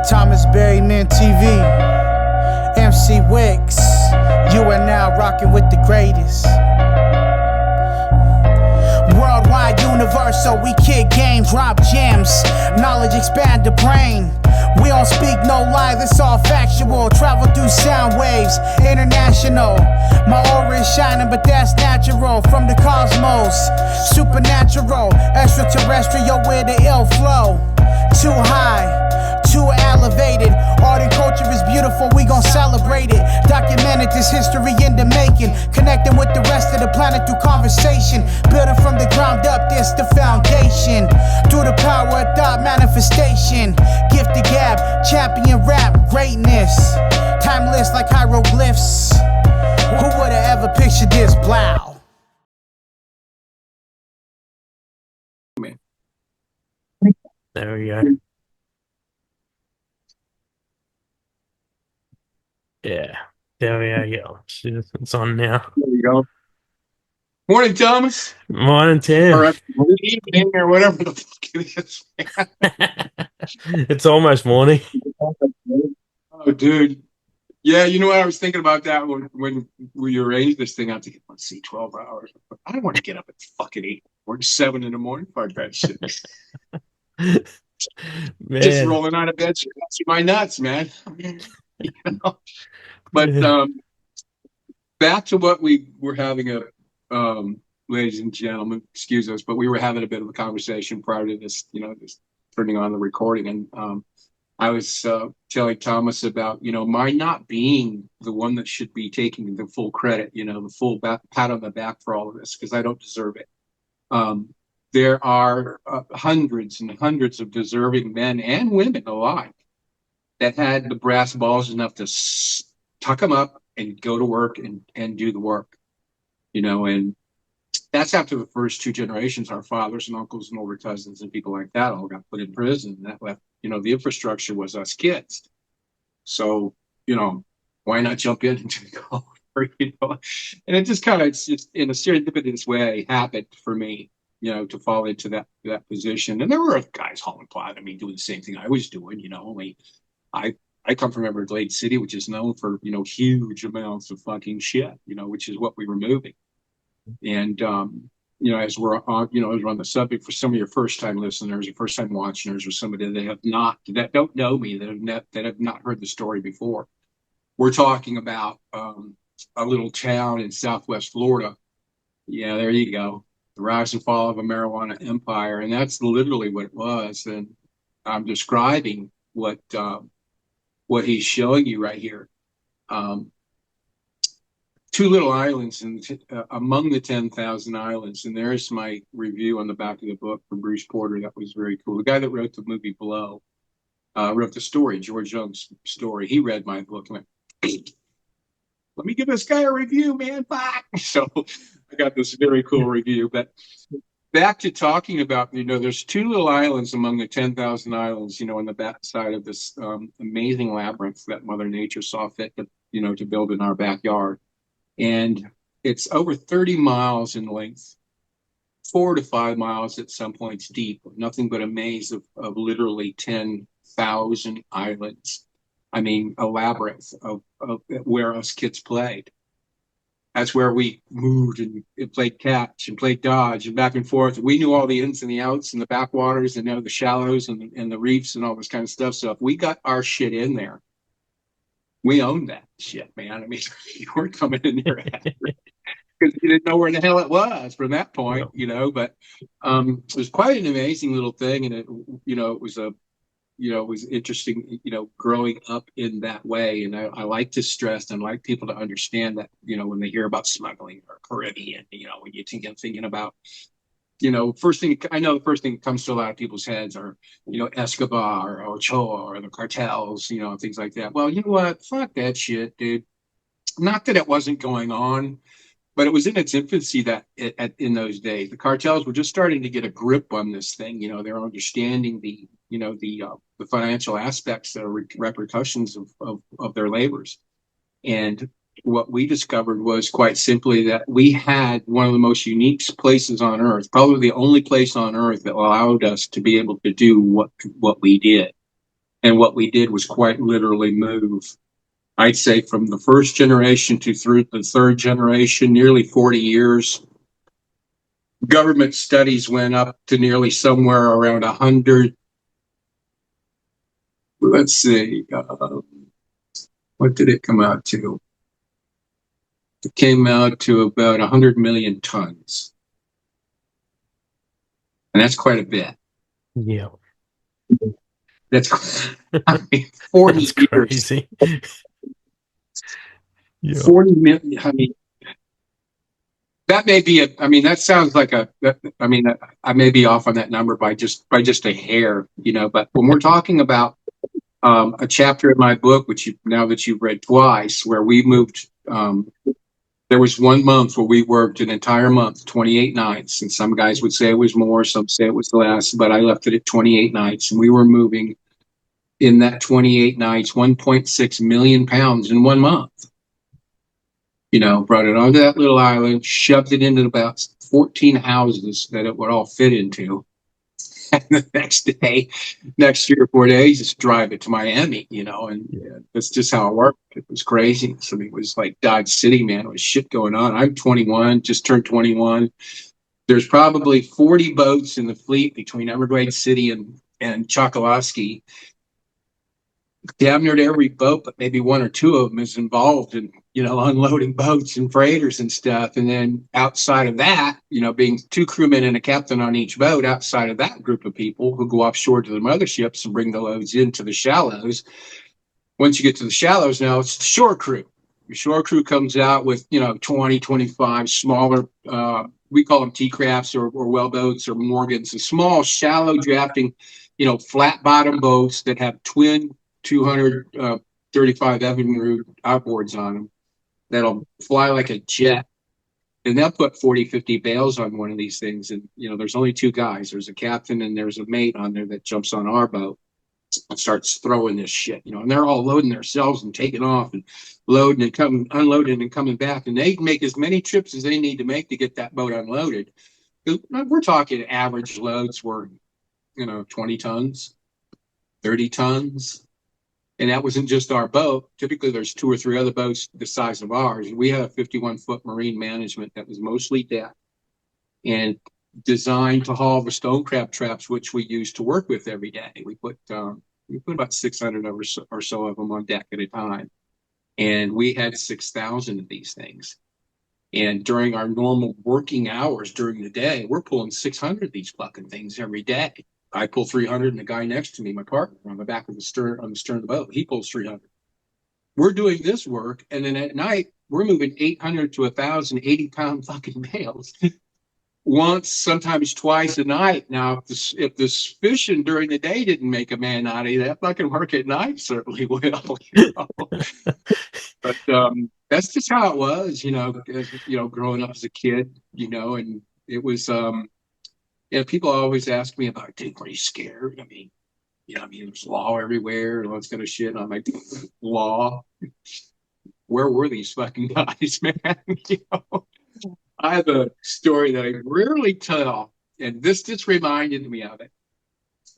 Thomas Berryman TV, MC Wicks. You are now rocking with the greatest. Worldwide, universal, we kick games, drop gems. Knowledge expand the brain. We don't speak no lie, this all factual. Travel through sound waves, international. My aura is shining, but that's natural. From the cosmos, supernatural, extraterrestrial with the ill flow. Too high, too elevated. Art and culture is beautiful, we gon' celebrate it. Documented this history in the making. Connecting with the rest of the planet through conversation. Building from the ground up, this the foundation. Through the power of thought manifestation. Gift the gab, champion rap, greatness. Timeless like hieroglyphs. Who would've ever pictured this? Blow. There we go. Yeah, there we go. It's on now. There you go. Morning, Thomas. Morning, Tim. Or good evening, or whatever the fuck it is. It's almost morning. Oh, dude. Yeah, you know what? I was thinking about that when we arranged this thing. I was thinking, let's see, 12 hours. I don't want to get up at fucking 8 or 7 in the morning. Fuck that shit. Man. Just rolling out of bed, scratching my nuts, man. You know? But back to what we were having ladies and gentlemen, excuse us, but we were having a bit of a conversation prior to this, just turning on the recording. And I was telling Thomas about, my not being the one that should be taking the full credit, the full pat on the back for all of this, because I don't deserve it. There are hundreds and hundreds of deserving men and women alike that had the brass balls enough to tuck them up and go to work and do the work, and that's after the first two generations. Our fathers and uncles and older cousins and people like that all got put in prison. That left, the infrastructure was us kids. So, why not jump in and go over, and it just kind of, it's just in a serendipitous way happened for me, to fall into that position. And there were guys hauling plot. I mean, doing the same thing I was doing, only I come from Everglades City, which is known for, huge amounts of fucking shit, which is what we were moving. And, as we're on the subject, for some of your first time listeners, your first time watchers, or somebody that don't know me, that have not heard the story before, we're talking about a little town in Southwest Florida. Yeah, there you go. The rise and fall of a marijuana empire. And that's literally what it was. And I'm describing what he's showing you right here. Two little islands among the 10,000 islands. And there's my review on the back of the book from Bruce Porter. That was very cool. The guy that wrote the movie Blow wrote the story, George Young's story. He read my book and went, let me give this guy a review, man. Fuck. So I got this very cool review. But back to talking about, there's two little islands among the 10,000 islands, on the back side of this amazing labyrinth that Mother Nature saw fit to build in our backyard. And it's over 30 miles in length, 4 to 5 miles at some points deep, nothing but a maze of literally 10,000 islands. I mean, a labyrinth of where us kids played. That's where we moved and played catch and played dodge and back and forth. We knew all the ins and the outs and the backwaters and the shallows and the reefs and all this kind of stuff. So if we got our shit in there, we owned that shit, man. I mean, you weren't coming in there because you didn't know where in the hell it was from that point, But it was quite an amazing little thing, and it was it was interesting, growing up in that way. And I like to stress and like people to understand that, when they hear about smuggling or Caribbean, when you thinking about, the first thing that comes to a lot of people's heads are, Escobar or Ochoa or the cartels, things like that. Well, you know what? Fuck that shit, dude. Not that it wasn't going on, but it was in its infancy in those days. The cartels were just starting to get a grip on this thing. They're understanding the financial aspects that are repercussions of their labors. And what we discovered was quite simply that we had one of the most unique places on earth, probably the only place on earth that allowed us to be able to do what we did. And what we did was quite literally move, I'd say, from the first generation to through the third generation, nearly 40 years. Government studies went up to nearly somewhere around 100. Let's see, what did it come out to? It came out to about 100 million tons. And that's quite a bit. Yeah. That's, I mean, 40 That's years. crazy. Yeah. 40 million, I mean, that may be I mean, that sounds like I may be off on that number by just a hair, but when we're talking about a chapter in my book, which now that you've read twice, where we moved, there was 1 month where we worked an entire month, 28 nights, and some guys would say it was more, some say it was less, but I left it at 28 nights, and we were moving in that 28 nights 1.6 million pounds in 1 month. Brought it onto that little island, shoved it into about 14 houses that it would all fit into. And the next 3 or 4 days, just drive it to Miami, and that's just how it worked. It was crazy. So it was like Dodge City, man. There was shit going on. I'm 21, just turned 21. There's probably 40 boats in the fleet between Everglades City and Chokoloskee. Damn near every boat, but maybe 1 or 2 of them is involved in, unloading boats and freighters and stuff. And then outside of that, being 2 crewmen and a captain on each boat, outside of that group of people who go offshore to the motherships and bring the loads into the shallows. Once you get to the shallows, now it's the shore crew. Your shore crew comes out with, 20, 25 smaller, we call them T-crafts or well boats or Morgans, the small, shallow drafting, flat bottom boats that have twin 235 Evinrude outboards on them that'll fly like a jet. And they'll put 40, 50 bales on one of these things. And, there's only 2 guys. There's a captain and there's a mate on there that jumps on our boat and starts throwing this shit, and they're all loading themselves and taking off and loading and coming, unloading and coming back. And they make as many trips as they need to make to get that boat unloaded. We're talking average loads were, 20 tons, 30 tons. And that wasn't just our boat. Typically, there's 2 or 3 other boats the size of ours. We had a 51-foot marine management that was mostly deck and designed to haul the stone crab traps, which we used to work with every day. We put about 600 or so of them on deck at a time. And we had 6,000 of these things. And during our normal working hours during the day, we're pulling 600 of these fucking things every day. I pull 300, and the guy next to me, my partner, on the back of the stern of the boat, he pulls 300. We're doing this work, and then at night we're moving 800 to 1,000 80-pound fucking bales, once, sometimes twice a night. Now, if this fishing during the day didn't make a man out of you, that fucking work at night certainly will. But that's just how it was, growing up as a kid, and it was. People always ask me about, dude, were you scared? I mean, there's law everywhere and all this kind of shit. And I'm like, law? Where were these fucking guys, man? I have a story that I rarely tell, and this just reminded me of it.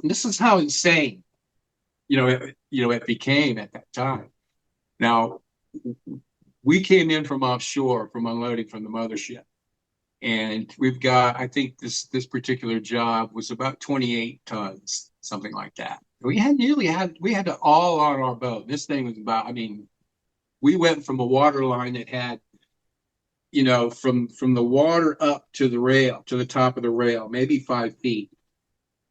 And this is how insane, it became at that time. Now, we came in from offshore from unloading from the mothership. And we've got, I think this particular job was about 28 tons, something like that. We had it all on our boat. This thing was about, we went from a water line that had, from the water up to the rail, to the top of the rail, maybe 5 feet.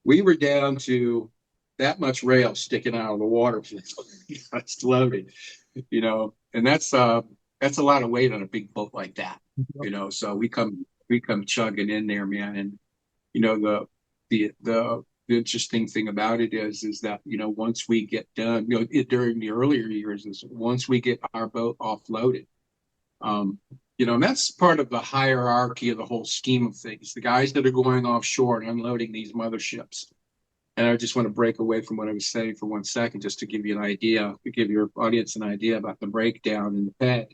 We were down to that much rail sticking out of the water. It's loaded, and that's a lot of weight on a big boat like that, so we come chugging in there, man. And the interesting thing about it is that once we get done, during the earlier years, is once we get our boat offloaded, and that's part of the hierarchy of the whole scheme of things. The guys that are going offshore and unloading these motherships. And I just want to break away from what I was saying for 1 second, just to give you an idea, to give your audience an idea about the breakdown in the pay.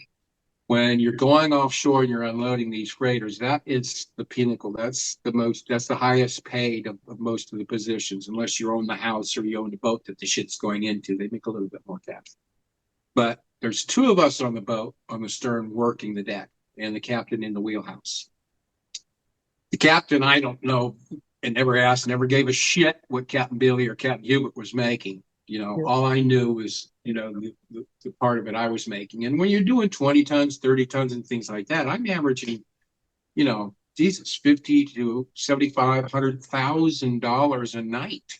When you're going offshore and you're unloading these freighters, that is the pinnacle. That's the highest paid of most of the positions, unless you own the house or you own the boat that the shit's going into. They make a little bit more cash. But there's two of us on the boat, on the stern, working the deck, and the captain in the wheelhouse. The captain, I don't know, and never asked, never gave a shit what Captain Billy or Captain Hubert was making. All I knew was, the part of it I was making. And when you're doing 20 tons, 30 tons and things like that, I'm averaging, Jesus, 50 to 75, $100,000 a night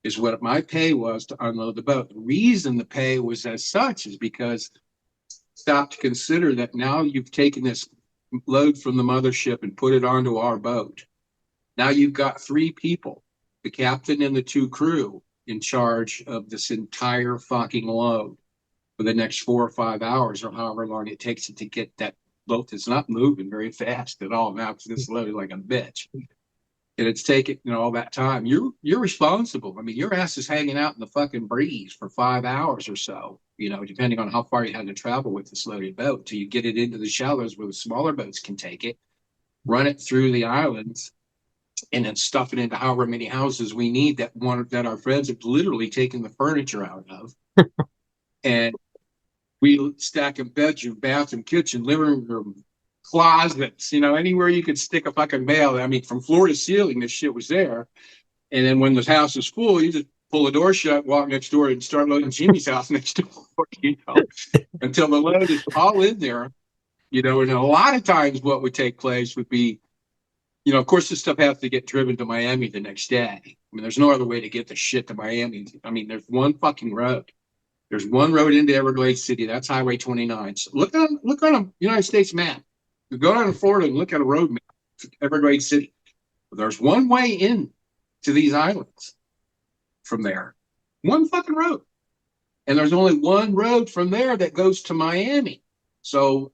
is what my pay was to unload the boat. The reason the pay was as such is because stop to consider that now you've taken this load from the mothership and put it onto our boat. Now you've got three people, the captain and the two crew, in charge of this entire fucking load for the next 4 or 5 hours, or however long it takes it to get that boat that's not moving very fast at all now, because this loaded like a bitch. And it's taken all that time. You're responsible. I mean, your ass is hanging out in the fucking breeze for 5 hours or so, depending on how far you had to travel with this loaded boat, till you get it into the shallows where the smaller boats can take it, run it through the islands, and then stuff it into however many houses we need that our friends have literally taken the furniture out of. And we stack in bedroom, bathroom, kitchen, living room, closets, anywhere you could stick a fucking bale. I mean, from floor to ceiling, this shit was there. And then when the house is full, you just pull the door shut, walk next door, and start loading Jimmy's house next door, until the load is all in there. And a lot of times what would take place would be, of course, this stuff has to get driven to Miami the next day. I mean, there's no other way to get the shit to Miami. I mean, there's one fucking road. There's one road into Everglades City. That's Highway 29. So look on a United States map. You go down to Florida and look at a road map, Everglades City. There's one way in to these islands from there. One fucking road. And there's only one road from there that goes to Miami. So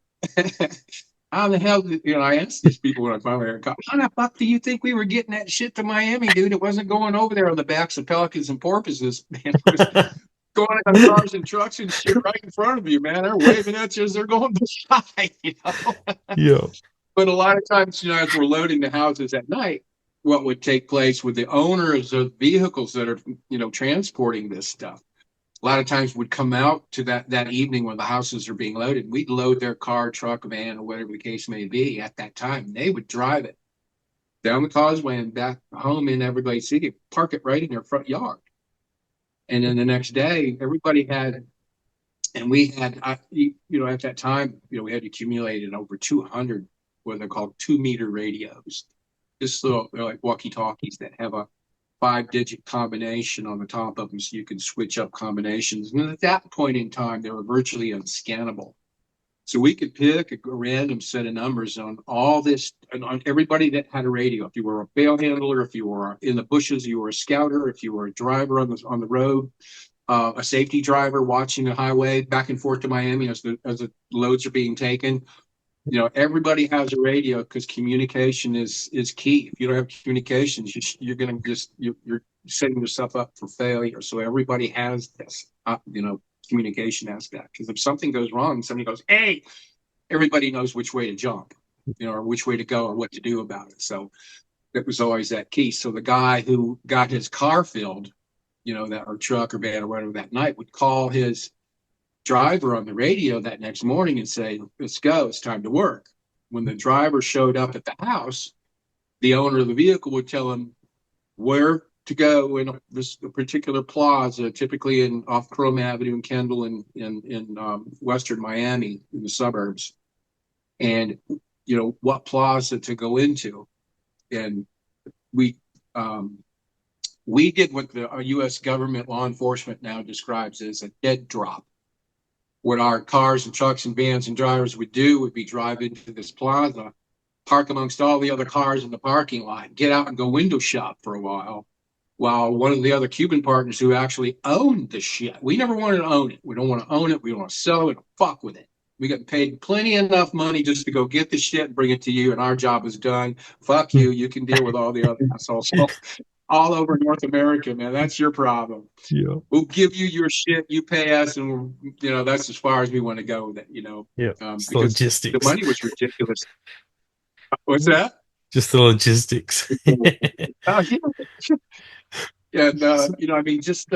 how the hell I asked these people when I finally heard, how the fuck do you think we were getting that shit to Miami, dude? It wasn't going over there on the backs of pelicans and porpoises, man. It was going on cars and trucks and shit right in front of you, man. They're waving at you as they're going by, Yeah. But a lot of times, as we're loading the houses at night, what would take place with the owners of vehicles that are, transporting this stuff, a lot of times would come out to that evening when the houses are being loaded. We'd load their car, truck, van, or whatever the case may be at that time. They would drive it down the causeway and back home in Everglades City, park it right in their front yard. And then the next day, everybody had, and we had, at that time, we had accumulated over 200, what they're called 2-meter radios. Just little, they're like walkie-talkies that have a 5-digit combination on the top of them, so you can switch up combinations. And at that point in time, they were virtually unscannable. So we could pick a random set of numbers on all this, and on everybody that had a radio. If you were a bail handler, if you were in the bushes, you were a scouter, if you were a driver on the road, a safety driver watching the highway back and forth to Miami as the loads are being taken. Everybody has a radio, because communication is key. If you don't have communications, you're going to you're setting yourself up for failure. So everybody has this, communication aspect, because if something goes wrong, somebody goes, hey, everybody knows which way to jump, or which way to go, or what to do about it. So it was always that key. So the guy who got his car filled, that or truck or van or whatever that night, would call his driver on the radio that next morning and say, let's go, it's time to work. When the driver showed up at the house, the owner of the vehicle would tell him where to go in this particular plaza, typically off Chrome Avenue and Kendall in Western Miami in the suburbs, and what plaza to go into. And we did what the U.S. government law enforcement now describes as a dead drop. What our cars and trucks and vans and drivers would do would be drive into this plaza, park amongst all the other cars in the parking lot, get out and go window shop for a while one of the other Cuban partners who actually owned the shit. We never wanted to own it. We don't want to own it. We don't want to sell it. We don't fuck with it. We got paid plenty enough money just to go get the shit and bring it to you, and our job is done. Fuck you. You can deal with all the other assholes. all over North America, man. That's your problem. Yeah. We'll give you your shit, you pay us, and that's as far as we want to go with it, Yeah. It's the because the logistics. money was ridiculous. What's that? Just the logistics. Yeah. And I mean, just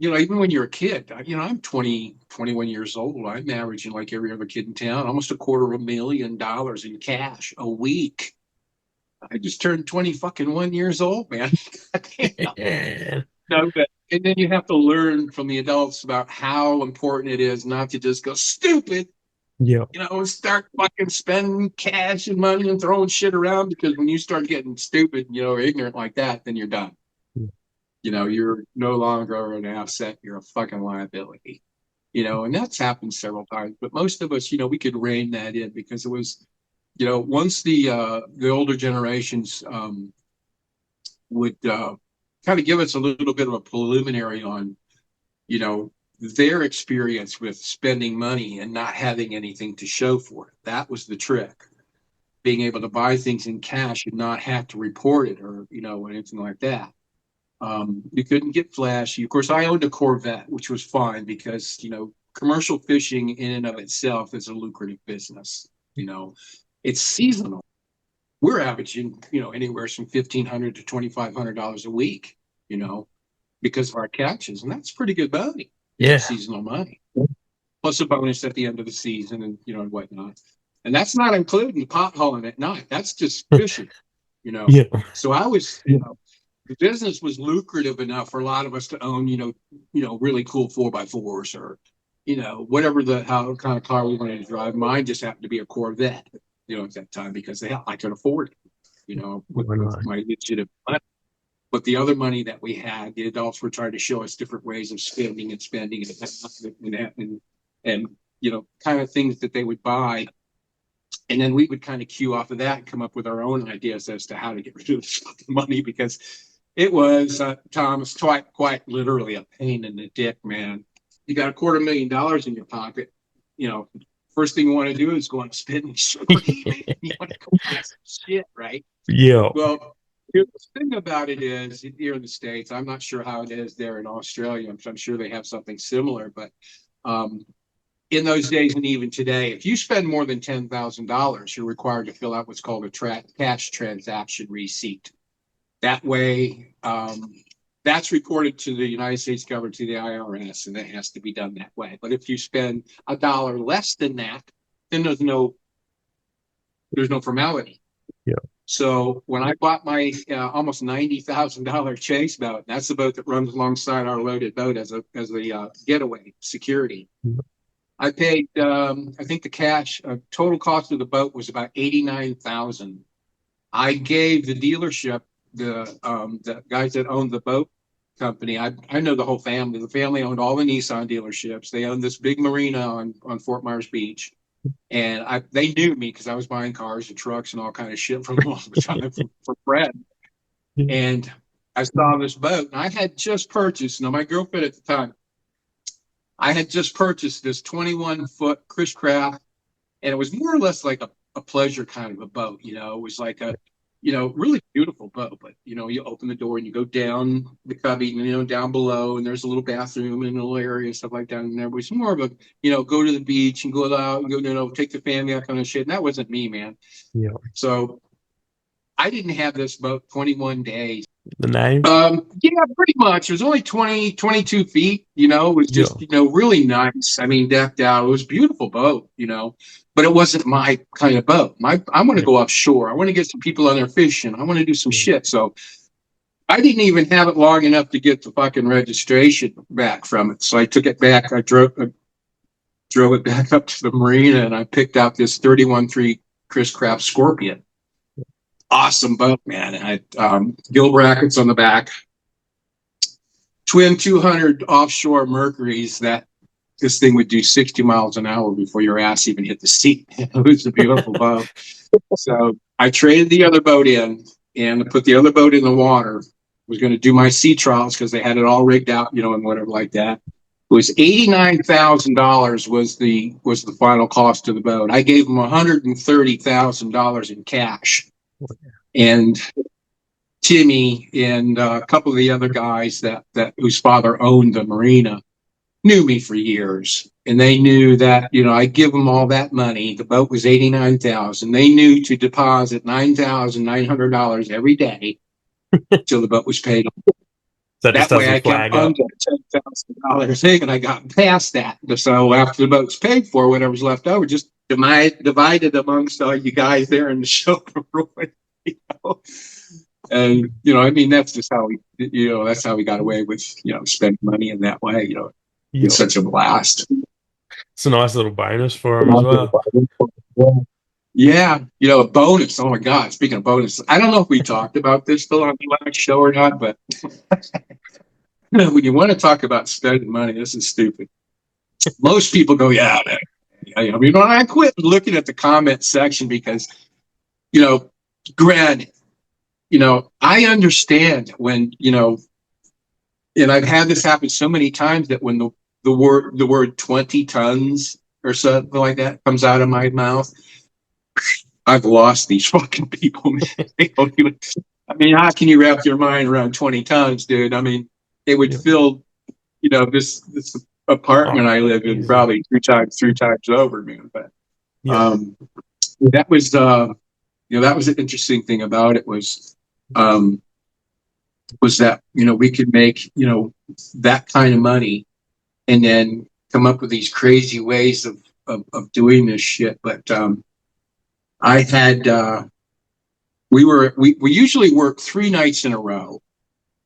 even when you're a kid, I'm 20, 21 years old. I'm averaging like every other kid in town, almost $250,000 in cash a week. I just turned 20 fucking 1 years old, man. Yeah. No, and then you have to learn from the adults about how important it is not to just go stupid, Yeah. start fucking spending cash and money and throwing shit around, because when you start getting stupid, or ignorant like that, then you're done. You're no longer an asset, you're a fucking liability. And that's happened several times. But most of us, we could rein that in, because it was, once the older generations would kind of give us a little bit of a preliminary on, their experience with spending money and not having anything to show for it. That was the trick. Being able to buy things in cash and not have to report it, or, anything like that. You couldn't get flashy. Of course, I owned a Corvette, which was fine because, commercial fishing in and of itself is a lucrative business. It's seasonal. We're averaging, anywhere from $1,500 to $2,500 a week, because of our catches. And that's pretty good money. Yeah. Seasonal money. Plus a bonus at the end of the season and, and whatnot. And that's not including pot hauling at night. That's just fishing, Yeah. So I was, the business was lucrative enough for a lot of us to own, really cool 4x4s, or, whatever how kind of car we wanted to drive. Mine just happened to be a Corvette, at that time, because I could afford it, with my legitimate money. But the other money that we had, the adults were trying to show us different ways of spending and kind of things that they would buy. And then we would kind of cue off of that and come up with our own ideas as to how to get rid of this fucking money, because it was, Thomas, quite literally a pain in the dick, man. You got $250,000 in your pocket. First thing you want to do is go on a spending spree. You want to go buy some shit, right? Yeah. Well, the thing about it is, here in the States, I'm not sure how it is there in Australia. I'm sure they have something similar, but in those days, and even today, if you spend more than $10,000, you're required to fill out what's called a cash transaction receipt. That way, that's reported to the United States government, to the IRS, and that has to be done that way. But if you spend $1 less than that, then there's no formality. Yeah. So when I bought my almost $90,000 chase boat, that's the boat that runs alongside our loaded boat as a getaway security. Yeah. I paid, I think the cash total cost of the boat was about $89,000. I gave the dealership, the guys that owned the boat company, I know the whole family. The family owned all the Nissan dealerships. They owned this big marina on Fort Myers Beach. And they knew me because I was buying cars and trucks and all kind of shit from them all the time for Fred. And I saw this boat, and I had just purchased, my girlfriend at the time, I had just purchased this 21-foot Chris Craft, and it was more or less like a pleasure kind of a boat. It was like a, really beautiful boat. But, you open the door and you go down the cubby, down below, and there's a little bathroom and a little area and stuff like that. And there was more of a, go to the beach and go out and go, take the family out kind of shit. And that wasn't me, man. Yeah. So I didn't have this boat 21 days. The name? Yeah, pretty much. It was only 22 feet, it was just, really nice. I mean, decked out. It was a beautiful boat, but it wasn't my kind of boat. I want to go offshore. I want to get some people on there fishing. I want to do some shit. So I didn't even have it long enough to get the fucking registration back from it. So I took it back. I drove it back up to the marina, and I picked out this 31.3 Chris Craft Scorpion. Awesome boat, man. It had gill brackets on the back, twin 200 offshore Mercuries that this thing would do 60 miles an hour before your ass even hit the seat. It was a beautiful boat. So I traded the other boat in and put the other boat in the water. Was going to do my sea trials because they had it all rigged out, and whatever like that. It was $89,000 was the final cost of the boat. I gave them $130,000 in cash. And Timmy and a couple of the other guys that whose father owned the marina knew me for years, and they knew that I give them all that money. The boat was $89,000. They knew to deposit $9,900 every day till the boat was paid. So That just way, I doesn't kept flag up. under $10,000 thing, and I got past that. So after the boat's paid for, whatever's left over, just divided amongst all you guys there in the showroom. And I mean, that's just how that's how we got away with spending money in that way. It's such a blast. It's a nice little bonus for him as well. Yeah, a bonus. Oh my God! Speaking of bonus, I don't know if we talked about this still on the last show or not, but when you want to talk about spending money, this is stupid. Most people go, "Yeah, man." I mean, I quit looking at the comment section because, granted, I understand when and I've had this happen so many times that when the word 20 tons or something like that comes out of my mouth, I've lost these fucking people, man. I mean, how can you wrap your mind around 20 tons, dude? I mean, it would fill, this apartment I live in probably three times over, man. But that was that was an interesting thing about it was that we could make that kind of money and then come up with these crazy ways of doing this shit. But I had we usually work 3 nights in a row,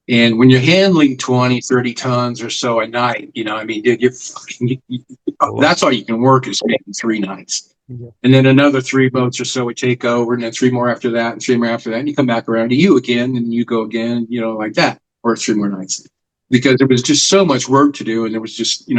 and when you're handling 20-30 tons or so a night, I mean, dude, that's all you can work is maybe 3 nights. And then another 3 boats or so would take over, and then 3 more after that, and 3 more after that, and you come back around to you again, and you go again, like that, or 3 more nights, because there was just so much work to do, and there was just,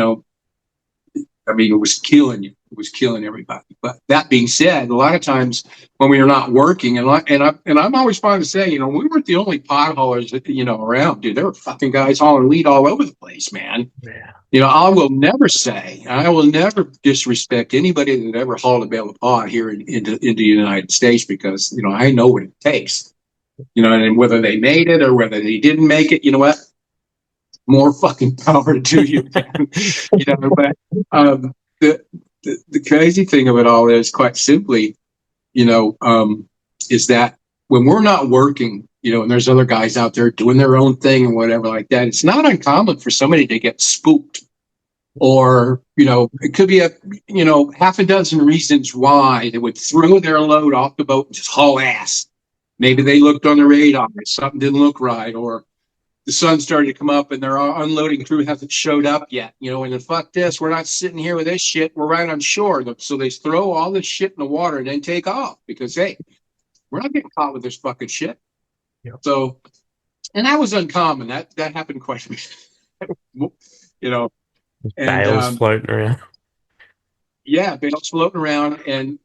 I mean, it was killing you. It was killing everybody. But that being said, a lot of times when we were not working, and I'm always fond to say, we weren't the only pothaulers around, dude. There were fucking guys hauling weed all over the place, man. Yeah. I will never disrespect anybody that ever hauled a bale of pot here into the United States, because I know what it takes. And whether they made it or whether they didn't make it, you know what? More fucking power to you, man. But the crazy thing of it all is, quite simply, is that when we're not working, and there's other guys out there doing their own thing and whatever like that, it's not uncommon for somebody to get spooked, or it could be half a dozen reasons why they would throw their load off the boat and just haul ass. Maybe they looked on the radar, something didn't look right, or the sun started to come up and their unloading crew hasn't showed up yet, and then fuck this, we're not sitting here with this shit, we're right on shore. So they throw all this shit in the water and then take off because, hey, we're not getting caught with this fucking shit. Yep. So, and that was uncommon. That happened quite a bit, And Bales floating around. Yeah, bales floating around, and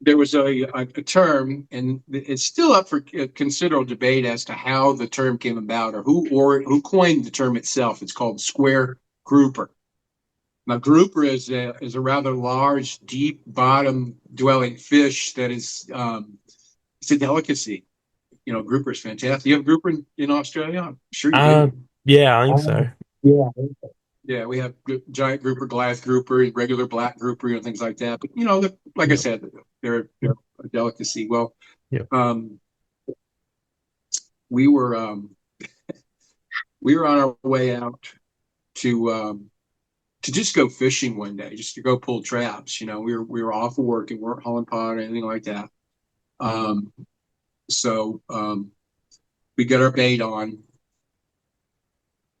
there was a term, and it's still up for considerable debate as to how the term came about, or who coined the term itself. It's called square grouper. Now, grouper is a rather large, deep bottom dwelling fish that is it's a delicacy. Grouper is fantastic. You have grouper in Australia? I'm sure you do. Yeah, I think so. Yeah. Yeah, we have giant grouper, glass grouper, regular black grouper, things like that. But like I said, they're a delicacy. Well, we were on our way out to just go fishing one day, just to go pull traps. We were off of work and weren't hauling pot or anything like that. So we get our bait on,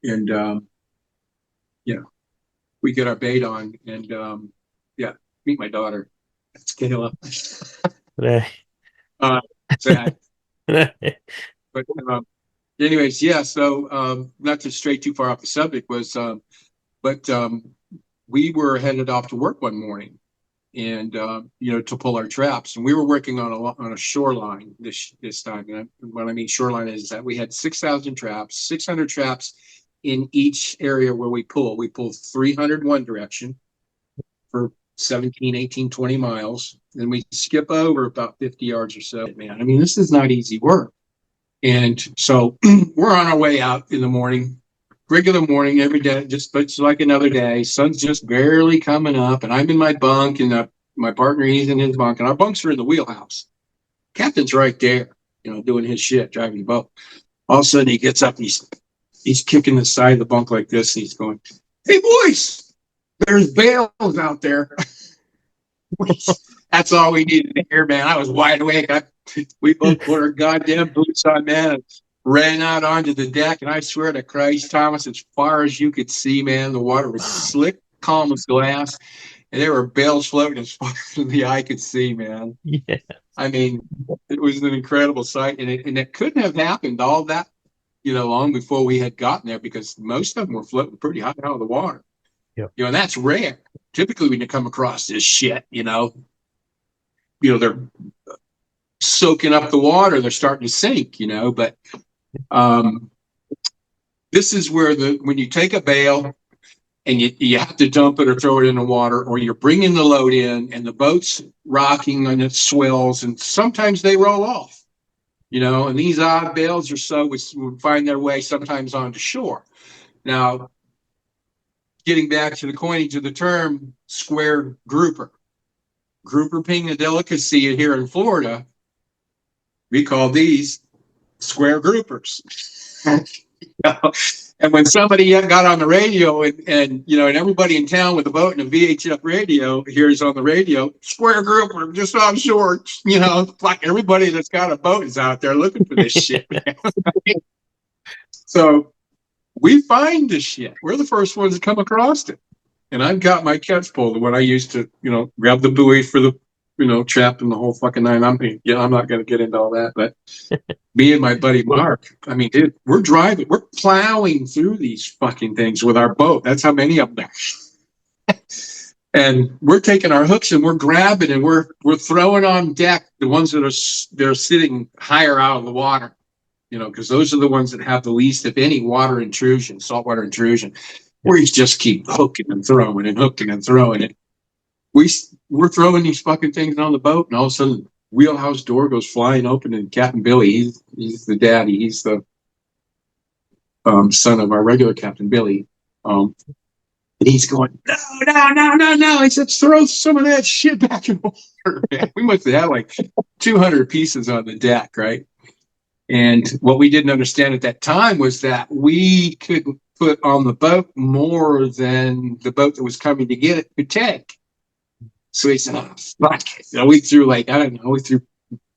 and we get our bait on, and meet my daughter. That's Kayla. Sad. But anyways, yeah. So not to stray too far off the subject, but we were headed off to work one morning, and to pull our traps, and we were working on a shoreline this time. And what I mean shoreline is that we had 6,000 traps, 600 traps in each area where we pull. We pull 300 one direction for 17, 18, 20 miles. Then we skip over about 50 yards or so. Man, I mean, this is not easy work. And so we're on our way out in the morning, regular morning every day, just like another day. Sun's just barely coming up, and I'm in my bunk, and my partner, he's in his bunk, and our bunks are in the wheelhouse. Captain's right there, doing his shit, driving the boat. All of a sudden, he gets up, and he's kicking the side of the bunk like this, and he's going, "Hey, boys, there's bales out there." That's all we needed to hear, man. I was wide awake. We both put our goddamn boots on, man, and ran out onto the deck. And I swear to Christ, Thomas, as far as you could see, man, the water was slick, calm as glass, and there were bales floating as far as the eye could see, man. Yeah. I mean, it was an incredible sight, and it couldn't have happened all that, long before we had gotten there, because most of them were floating pretty high out of the water. Yep. And that's rare. Typically, when you come across this shit, they're soaking up the water, they're starting to sink, but this is where when you take a bale and you have to dump it or throw it in the water, or you're bringing the load in and the boat's rocking and it swells, and sometimes they roll off, and these odd bales or so would find their way sometimes onto shore. Now, getting back to the coinage of the term square grouper being a delicacy here in Florida, we call these square groupers. And when somebody got on the radio and everybody in town with a boat and a VHF radio hears on the radio, square grouper just offshore, like everybody that's got a boat is out there looking for this shit. So we find this shit. We're the first ones to come across it. And I've got my catch pole, the one I used to, grab the buoy for the, trap in the whole fucking nine. I'm not going to get into all that, but me and my buddy Mark, I mean, dude, we're plowing through these fucking things with our boat. That's how many of them there. And we're taking our hooks and we're grabbing and we're throwing on deck the ones they're sitting higher out of the water, because those are the ones that have the least, if any, water intrusion, saltwater intrusion. We just keep hooking and throwing and hooking and throwing it. We're throwing these fucking things on the boat, and all of a sudden, the wheelhouse door goes flying open, and Captain Billy, he's the daddy, he's the son of our regular Captain Billy, and he's going, no! He said, throw some of that shit back in the water, man. We must have had like 200 pieces on the deck, right? And what we didn't understand at that time was that we could put on the boat more than the boat that was coming to get it could take. So he said, fuck. We threw we threw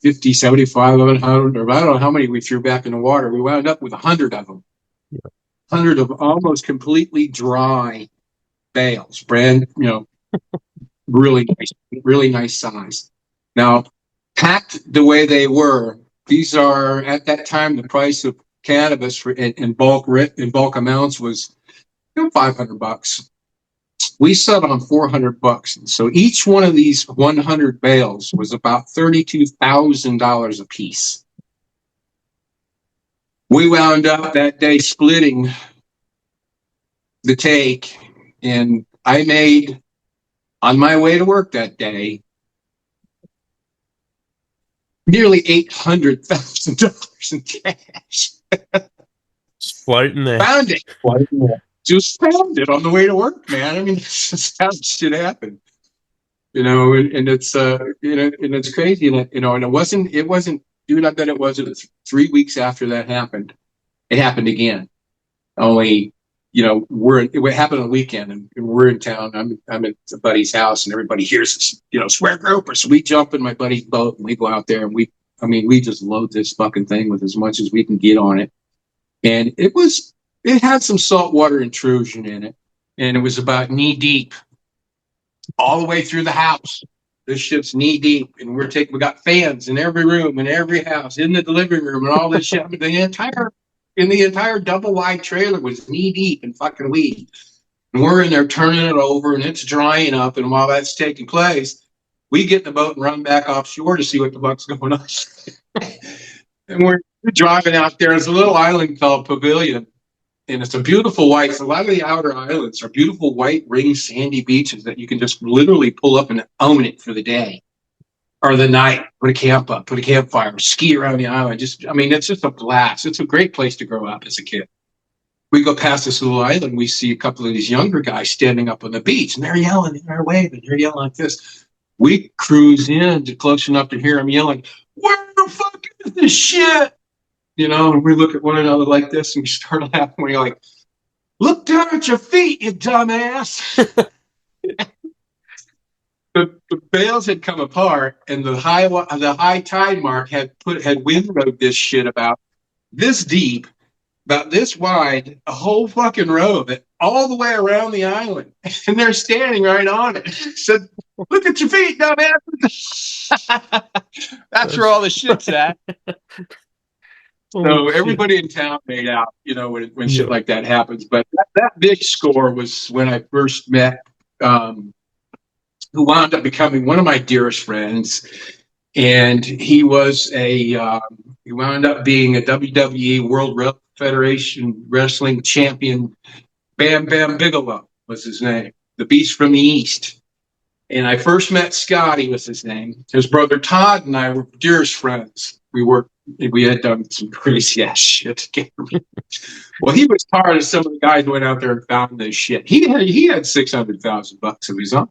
50, 75, 100, or I don't know how many we threw back in the water. We wound up with 100 of them. Yeah. 100 of almost completely dry bales, brand, really nice size. Now, packed the way they were, these are, at that time, the price of cannabis in bulk amounts was $500. We settled on $400, so each one of these 100 bales was about $32,000 a piece. We wound up that day splitting the take, and I made, on my way to work that day, nearly $800,000 in cash. Just floating there. Found it. Just found it on the way to work, man. I mean, it's just how shit happened, and it's and it's crazy, and it wasn't, dude, I bet it wasn't 3 weeks after that happened. It happened again. Only, it happened on the weekend, and we're in town. I'm at a buddy's house, and everybody hears this, square grouper. So we jump in my buddy's boat, and we go out there, and we just load this fucking thing with as much as we can get on it. And it had some saltwater intrusion in it, and it was about knee deep all the way through the house. This ship's knee deep, and we got fans in every room, in every house, in the living room, and all this shit. The entire double wide trailer was knee deep in fucking weed. And we're in there turning it over, and it's drying up, and while that's taking place, we get in the boat and run back offshore to see what the fuck's going on. And we're driving out there. There's a little island called Pavilion, and it's a beautiful white. So a lot of the outer islands are beautiful white ring sandy beaches that you can just literally pull up and own it for the day. or the night, put a camp up, put a campfire, ski around the island. It's just a blast. It's a great place to grow up as a kid. We go past this little island, we see a couple of these younger guys standing up on the beach, and they're yelling, and they're waving, they're yelling like this. We cruise in to close enough to hear them yelling, "Where the fuck is this shit?" And we look at one another like this, and we start laughing. We're like, "Look down at your feet, you dumbass." The bales had come apart, and the high tide mark had windrowed this shit about this deep, about this wide, a whole fucking row of it, all the way around the island, and they're standing right on it. Said, "Look at your feet, dumbass." That's where all the shit's at. So everybody in town made out, when shit like that happens. But that big score was when I first met, who wound up becoming one of my dearest friends, and he was he wound up being a WWE World Federation Wrestling Champion. Bam Bam Bigelow was his name, the Beast from the East. And I first met Scotty, was his name. His brother Todd and I were dearest friends. We had done some crazy ass shit together. Well, he was part of some of the guys who went out there and found this shit. He had $600,000 of his own.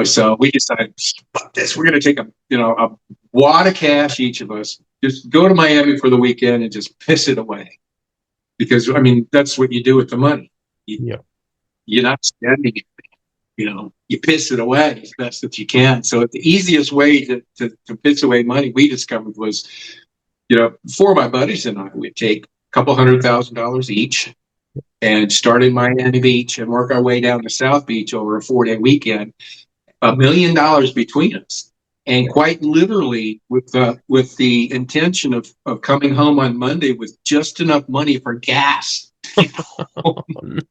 So we decided, fuck this. We're going to take a wad of cash, each of us, just go to Miami for the weekend and just piss it away. Because, that's what you do with the money. You're not spending it. You piss it away as best that you can. So the easiest way to piss away money we discovered was, four of my buddies and I would take a couple $100,000 each and start in Miami Beach and work our way down to South Beach over a 4-day weekend, $1 million between us. And quite literally with the intention of coming home on Monday with just enough money for gas. Just to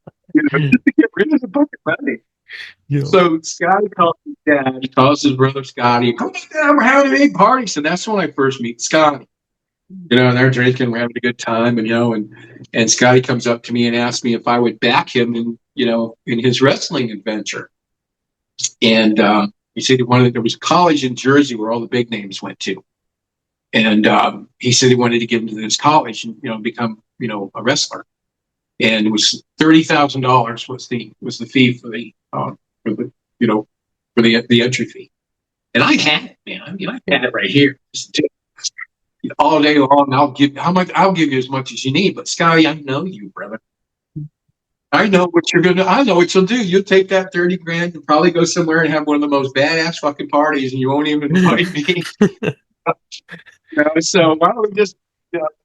get rid of the bucket money. Yeah. So Scotty calls his dad, he calls his brother Scotty, "Come on down, we're having a big party." So that's when I first meet Scotty. And they're drinking, we're having a good time, and Scotty comes up to me and asks me if I would back him in his wrestling adventure. And he said there was a college in Jersey where all the big names went to. And he said he wanted to get into this college and become a wrestler. And it was $30,000 was the fee for the entry fee. And I had it, man. I had it right here. All day long, I'll give you as much as you need. But Scotty, I know you, brother. I know what you're gonna. I know what you'll do. You'll take that $30,000 and probably go somewhere and have one of the most badass fucking parties, and you won't even invite me. So why don't we just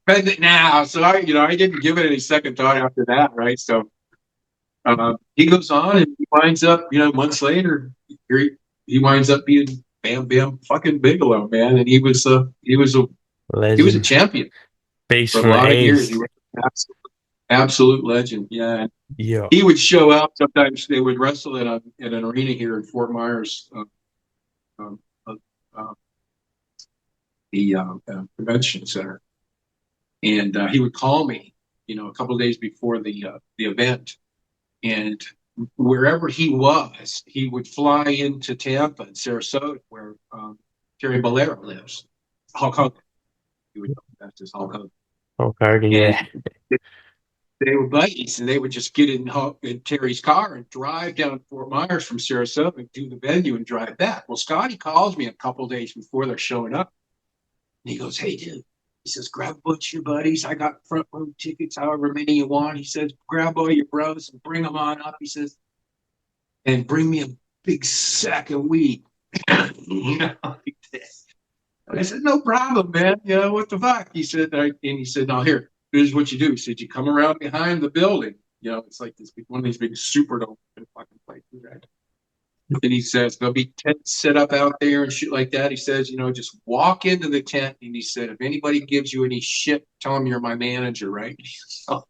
spend it now? So I didn't give it any second thought after that, right? So he goes on and he winds up, months later, he winds up being Bam Bam fucking Bigelow, man, and he was a champion Based for a lot of years. He was an absolute legend. Yeah. He would show up. Sometimes they would wrestle at an arena here in Fort Myers, the convention center, and he would call me, a couple of days before the event, and wherever he was, he would fly into Tampa and Sarasota, where Terry Bollero lives. Hulk Hogan. He would know that's his Hulk Hogan. Hulk Hogan, yeah. They were buddies, and they would just get in Terry's car and drive down to Fort Myers from Sarasota and do the venue and drive back. Well, Scotty calls me a couple of days before they're showing up, and he goes, "Hey, dude," he says, "grab a bunch of your buddies. I got front row tickets, however many you want." He says, "Grab all your bros and bring them on up." He says, "And bring me a big sack of weed." I said, "No problem, man. What the fuck?" He said, "Now here's what you do." He said, "You come around behind the building. It's like one of these big Superdome fucking places, right?" And he says, "There'll be tents set up out there and shit like that." He says, "Just walk into the tent." And he said, "If anybody gives you any shit, tell them you're my manager, right?" So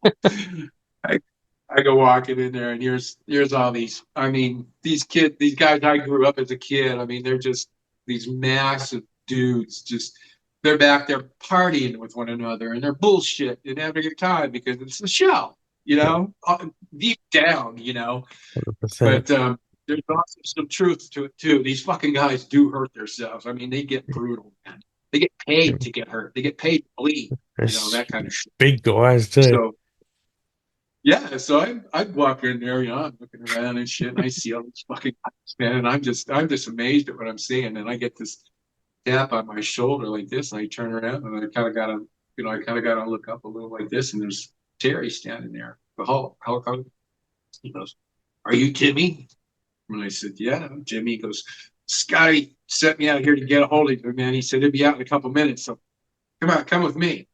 I go walking in there, and here's all these. These guys I grew up as a kid. They're just these massive dudes. Just they're back there partying with one another, and they're bullshit and having a good time because it's a show, deep down, 100%. But there's also some truth to it too. These fucking guys do hurt themselves. I mean, they get brutal, man. They get paid to get hurt. They get paid to bleed. That kind of shit. Big guys too. So yeah, so I'd walk in there, I'm looking around and shit, and I see all these fucking guys, man, and I'm just amazed at what I'm seeing, and I get this tap on my shoulder like this, and I turn around, and I kind of gotta look up a little like this, and there's Terry standing there. The Hulk, he goes, "Are you Timmy?" And I said, "Yeah, I'm Jimmy." He goes, "Scotty sent me out here to get a hold of you, man. He said he'll be out in a couple minutes, so come with me."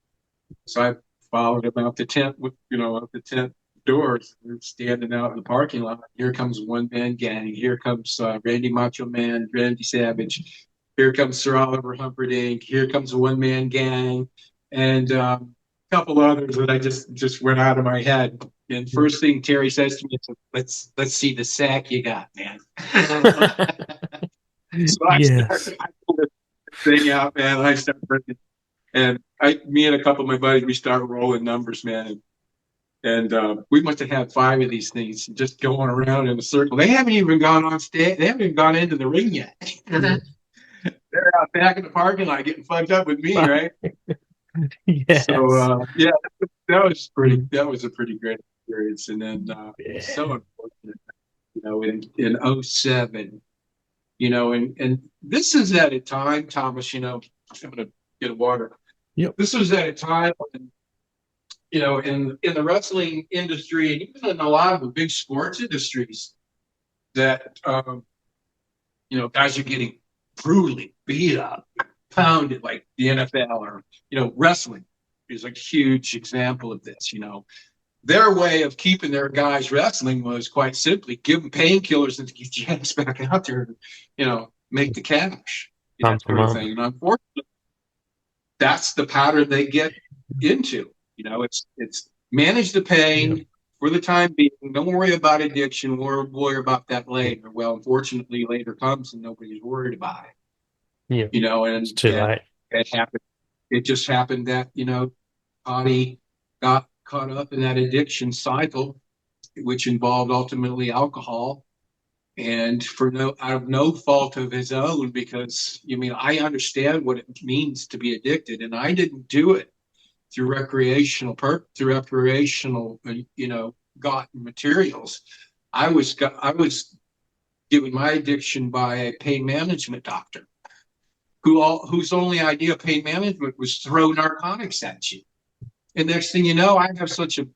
So I followed him out the tent, out the tent doors. We're standing out in the parking lot. Here comes one man gang. Here comes Randy Macho Man, Randy Savage. Here comes Sir Oliver Humperdinck. Here comes a one man gang, and a couple others that I just went out of my head. And first thing Terry says to me is, "Let's see the sack you got, man." So I pull this thing out, man. And I start breaking. And me and a couple of my buddies, we start rolling numbers, man. And we must have had 5 of these things just going around in a circle. They haven't even gone on stage. They haven't even gone into the ring yet. They're out back in the parking lot getting fucked up with me, right? Yes. So that was a pretty great experience. And then it's so unfortunate, in 07, and this is at a time, Thomas, I'm gonna get water. Yep. This was at a time when, in the wrestling industry and even in a lot of the big sports industries that, guys are getting brutally beat up, pounded like the NFL or, wrestling is a huge example of this, Their way of keeping their guys wrestling was quite simply give them painkillers and get your ass back out there and, make the cash. That sort of thing. And unfortunately, that's the pattern they get into. It's manage the pain for the time being. Don't worry about addiction. We'll worry about that later. Well, unfortunately, later comes and nobody's worried about it. Yeah. And it's too late. It happened. It just happened that Toddy got caught up in that addiction cycle, which involved ultimately alcohol. And out of no fault of his own, because I understand what it means to be addicted, and I didn't do it through recreational gotten materials. I was given my addiction by a pain management doctor, whose only idea of pain management was throw narcotics at you. And next thing you know, I have such a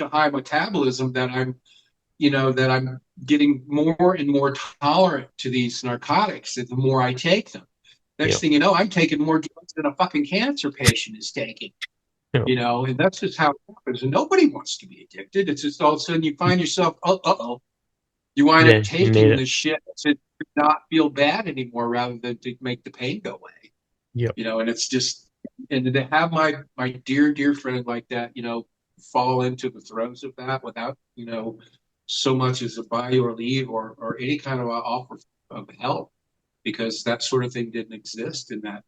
high metabolism that I'm getting more and more tolerant to these narcotics the more I take them. Next thing you know, I'm taking more drugs than a fucking cancer patient is taking. And that's just how it happens. And nobody wants to be addicted. It's just all of a sudden you find yourself, you wind up taking the shit to not feel bad anymore rather than to make the pain go away. And it's just, and to have my dear friend like that, fall into the throes of that without, so much as a buy or leave or any kind of offer of help, because that sort of thing didn't exist in that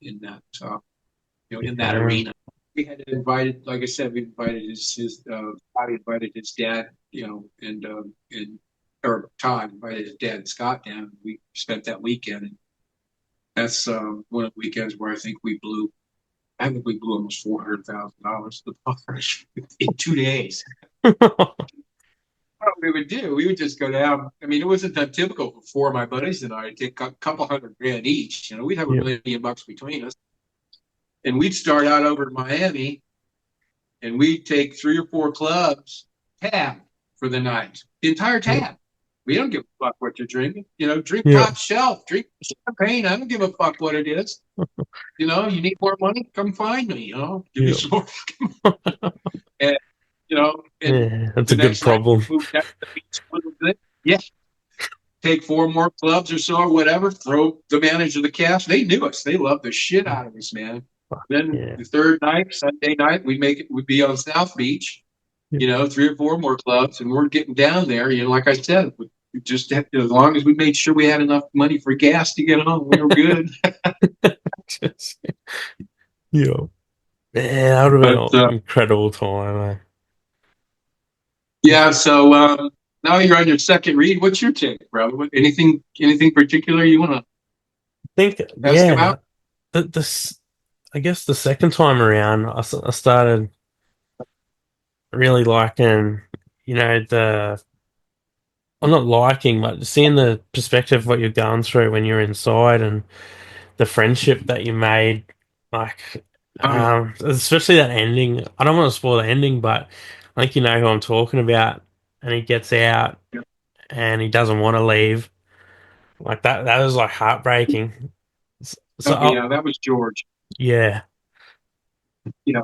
arena. We had invited, like I said, we invited Scotty invited his dad, or Todd invited his dad and Scott down. We spent that weekend, and that's one of the weekends where I think we blew almost $400,000 to the bars in 2 days. What we would do, we would just go down. It wasn't untypical for my buddies and I to take a couple $100,000 each. We'd have $1 million between us, and we'd start out over in Miami, and we'd take 3 or 4 clubs tab for the night, the entire tab. We don't give a fuck what you're drinking. Drink top shelf, drink champagne. I don't give a fuck what it is. You need more money? Come find me. Give me some more. And that's a good problem. Take 4 more clubs or so or whatever, throw the manager the cash. They knew us. They loved the shit out of us, man. Then the third night, Sunday night, we'd be on South Beach, 3 or 4 more clubs, and we're getting down there. Like I said, we just as long as we made sure we had enough money for gas to get home, we were good. Man, that would have been an incredible time, Yeah, so Now you're on your second read. What's your take, brother? Anything particular you want to think, ask about? yeah, this, I guess the second time around, I started really liking, the, I'm not liking, but seeing the perspective of what you're going through when you're inside and the friendship that you made, like, Oh yeah, especially that ending. I don't want to spoil the ending, but I think you know who I'm talking about. And he gets out yeah. and he doesn't want to leave. Like that was like heartbreaking. So, Oh yeah. That was George. yeah, Yeah,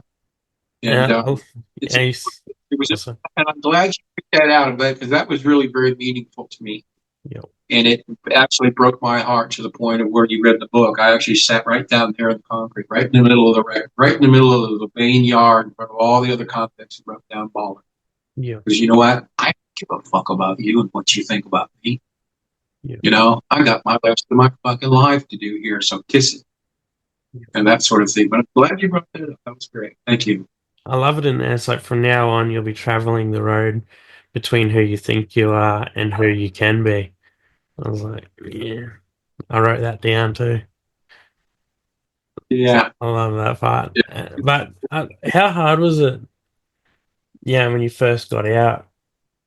and yeah, it's yeah, it was, also, and I'm glad you picked that out, because that was really very meaningful to me. yeah, And it actually broke my heart to the point of where you read the book. I actually sat right down there in the concrete, right in the middle of the wreck, right in the middle of the main yard, in front of all the other convicts, and wrote down bawling. yeah, Because you know what? I don't give a fuck about you and what you think about me. yeah, You know, I got my rest of my fucking life to do here, so kiss it yeah. and that sort of thing. But I'm glad you brought that up. That was great. Thank you. I love it in there. It's like from now on, you'll be traveling the road between who you think you are and who you can be. I was like, yeah, I wrote that down too. Yeah. I love that part. But how hard was it? Yeah, when you first got out,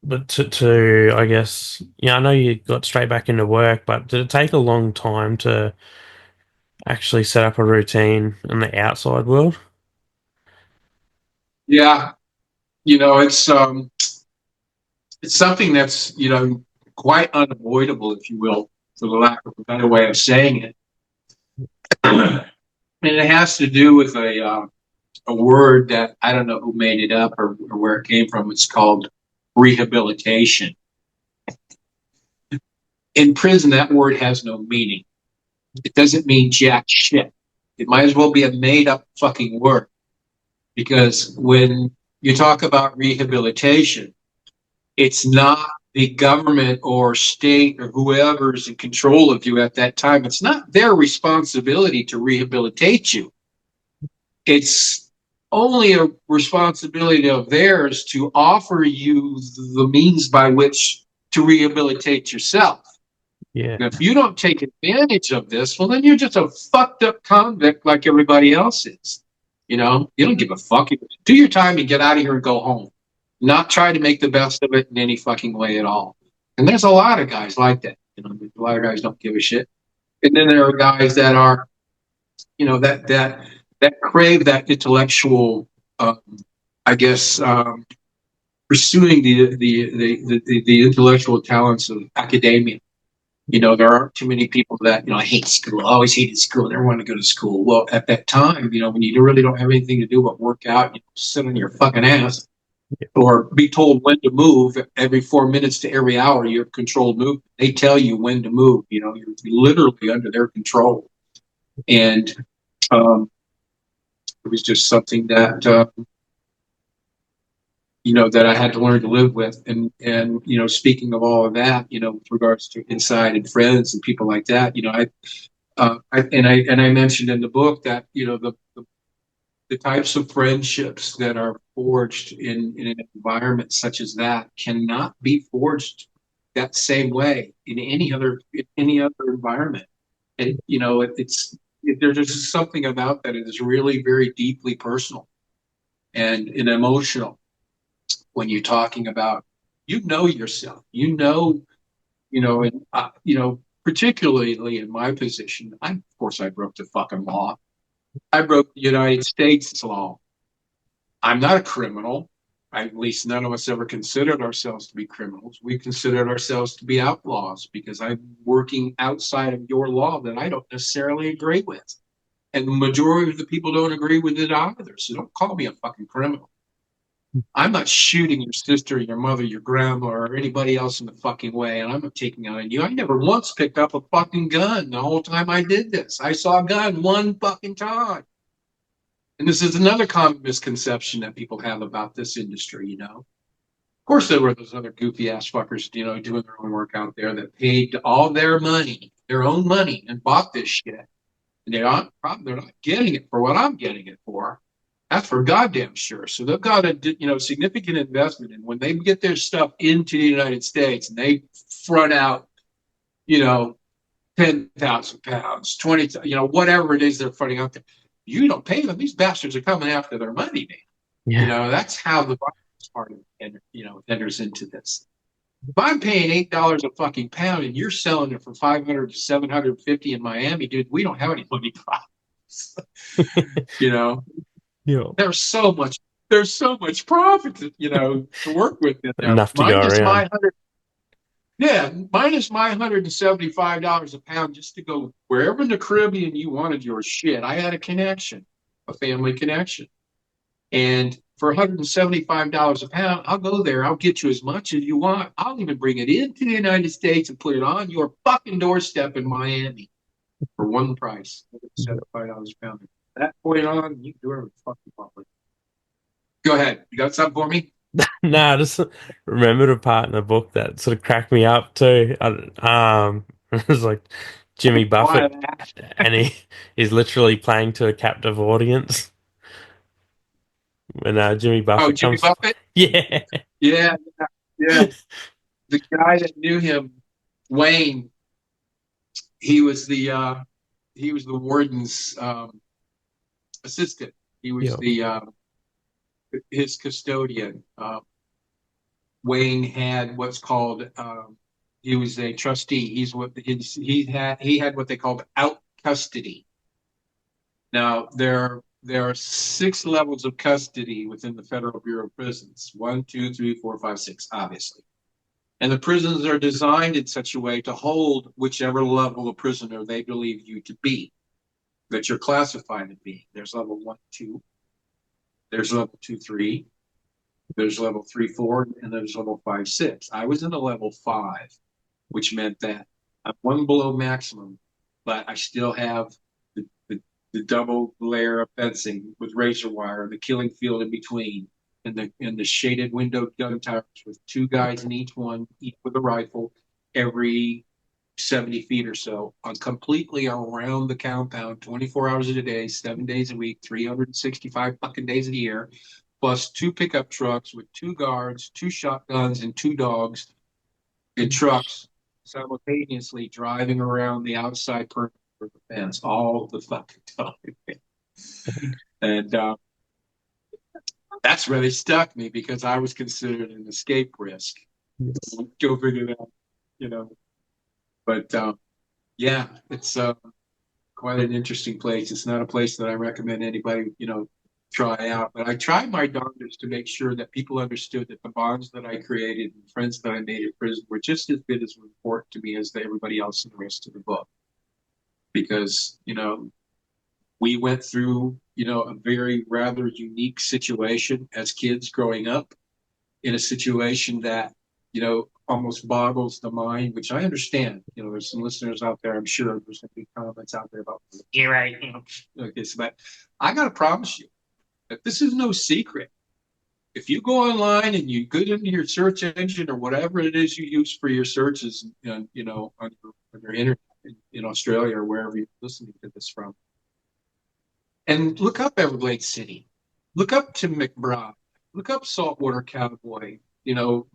but I guess, yeah, I know you got straight back into work, but did it take a long time to actually set up a routine in the outside world? Yeah. You know, it's something that's, quite unavoidable, if you will, for the lack of a better way of saying it. And it has to do with a word that I don't know who made it up, or where it came from. It's called rehabilitation. In prison, that word has no meaning. It doesn't mean jack shit. It might as well be a made up fucking word, because when you talk about rehabilitation, it's not the government or state or whoever's in control of you at that time. It's not their responsibility to rehabilitate you. It's only a responsibility of theirs to offer you the means by which to rehabilitate yourself. Yeah, And if you don't take advantage of this, well, then you're just a fucked up convict like everybody else is. You don't give a fuck. You do your time and get out of here and go home. Not try to make the best of it in any fucking way at all. And there's a lot of guys like that. A lot of guys don't give a shit. And then there are guys that are, that crave that intellectual, I guess, pursuing the intellectual talents of academia. There aren't too many people that, I hate school. I always hated school. I never wanted to go to school. Well, at that time, when you really don't have anything to do but work out, sit on your fucking ass, or be told when to move every 4 minutes to every hour. You have controlled movement. They tell you when to move. You're literally under their control. And it was just something that, that I had to learn to live with. And speaking of all of that, with regards to inside and friends and people like that, I mentioned in the book that, the types of friendships that are forged in an environment such as that cannot be forged that same way in any other environment. And there's just something about that. It is really very deeply personal and emotional when you're talking about, yourself, and particularly in my position. Of course I broke the fucking law. I broke the United States law. I'm not a criminal. At least none of us ever considered ourselves to be criminals. We considered ourselves to be outlaws, because I'm working outside of your law that I don't necessarily agree with. And the majority of the people don't agree with it either. So don't call me a fucking criminal. I'm not shooting your sister, your mother, your grandma, or anybody else in the fucking way, and I'm not taking out on you. I never once picked up a fucking gun the whole time I did this. I saw a gun one fucking time. And this is another common misconception that people have about this industry, Of course, there were those other goofy ass fuckers, doing their own work out there that paid all their money, their own money, and bought this shit. And they're not getting it for what I'm getting it for. That's for goddamn sure. So they've got a significant investment, and when they get their stuff into the United States and they front out, 10,000 pounds, 20, whatever it is they're fronting out there, you don't pay them. These bastards are coming after their money, man. Yeah. That's how the violence part of enters into this. If I'm paying $8 a fucking pound and you're selling it for 500 to 750 in Miami, dude, we don't have any money problems. you know, Yeah. there's so much profit to work with in there. Enough to go around. Minus my $175 a pound just to go wherever in the Caribbean you wanted your shit. I had a family connection. And for $175 a pound, I'll go there. I'll get you as much as you want. I'll even bring it into the United States and put it on your fucking doorstep in Miami for one price. $75 a pound. From that point on, you can do whatever the fuck you want with it. Go ahead. You got something for me? Nah, I just remembered a part in the book that sort of cracked me up too. It was like Jimmy Buffett, and he's literally playing to a captive audience. When Jimmy Oh, Buffett Jimmy comes, Buffett? yeah, Yeah. The guy that knew him, Wayne, he was the warden's assistant. He was yeah, his custodian. Wayne had what's called he was a trustee. He had what they called out custody. Now there are 6 levels of custody within the Federal Bureau of Prisons. 1, 2, 3, 4, 5, 6, obviously. And the prisons are designed in such a way to hold whichever level of prisoner they believe you to be, that you're classified to be. There's level 1, 2. There's level 2, 3. There's level 3, 4, and there's level 5, 6. I was in a level 5, which meant that I'm one below maximum, but I still have the double layer of fencing with razor wire, the killing field in between, and the shaded window gun towers with 2 guys in each one, each with a rifle, every 70 feet or so, on completely around the compound, 24 hours a day, 7 days a week, 365 fucking days a year, plus 2 pickup trucks with 2 guards, 2 shotguns, and 2 dogs in trucks simultaneously driving around the outside perimeter of the fence all the fucking time. And that's really stuck me because I was considered an escape risk. Go figure that, But yeah, it's quite an interesting place. It's not a place that I recommend anybody, try out. But I tried my darndest to make sure that people understood that the bonds that I created and friends that I made in prison were just as good as important to me as everybody else in the rest of the book. Because, we went through, a very rather unique situation as kids growing up in a situation that, almost boggles the mind, which I understand. There's some listeners out there, I'm sure there's going to be comments out there about, you're right. Okay, but I got to promise you that this is no secret. If you go online and you go into your search engine or whatever it is you use for your searches, on your internet in Australia or wherever you're listening to this from, and look up Everglades City, look up Tim McBride, look up Saltwater Cowboy,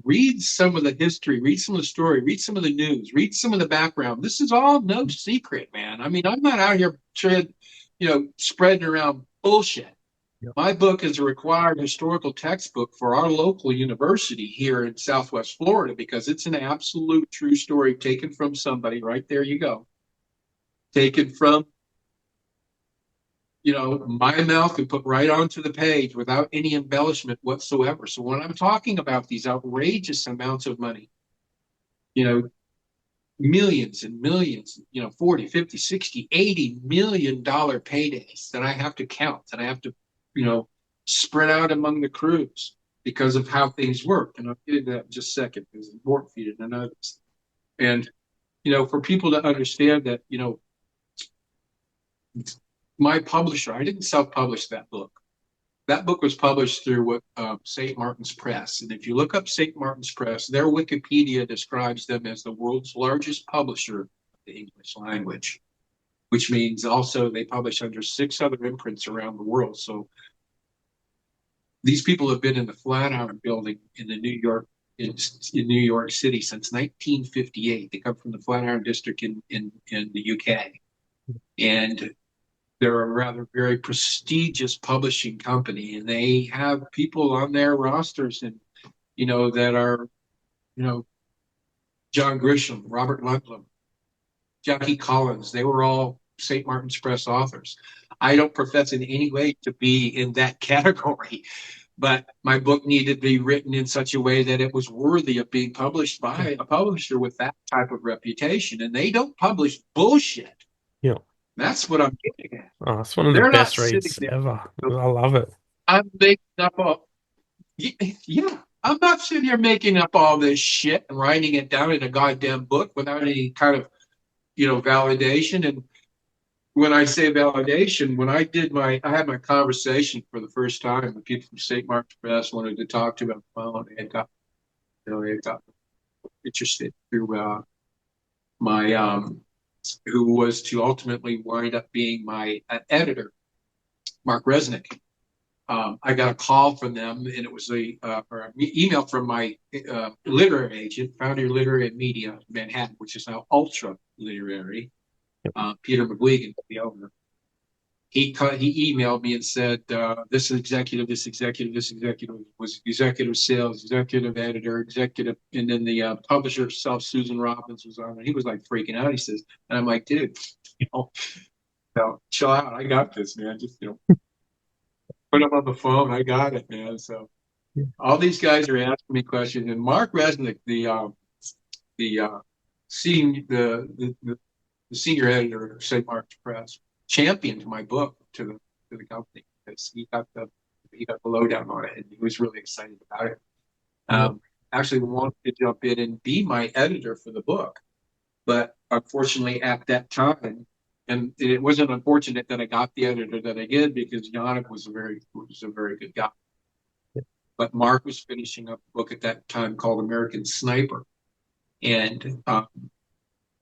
read some of the history, read some of the story, read some of the news, read some of the background. This is all no secret, man. I mean, I'm not out here spreading around bullshit. Yep. My book is a required historical textbook for our local university here in Southwest Florida because it's an absolute true story taken from somebody. Right there you go. Taken from, my mouth and put right onto the page without any embellishment whatsoever. So when I'm talking about these outrageous amounts of money, millions and millions, 40, 50, 60, $80 million paydays that I have to count, that I have to, spread out among the crews because of how things work. And I'll get into that in just a second because it's important for you to know this. And, for people to understand that, my publisher, I didn't self-publish that book. That book was published through St. Martin's Press. And if you look up St. Martin's Press, their Wikipedia describes them as the world's largest publisher of the English language, which means also they publish under 6 other imprints around the world. So These people have been in the Flatiron Building in the in New York City since 1958. They come from the Flatiron District in the UK, and they're a rather very prestigious publishing company, and they have people on their rosters and that are you know John Grisham, Robert Ludlum, Jackie Collins. They were all St. Martin's Press authors. I don't profess in any way to be in that category, but my book needed to be written in such a way that it was worthy of being published by a publisher with that type of reputation. And they don't publish bullshit. Yeah. That's what I'm getting at. Oh, it's one of the They're not best sitting reads there. ever. I love it. I'm making up all, yeah, I'm not sitting here making up all this shit and writing it down in a goddamn book without any kind of, validation. And when I say validation, when I had my conversation for the first time, the people from St. Mark's Press wanted to talk to me on the phone. They had got interested through my who was to ultimately wind up being my editor, Mark Resnick. I got a call from them, and it was or an email from my literary agent, Founder Literary Media Manhattan, which is now Ultra Literary. Peter McGuigan, the owner. He emailed me and said, this executive was executive sales, executive editor, executive, and then the publisher herself, Susan Robbins, was on it. He was like freaking out. He says, and I'm like, dude, chill out. I got this, man. Just put him on the phone. I got it, man. So all these guys are asking me questions, and Mark Resnick, the senior the senior editor of St. Mark's Press, championed my book to the company because he got the lowdown on it, and he was really excited about it. Actually wanted to jump in and be my editor for the book, but unfortunately at that time, and it wasn't unfortunate that I got the editor that I did because Yannick was a very good guy. But Mark was finishing up a book at that time called American Sniper, and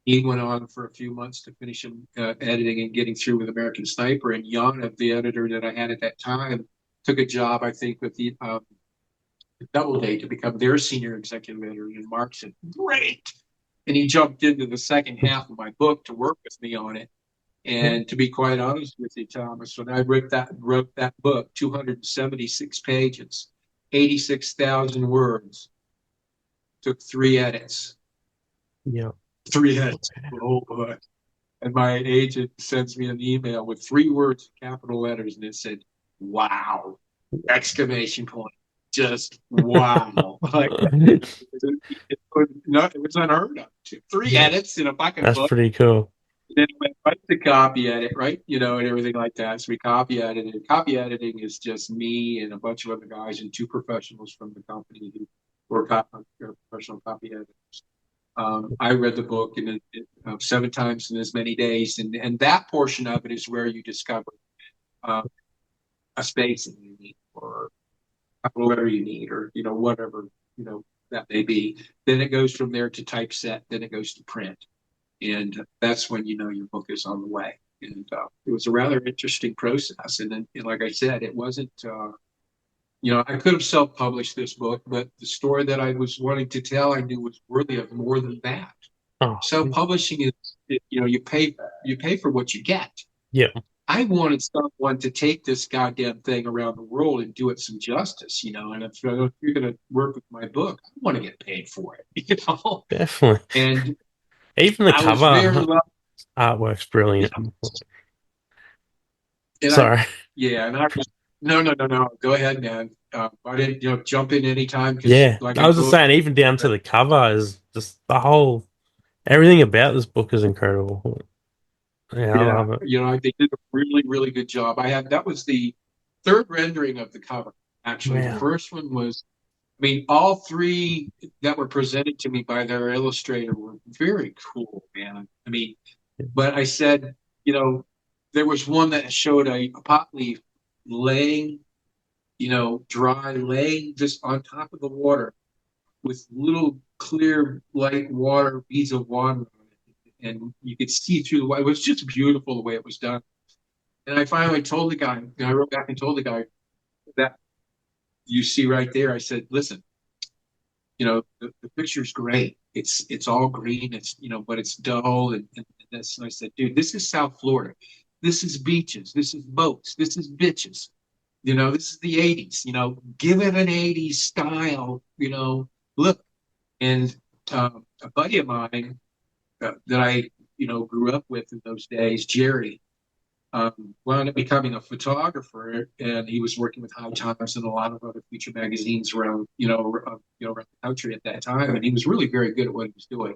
he went on for a few months to finish editing and getting through with American Sniper. And Yana, the editor that I had at that time, took a job, I think, with the Doubleday to become their senior executive editor. And Mark said, "Great!" And he jumped into the second half of my book to work with me on it. And to be quite honest with you, Thomas, when I wrote that book, 276 pages, 86,000 words, took 3 edits. Yeah. 3 edits, the whole book. And my agent sends me an email with 3 words, capital letters, and it said, "Wow!" Exclamation point. Just wow. Like, it was unheard of. 3 edits in a fucking That's book. pretty cool. Then it went right to copy edit, right? And everything like that. So we copy edited. Copy editing is just me and a bunch of other guys and 2 professionals from the company who were professional copy editors. I read the book in 7 times in as many days, and that portion of it is where you discover a spacing you need, or a letter you need, or whatever that may be. Then it goes from there to typeset. Then it goes to print, and that's when your book is on the way. And it was a rather interesting process. And then, like I said, it wasn't. I could have self-published this book, but the story that I was wanting to tell, I knew was worthy of more than that. Oh, Self-publishing is, you pay for what you get. yeah. I wanted someone to take this goddamn thing around the world and do it some justice, and if you're going to work with my book, I want to get paid for it, Definitely. And even the I was cover very lucky. artwork's brilliant. And Sorry. and I was no. Go ahead, man. I didn't jump in anytime. Yeah, Like I was just saying, even down to the cover is just everything about this book is incredible. Yeah, I love it. They did a really, really good job. That was the 3rd rendering of the cover. Actually, Wow. The first one was, all 3 that were presented to me by their illustrator were very cool, man. But I said, there was one that showed a pot leaf laying, dry, laying just on top of the water with little clear, light water, beads of water on it. And you could see through the water. It was just beautiful the way it was done. And I finally told the guy, I wrote back and told the guy that you see right there, I said, listen, the picture's great. It's all green. But it's dull and this. And I said, dude, this is South Florida. This is beaches. This is boats. This is bitches. This is the 80s. Give it an 80s style, look. And a buddy of mine that I, grew up with in those days, Jerry, wound up becoming a photographer, and he was working with High Times and a lot of other feature magazines around, around the country at that time. And he was really very good at what he was doing.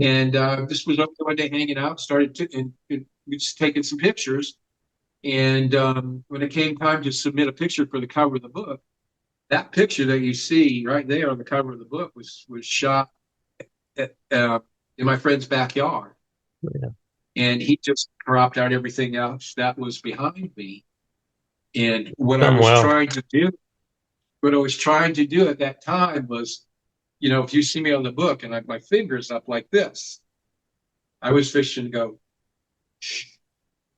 And this was up one day hanging out, and we just taking some pictures. And when it came time to submit a picture for the cover of the book, that picture that you see right there on the cover of the book was shot in my friend's backyard. Yeah. And he just cropped out everything else that was behind me. And what Done I was well. trying to do at that time was, if you see me on the book and I have my fingers up like this, I was fishing to go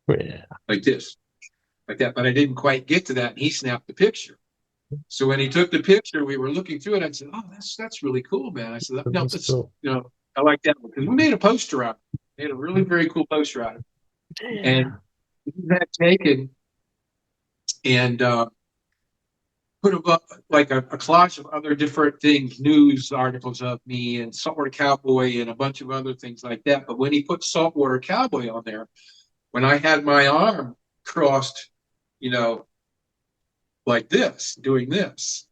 Yeah. like this, like that. But I didn't quite get to that. And he snapped the picture. So when he took the picture, we were looking through it. I said, "Oh, that's really cool, man." I said, "No, That's cool. I like that one because we made a poster out of it. We made a really very cool poster out of it." Yeah. And he had taken and put up like a collage of other different things, news articles of me and Saltwater Cowboy and a bunch of other things like that. But when he put Saltwater Cowboy on there, when I had my arm crossed, like this, doing this,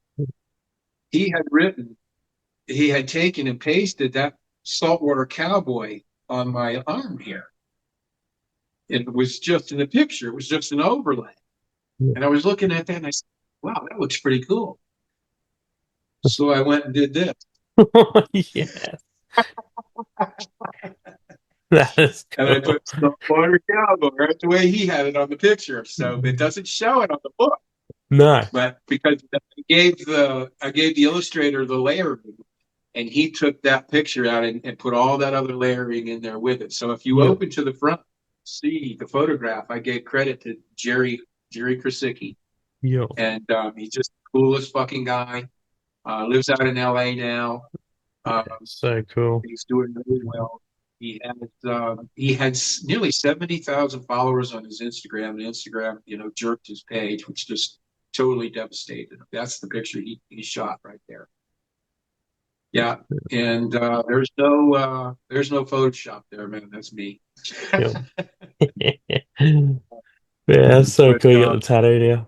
he had taken and pasted that Saltwater Cowboy on my arm here. It was just in the picture. It was just an overlay. Yeah. And I was looking at that and I said, wow, that looks pretty cool. So I went and did this. Yes. That is cool. And I put Saltwater Cowboy right the way he had it on the picture. So it doesn't show it on the book. No. But because I gave the illustrator the layering, and he took that picture out and put all that other layering in there with it. So if you open to the front, see the photograph, I gave credit to Jerry Krasicki. Yo. And he's just the coolest fucking guy. Lives out in LA now. So cool. He's doing really well. He had nearly 70,000 followers on his Instagram, and Instagram, jerked his page, which just totally devastated him. That's the picture he shot right there. Yeah, and there's no Photoshop there, man. That's me. Yeah, that's so cool. You got the tattoo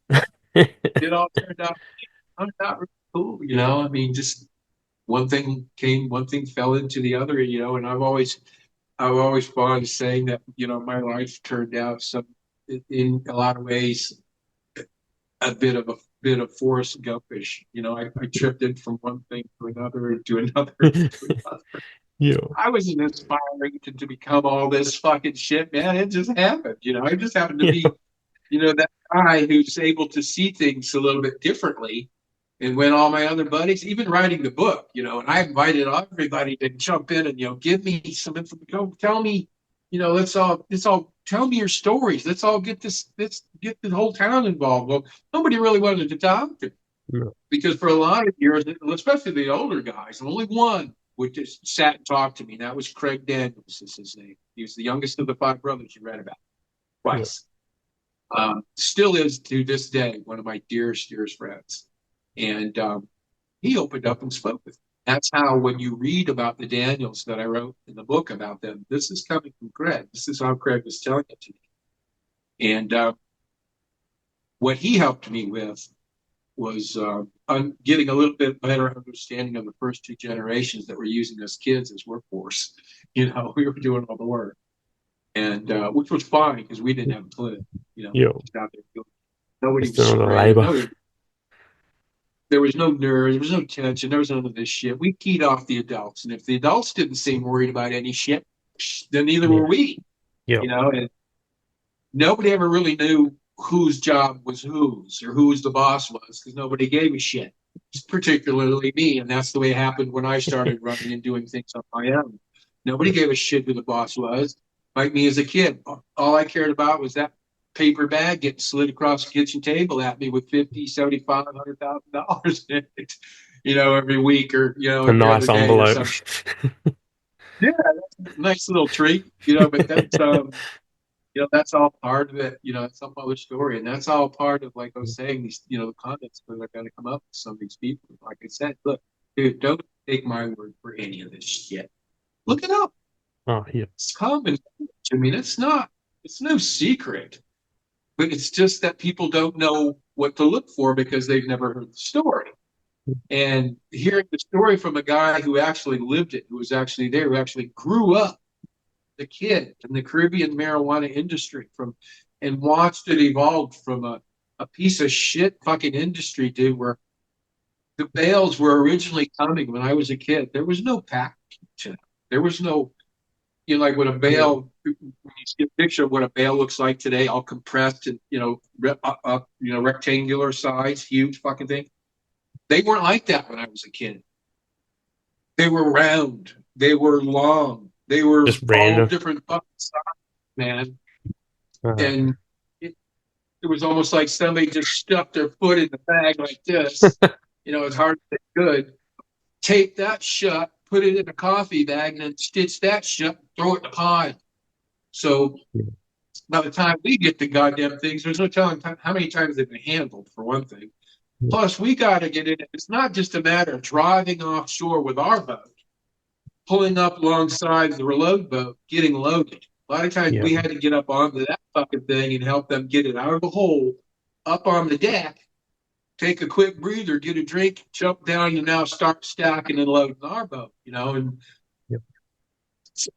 now. It all turned out really cool. I mean, just one thing fell into the other. And I've always fond saying that my life turned out in a lot of ways a bit of Forrest Gumpish. I tripped in from one thing to another to another. Yeah. I wasn't aspiring to become all this fucking shit, man. It just happened. I just happened to be, that guy who's able to see things a little bit differently. And when all my other buddies, even writing the book, and I invited everybody to jump in and, give me some information. Tell me, let's all tell me your stories. Let's get the whole town involved. Well, nobody really wanted to talk to me. No. Because for a lot of years, especially the older guys, only one would just sat and talk to me. And that was Craig Daniels, is his name. He was the youngest of the 5 brothers you read about twice. Yeah. Still is to this day one of my dearest friends. And he opened up and spoke with me. That's how, when you read about the Daniels that I wrote in the book about them, this is coming from Craig. This is how Craig was telling it to me. And what he helped me with was getting a little bit better understanding of the first 2 generations that were using us kids as workforce. We were doing all the work, and which was fine because we didn't have a clue. Nobody was labor. There was no nerves, there was no tension, there was none of this shit. We keyed off the adults, and if the adults didn't seem worried about any shit, then neither were we. And nobody ever really knew whose job was whose or whose the boss was, because nobody gave a shit, particularly me. And that's the way it happened when I started running and doing things on my own. Nobody gave a shit who the boss was. Like me as a kid, all I cared about was that paper bag getting slid across the kitchen table at me with 50, 75, $100,000 in it, every week or, A every nice other day or envelope. something. Yeah, that's a nice little treat, but that's all part of it. It's some other story. And that's all part of, like I was saying, these, the comments that are going to come up with some of these people. Like I said, look, dude, don't take my word for any of this shit. Look it up. Oh, yeah. It's common. I mean, it's no secret, but it's just that people don't know what to look for because they've never heard the story. And hearing the story from a guy who actually lived it, who was actually there, who actually grew up the kid in the Caribbean marijuana industry and watched it evolve from a piece of shit fucking industry, dude, where the bales were originally coming when I was a kid. There was no packaging. There was no, like what a bale, when you see a picture of what a bale looks like today, all compressed and, rectangular size, huge fucking thing. They weren't like that when I was a kid. They were round. They were long. They were Just all random. different fucking sizes, man. Uh, And it was almost like somebody just stuffed their foot in the bag like this. As hard as they could. Tape that shut, put it in a coffee bag, and then stitch that shut, throw it in a pile. So by the time we get the goddamn things, there's no telling how many times they've been handled, for one thing. Plus, we got to get in it. It's not just a matter of driving offshore with our boat, pulling up alongside the reload boat, getting loaded. A lot of times we had to get up onto that fucking thing and help them get it out of the hole, up on the deck, take a quick breather, get a drink, jump down, and now start stacking and loading our boat, And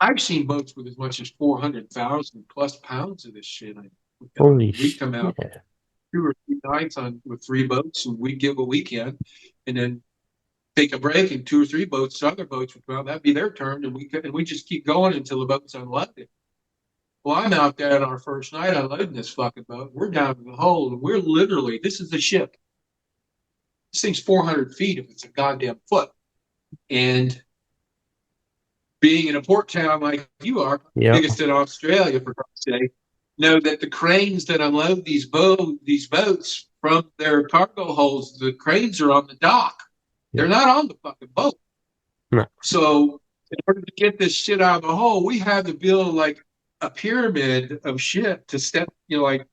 I've seen boats with as much as 400,000 plus pounds of this shit. We come out 2 or 3 nights with 3 boats, and we give a weekend, and then take a break, and 2 or 3 boats, other boats would come out. That'd be their turn, and we just keep going until the boat's unloaded. Well, I'm out there on our first night unloading this fucking boat. We're down in the hole, and we're literally, this is the ship. This thing's 400 feet if it's a goddamn foot. And being in a port town like you are, biggest in Australia, for Christ's sake, know that the cranes that unload these boats from their cargo holds, the cranes are on the dock. They're not on the fucking boat. No. So in order to get this shit out of the hole, we had to build like a pyramid of shit to step, like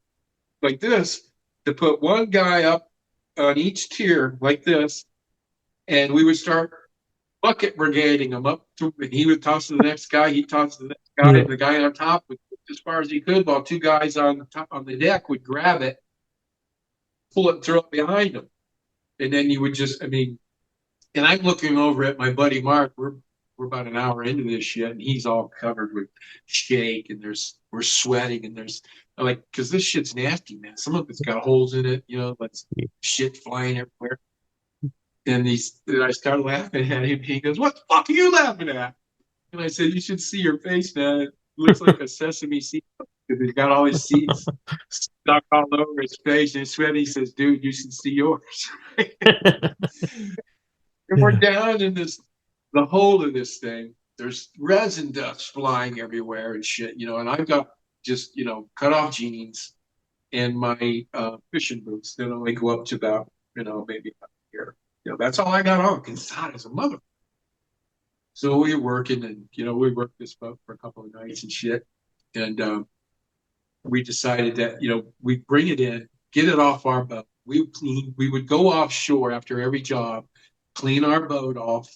this, to put one guy up on each tier like this, and we would start bucket brigading him up to, and he would toss to the next guy, he'd toss to the next guy, and the guy on top would push as far as he could, while 2 guys on the deck would grab it, pull it, and throw it behind him. And then you would just, and I'm looking over at my buddy Mark. We're about an hour into this shit, and he's all covered with shake, and we're sweating, and there's because this shit's nasty, man. Some of it's got holes in it, that's shit flying everywhere. And I started laughing at him. He goes, "What the fuck are you laughing at?" And I said, "You should see your face, man. It looks like a sesame seed because he's got all his seeds stuck all over his face." And sweaty. He says, "Dude, you should see yours." And we're down in the hole of this thing. There's resin dust flying everywhere and shit, and I've got just, cut off jeans and my fishing boots that only go up to about, maybe about here. That's all I got on because it's hot as a mother. So we were working, and, we worked this boat for a couple of nights and shit. And we decided that, we bring it in, get it off our boat. We would go offshore after every job, clean our boat off,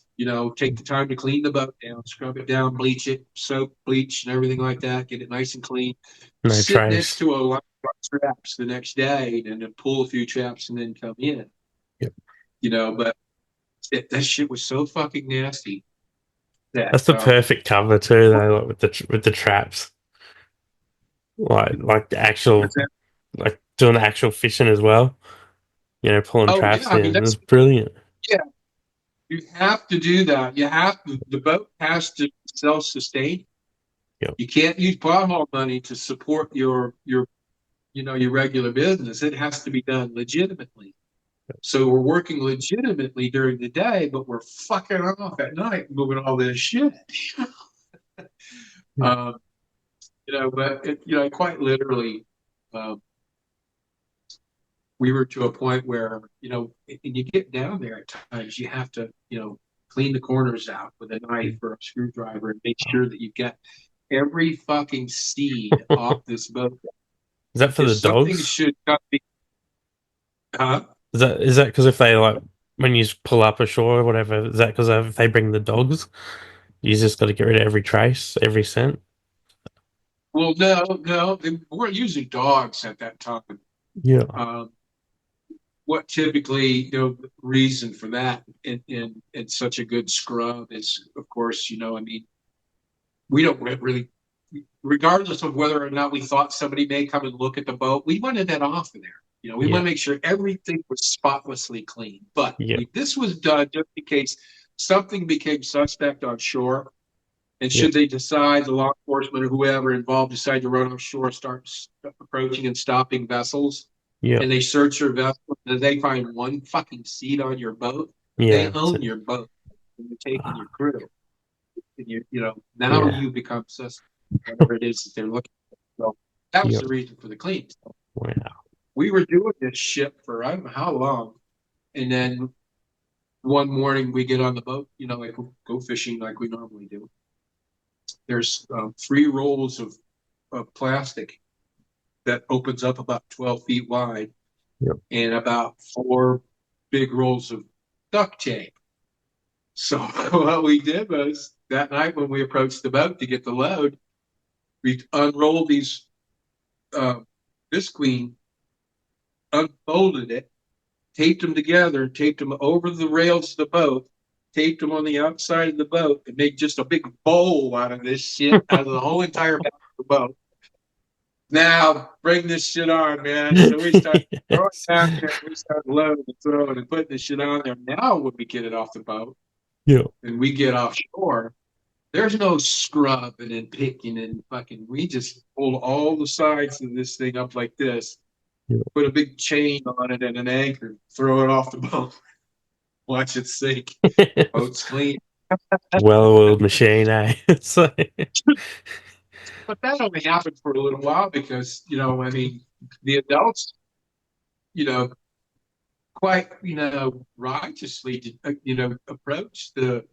take the time to clean the boat down, scrub it down, bleach it, soap, bleach, and everything like that, get it nice and clean. No Sit trace. next to a line of traps the next day, and then pull a few traps and then come in. But that shit was so fucking nasty. That's the perfect cover too, though, with the traps, like the actual, like doing the actual fishing as well. Pulling traps in. It's brilliant. Yeah, you have to do that. The boat has to self-sustain. You can't use pothole money to support your regular business. It has to be done legitimately. So we're working legitimately during the day, but we're fucking off at night moving all this shit. But quite literally, um, we were to a point where, and you get down there at times, you have to, clean the corners out with a knife or a screwdriver and make sure that you get every fucking seed off this boat. Is that for If the something dogs? should not be, huh? Is that because if they like when you pull up ashore or whatever, is that because if they bring the dogs, you just got to get rid of every trace, every scent? Well, no, they weren't using dogs at that time. Yeah, Um, what typically, the reason for that in such a good scrub is, of course, I mean, we don't really, regardless of whether or not we thought somebody may come and look at the boat, we wanted that off of there. We want yeah, to make sure everything was spotlessly clean. But yeah, this was done just in case something became suspect on shore. And yeah, should they decide, the law enforcement or whoever involved decide to run offshore, start approaching and stopping vessels, yeah, and they search your vessel, and they find one fucking seat on your boat, they yeah, own your boat. And you're taking your crew. And now yeah, you become suspect, whatever it is that they're looking for. So that was yeah. the reason for the clean. So Wow. we were doing this ship for I don't know how long. And then one morning we get on the boat, like we'll go fishing like we normally do. There's 3 rolls of plastic that opens up about 12 feet wide, Yep. and about 4 big rolls of duct tape. So what we did was that night when we approached the boat to get the load, we unrolled these this queen, unfolded it, taped them together, taped them over the rails of the boat, taped them on the outside of the boat, and made just a big bowl out of this shit, out of the whole entire back of the boat. Now bring this shit on, man. So we start throwing Yes. down there, we start loading and throwing and putting this shit on there. Now when we get it off the boat Yeah, and we get offshore, there's no scrubbing and picking and fucking. We just pull all the sides of this thing up like this, yeah. put a big chain on it and an anchor, throw it off the boat, watch it sink. Boat's clean. Well-oiled machine, eh? It's like, But that only happened for a little while because, I mean, the adults, you know, quite, righteously, approach the,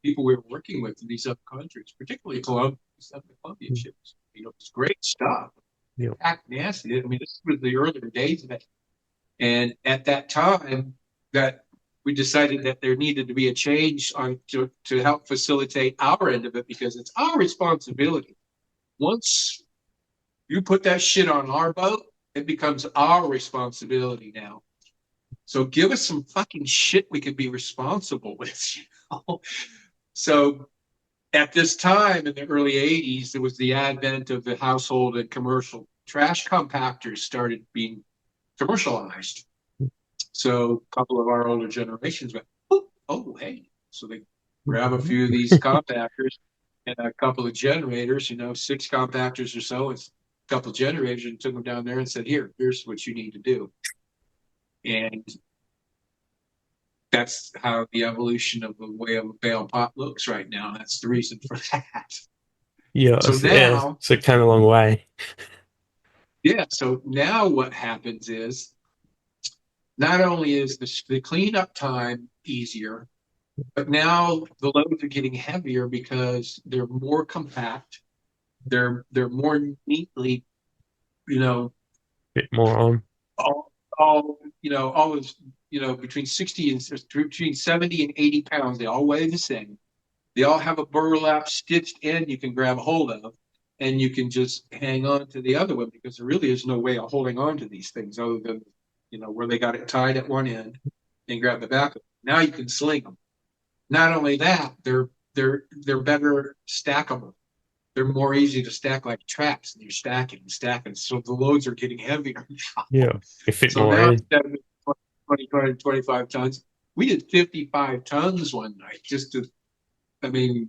people we were working with in these other countries, particularly Colombia, some of the Colombian ships. It's great stuff. yeah, Packed nasty. I mean, this was the earlier days of it. And at that time, that we decided that there needed to be a change to help facilitate our end of it because it's our responsibility. Once you put that shit on our boat, it becomes our responsibility now. So give us some fucking shit we could be responsible with. So at this time in the early 80s, there was the advent of the household and commercial trash compactors started being commercialized. So a couple of our older generations went, oh, hey. So they grab a few of these compactors and a couple of generators, 6 compactors or so, and a couple of generators, and took them down there and said, here's what you need to do. And that's how the evolution of the way of a bale pot looks right now. That's the reason for that. yeah. So now, It's a kind of long way. so now what happens is not only is the cleanup time easier, but now the loads are getting heavier because they're more compact. They're more neatly, Bit more on. all is, between 60 and between 70 and 80 pounds. They all weigh the same. They all have a burlap stitched end you can grab a hold of, and you can just hang on to the other one because there really is no way of holding on to these things other than, where they got it tied at one end and grab the back of it. Now you can sling them. Not only that, they're better stackable. They're more easy to stack like traps, and you're stacking and stacking. So the loads are getting heavier. Yeah, you fit So more now in. instead of 20, 25 tons, we did 55 tons one night I mean,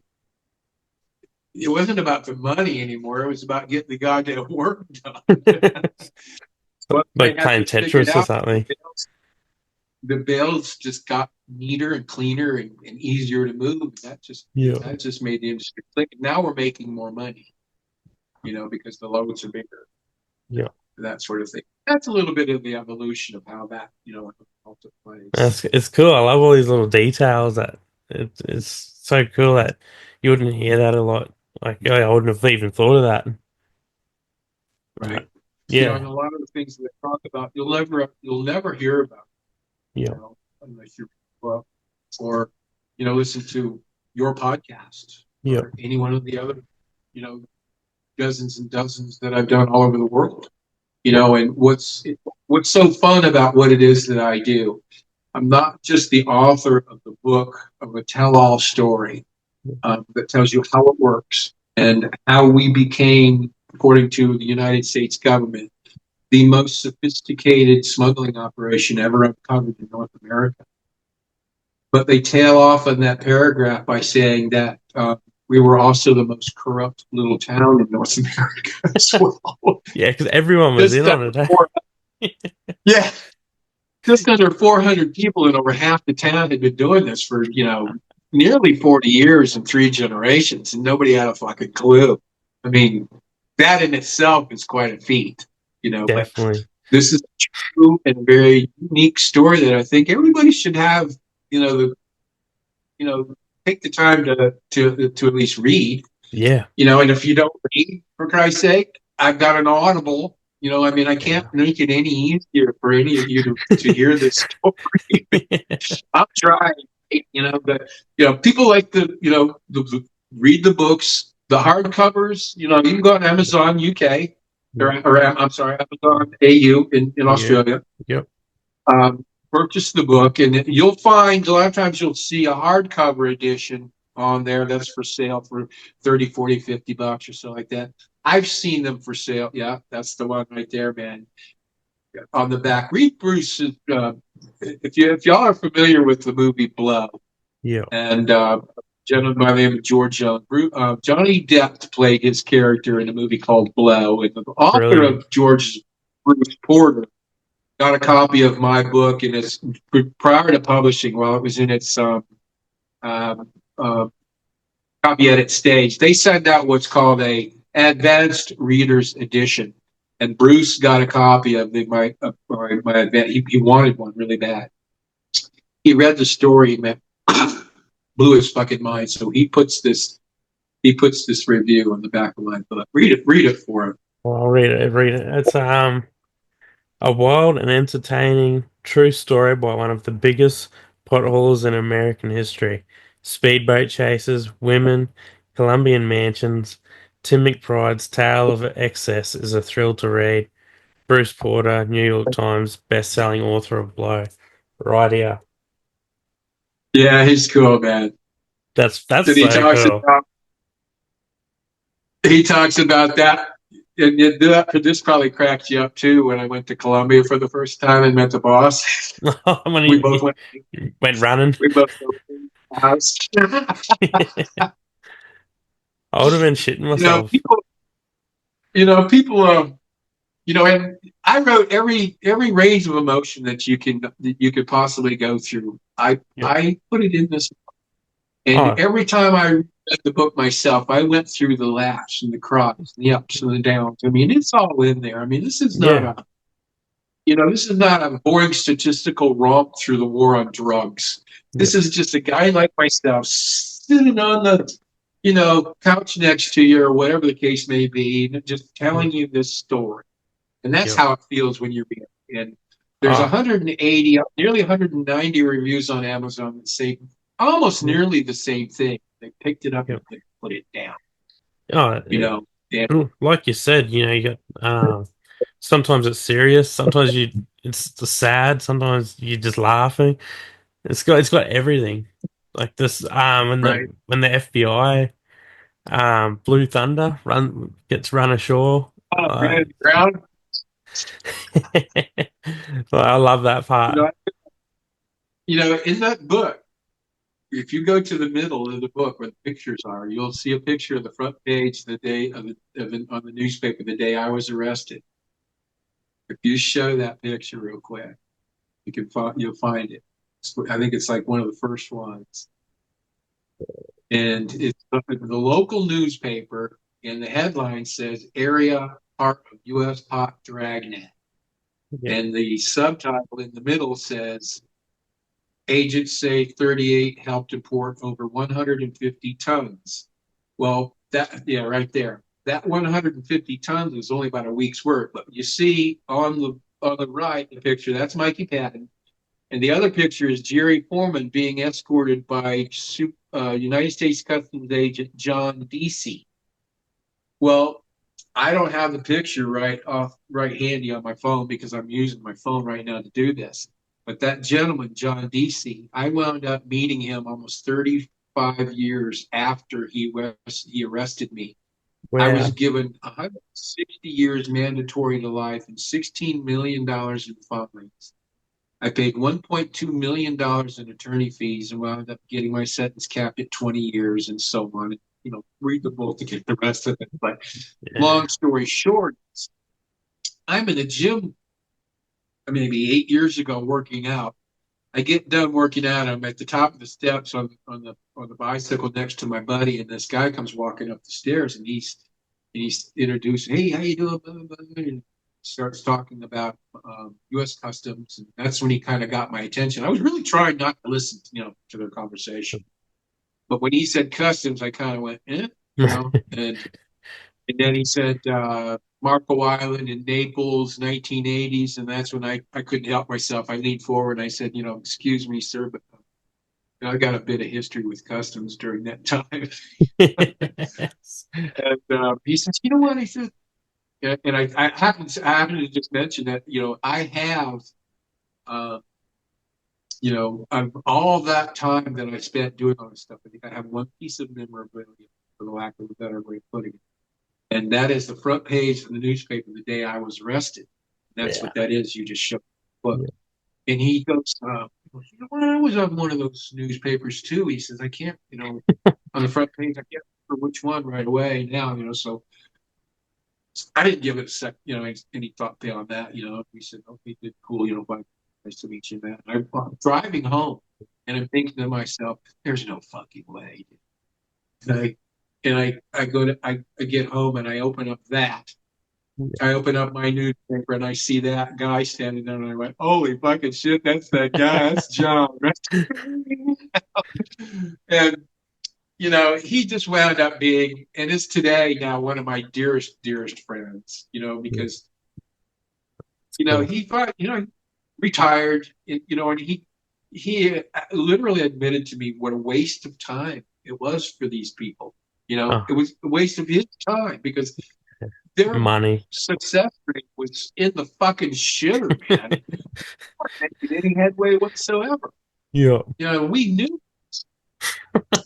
it wasn't about the money anymore. It was about getting the goddamn work done. But they Like had playing this figured Tetris or out. something. The bales just got neater and cleaner and easier to move. That Yeah, just made the industry click. Now we're making more money, because the loads are bigger. yeah. that sort of thing. That's a little bit of the evolution of how that, all took place. It's cool. I love all these little details that it's so cool that you wouldn't hear that a lot. Like, I wouldn't have even thought of that. Right. And Yeah, a lot of the things that they talk about, you'll never hear about, yeah, unless you're well, or listen to your podcast yeah, or any one of the other, you know, dozens and dozens that I've done all over the world. And what's so fun about what it is that I do? I'm not just the author of the book of a tell-all story that tells you how it works and how we became, according to the United States government, the most sophisticated smuggling operation ever uncovered in North America. But they tail off in that paragraph by saying that we were also the most corrupt little town in North America as well. yeah. Because everyone was in Just on it. yeah, just under 400 people, and over half the town had been doing this for nearly 40 years and three generations, and nobody had a fucking clue. I mean, that in itself is quite a feat, But Definitely. this is a true and very unique story that I think everybody should have. The take the time to at least read. Yeah, And if you don't read, for Christ's sake, I've got an Audible. I mean, I can't yeah. make it any easier for any of you to hear this story. I'm trying, but people like read the books, the hardcovers. You can go on Amazon UK, or I'm sorry, Amazon AU in Yeah, Australia. yep. Purchase the book, and you'll find a lot of times you'll see a hardcover edition on there that's for sale for 30, 40, $50 or so like that. I've seen them for sale. Yeah, that's the one right there, man. On the back, read Bruce's. If y'all are familiar with the movie Blow, Yeah. and gentleman by the name of George Young, Johnny Depp played his character in a movie called Blow, and the author Brilliant. of Bruce Porter got a copy of my book, and it's prior to publishing, while it was in its uh, copy edit stage, they sent out what's called a advanced readers edition, and Bruce got a copy of my advanced. He wanted one really bad. He read the story, man, blew his fucking mind. So he puts this review on the back of my book. Read it for him. Well, I'll read it. Read it. It's a wild and entertaining true story by one of the biggest potholes in American history. Speedboat chases, women, Colombian mansions. Tim McBride's tale of excess is a thrill to read. Bruce Porter, New York Times best-selling author of Blow. Right here. Yeah, he's cool, man. That's And so cool. he talks about that. And this probably cracked you up too. When I went to Colombia for the first time and met the boss, When we both he went running. we both went to the house. I would have been shitting myself. People, and I wrote every range of emotion that you could possibly go through. Yep. I put it in this, and every time I read the book myself, I went through the laughs and the cries, and the ups and the downs. I mean, it's all in there. I mean, this is not this is not a boring statistical romp through the war on drugs. This is just a guy like myself sitting on the couch next to you or whatever the case may be, just telling you this story. And that's how it feels when you're being in. There's 180, nearly 190 reviews on Amazon that say almost nearly the same thing. They picked it up and they put it down. Like you said, you got sometimes it's serious, sometimes it's the sad, sometimes you're just laughing. It's got everything. Like this, when the FBI Blue Thunder gets run ashore. Ground. Well, I love that part. In that book, if you go to the middle of the book where the pictures are, you'll see a picture of the front page the day on the newspaper the day I was arrested. If you show that picture real quick, you'll find it. I think it's like one of the first ones, and it's the local newspaper, and the headline says "Area part of U.S. pot dragnet. Yeah. And the subtitle in the middle says, agents say 38 helped import over 150 tons. Well, right there. That 150 tons is only about a week's work. But you see on the right, the picture, that's Mikey Patton. And the other picture is Jerry Foreman being escorted by United States Customs agent John Deasy. Well, I don't have the picture right handy on my phone because I'm using my phone right now to do this. But that gentleman, John Deasy, I wound up meeting him almost 35 years after he arrested me. Wow. I was given 160 years mandatory to life and $16 million in fines. I paid $1.2 million in attorney fees and wound up getting my sentence capped at 20 years and so on. Read the book to get the rest of it. But long story short, I'm in a gym maybe 8 years ago working out. I get done working out. I'm at the top of the steps on the bicycle next to my buddy, and this guy comes walking up the stairs, and he's introduced, hey, how you doing? And starts talking about U.S. Customs, and that's when he kind of got my attention. I was really trying not to listen, to their conversation, but when he said customs, I kind of went, and then he said Marco Island in Naples, 1980s, and that's when I couldn't help myself. I leaned forward and I said, excuse me, sir, but I got a bit of history with customs during that time. And he says, you know what? I said, and I happen to just mention that, I have, of all that time that I spent doing all this stuff, I think I have one piece of memorabilia, for the lack of a better way of putting it. And that is the front page of the newspaper the day I was arrested. That's what that is. You just show the book. Yeah. And he goes, I was on one of those newspapers too. He says, I can't, on the front page, I can't remember which one right away now, so I didn't give it a second, any thought beyond that, He said, okay, good, cool, bye. Nice to meet you, man. I'm driving home and I'm thinking to myself, there's no fucking way. And I get home and I open up that. I open up my newspaper and I see that guy standing there and I went, holy fucking shit, that's that guy. That's John. And, he just wound up being, and is today now one of my dearest friends, because, he thought, retired, and he literally admitted to me what a waste of time it was for these people. It was a waste of his time because their money success rate was in the fucking shitter, man. They weren't making any headway whatsoever. Yeah. We knew this.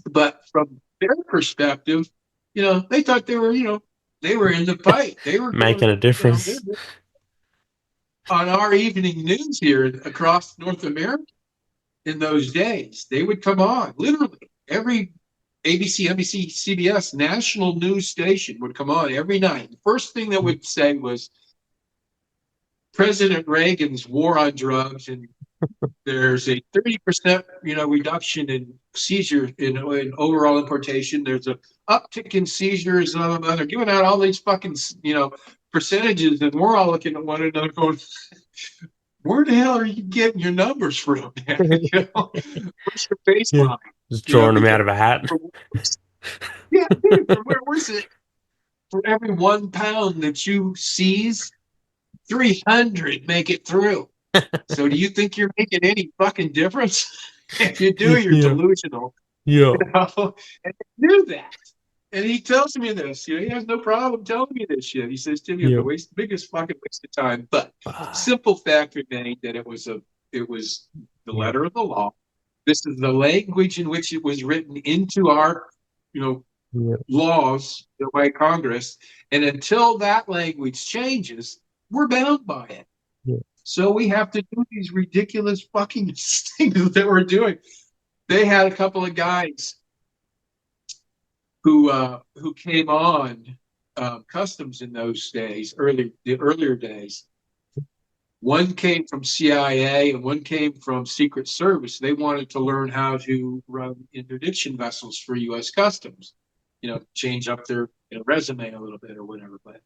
But from their perspective, they thought they were, they were in the fight. They were making a difference. On our evening news here across North America in those days, they would come on literally every ABC, NBC, CBS national news station would come on every night. The first thing they would say was President Reagan's war on drugs, and there's a 30% reduction in seizure in overall importation. There's a uptick in seizures. They're giving out all these fucking percentages, and we're all looking at one another going, where the hell are you getting your numbers from, man? Where's your baseline? Just drawing them out of a hat. Yeah, dude, where's it? For every 1 pound that you seize, 300 make it through. So do you think you're making any fucking difference? If you do, you're delusional. Yeah. And I knew that. And he tells me this. He has no problem telling me this shit. He says, Tim, you're the biggest fucking waste of time. But simple fact remained that it was the letter of the law. This is the language in which it was written into our, laws by Congress. And until that language changes, we're bound by it. Yeah. So we have to do these ridiculous fucking things that we're doing. They had a couple of guys who came on customs in those days, the earlier days. One came from CIA and one came from Secret Service. They wanted to learn how to run interdiction vessels for U.S. Customs, change up their resume a little bit or whatever. But,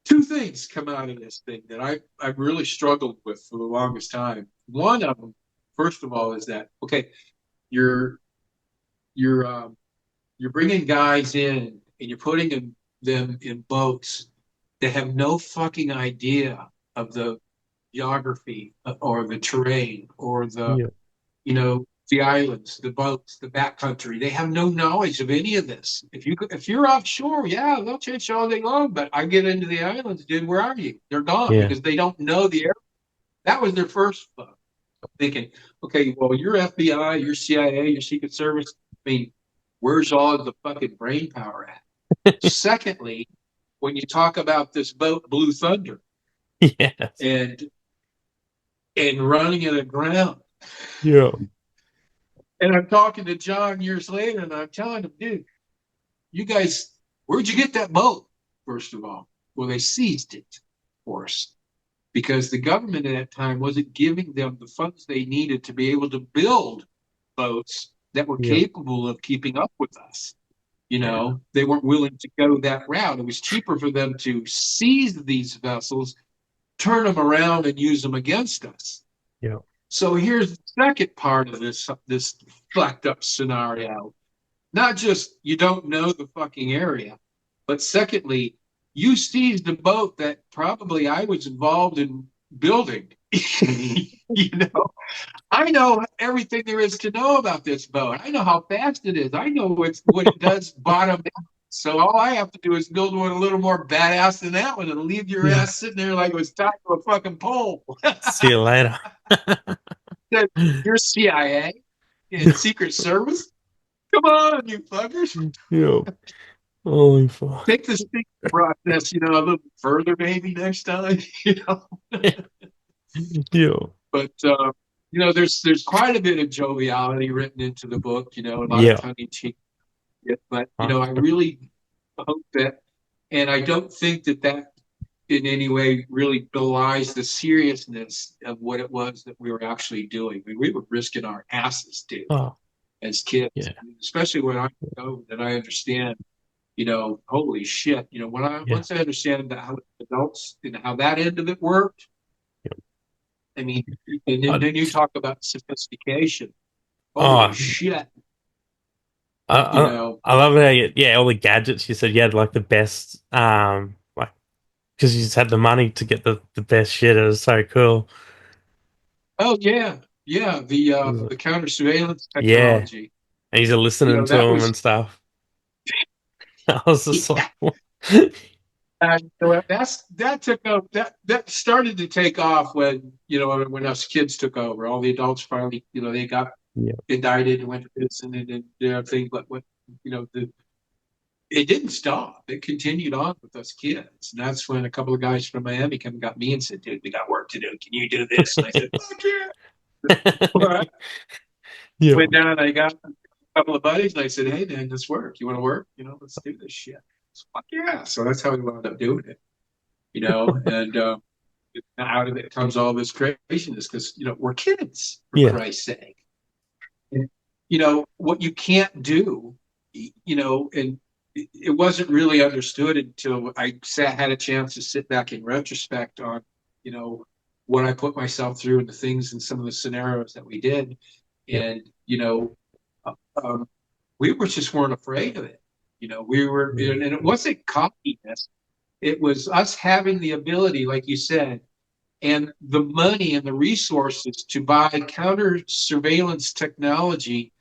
two things come out of this thing that I've really struggled with for the longest time. One of them, first of all, is that okay, you're you're you're bringing guys in and you're putting them in boats that have no fucking idea of the geography or the terrain or the Yeah. the islands, the boats, the backcountry. They have no knowledge of any of this. If you're offshore, yeah, they'll chase you all day long. But I get into the islands, dude. Where are you? They're gone Yeah. because they don't know the area. That was their first thought, thinking, okay, well, you're FBI, you're CIA, you're Secret Service. I mean, where's all of the fucking brain power at? Secondly, when you talk about this boat, Blue Thunder, Yes. and running it aground. Yeah. And I'm talking to John years later, and I'm telling him, dude, you guys, where'd you get that boat? First of all, well, they seized it, of course, because the government at that time wasn't giving them the funds they needed to be able to build boats that were Yeah. capable of keeping up with us. They weren't willing to go that route. It was cheaper for them to seize these vessels, turn them around, and use them against us. Yeah. So here's the second part of this fucked up scenario. Not just you don't know the fucking area, but secondly, you seized a boat that probably I was involved in building. I know everything there is to know about this boat. I know how fast it is. I know what it does bottom down. So all I have to do is build one a little more badass than that one and leave your Yeah. ass sitting there like it was tied to a fucking pole. See you later. You're CIA and Secret Service? Come on, you fuckers. Yeah. Holy fuck. Take this thing process, a little further maybe next time, Yeah. But there's quite a bit of joviality written into the book, a lot of Yeah. tongue in cheek. But I really hope that, and I don't think that in any way really belies the seriousness of what it was that we were actually doing. I mean, we were risking our asses, dude, Oh, as kids, yeah. especially when I know that I understand. Holy shit. Yeah. Once I understand how adults and how that end of it worked, Yeah. I mean, and then you talk about sophistication. Oh, Holy shit. I love how all the gadgets you said you had like the best like because you just had the money to get the best shit. It was so cool. Oh yeah. Yeah. The counter surveillance Yeah, technology. and he's listening to That him was and stuff. I was just yeah. like, So that took off. That started to take off when us kids took over. All the adults finally, they got yeah, indicted and went to prison and did everything. But it didn't stop. It continued on with us kids, and that's when a couple of guys from Miami came and got me and said, "Dude, we got work to do. Can you do this?" And I said, "Fuck yeah!" All right. yeah, Went down and I got a couple of buddies, and I said, "Hey, man, let's work. You want to work? Let's do this shit." Fuck yeah! So that's how we wound up doing it. And out of it comes all this craziness because we're kids, for yeah, Christ's sake. And, what you can't do, and it wasn't really understood until I had a chance to sit back in retrospect on, what I put myself through and the things and some of the scenarios that we did. yeah, And, we just weren't afraid of it. We were, and it wasn't cockiness. It was us having the ability, like you said, and the money and the resources to buy counter surveillance technology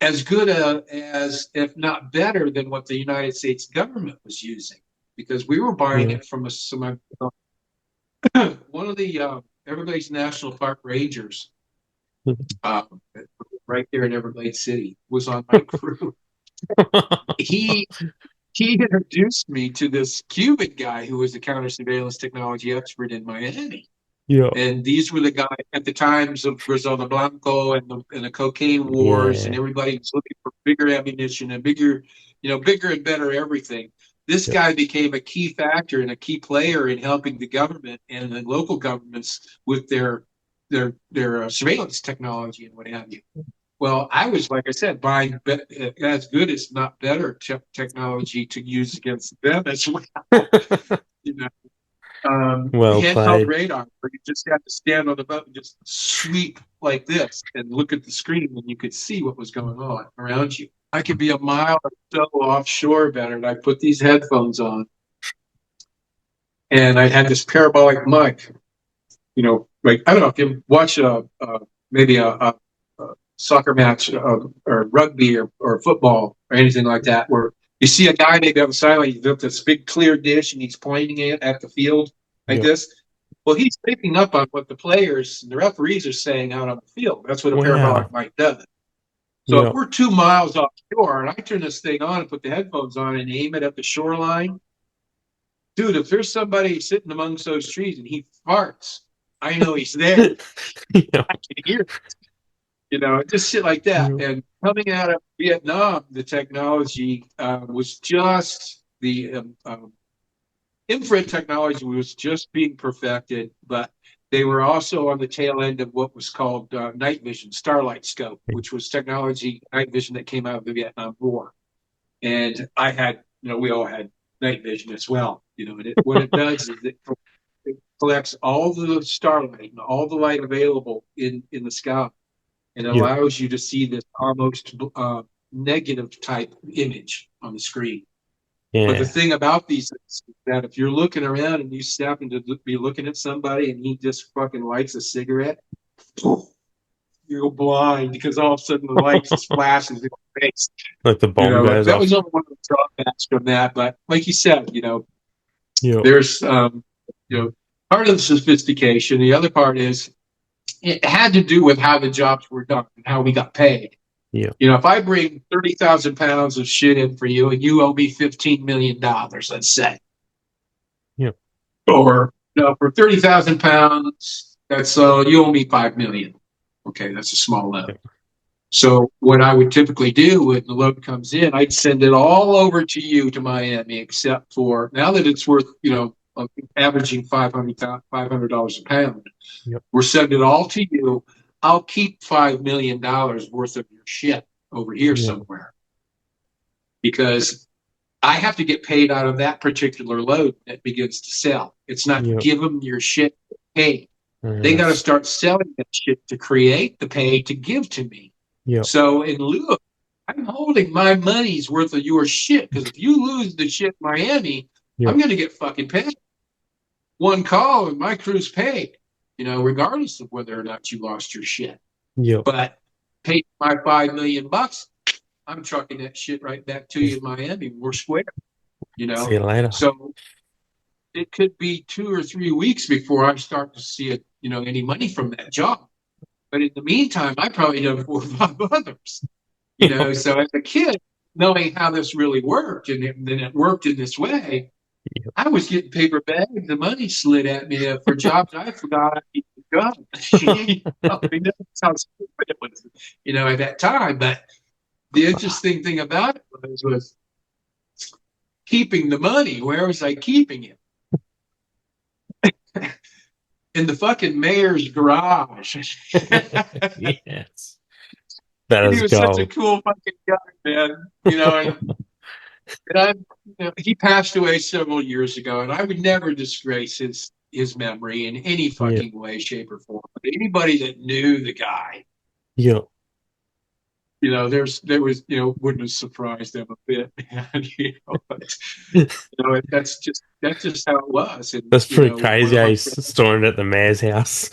as good as, if not better, than what the United States government was using, because we were buying yeah, it from one of the Everglades National Park rangers, uh, right there in Everglades City, was on my crew. He introduced me to this Cuban guy who was the counter surveillance technology expert in Miami. yeah, And these were the guys at the times of Griselda Blanco and the cocaine wars, and yeah, everybody was looking for bigger ammunition and bigger and better everything. This yeah, guy became a key factor and a key player in helping the government and the local governments with their surveillance technology and what have you. Well, I was, like I said, buying as good as not better technology to use against them as well. You know, Well handheld played. radar, where you just had to stand on the boat and just sweep like this and look at the screen, and you could see what was going on around you. I could be a mile or so offshore better, and I put these headphones on, and I had this parabolic mic. You know, like I don't know if you watch maybe a soccer match or rugby or football or anything like that, where you see a guy maybe on the sideline, he's got this big clear dish and he's pointing it at the field like Yep. this. Well, he's picking up on what the players and the referees are saying out on the field. That's what a Wow. parabolic mic does. So if Yep. we're 2 miles offshore and I turn this thing on and put the headphones on and aim it at the shoreline, dude, if there's somebody sitting amongst those trees and he farts, I know he's there. Yep. I can hear it. You know, just shit like that. Yep. And coming out of Vietnam, the technology was just the infrared technology was just being perfected, but they were also on the tail end of what was called night vision, starlight scope, which was technology, night vision that came out of the Vietnam War. And I had, we all had night vision as well. And what it does is it collects all the starlight and all the light available in the sky, and Yep. allows you to see this almost negative type image on the screen. But the Yeah. thing about these is that if you're looking around and you happen to be looking at somebody and he just fucking lights a cigarette, you go blind because all of a sudden the light just flashes in your face. Like the bomb goes That off. was only one of the drawbacks from that. But like you said, Yep. there's part of the sophistication. The other part is it had to do with how the jobs were done and how we got paid. Yeah. If I bring 30,000 pounds of shit in for you and you owe me $15 million, let's say. Yep. Or for 30,000 pounds, that's you owe me $5 million. Okay, that's a small load. Yep. So what I would typically do when the load comes in, I'd send it all over to you to Miami, except for now that it's worth, averaging $500 a pound. Yep. We're sending it all to you. I'll keep $5 million worth of your shit over here somewhere, because I have to get paid out of that particular load that begins to sell. It's not give them your shit paid. They got to start selling that shit to create the pay to give to me. Yep. So in lieu of, I'm holding my money's worth of your shit, because if you lose the shit in Miami, I'm going to get fucking paid. One call and my crew's paid, regardless of whether or not you lost your shit. Yep. But pay my $5 million, I'm trucking that shit right back to you in Miami. We're square, See you later. So it could be 2 or 3 weeks before I start to see any money from that job. But in the meantime, I probably know 4 or 5 others. So as a kid, knowing how this really worked, and then it worked in this way, I was getting paper bags of money slid at me for jobs I forgot I even got. That's how stupid it was, at that time. But the interesting thing about it was keeping the money. Where was I keeping it? In the fucking mayor's garage. Yes. That is he was gold. such a cool fucking guy, man. He passed away several years ago, and I would never disgrace his memory in any fucking way, shape, or form. But anybody that knew the guy, there was, wouldn't have surprised them a bit, man. That's just how it was. And, that's pretty crazy how he's storing it at the mayor's house.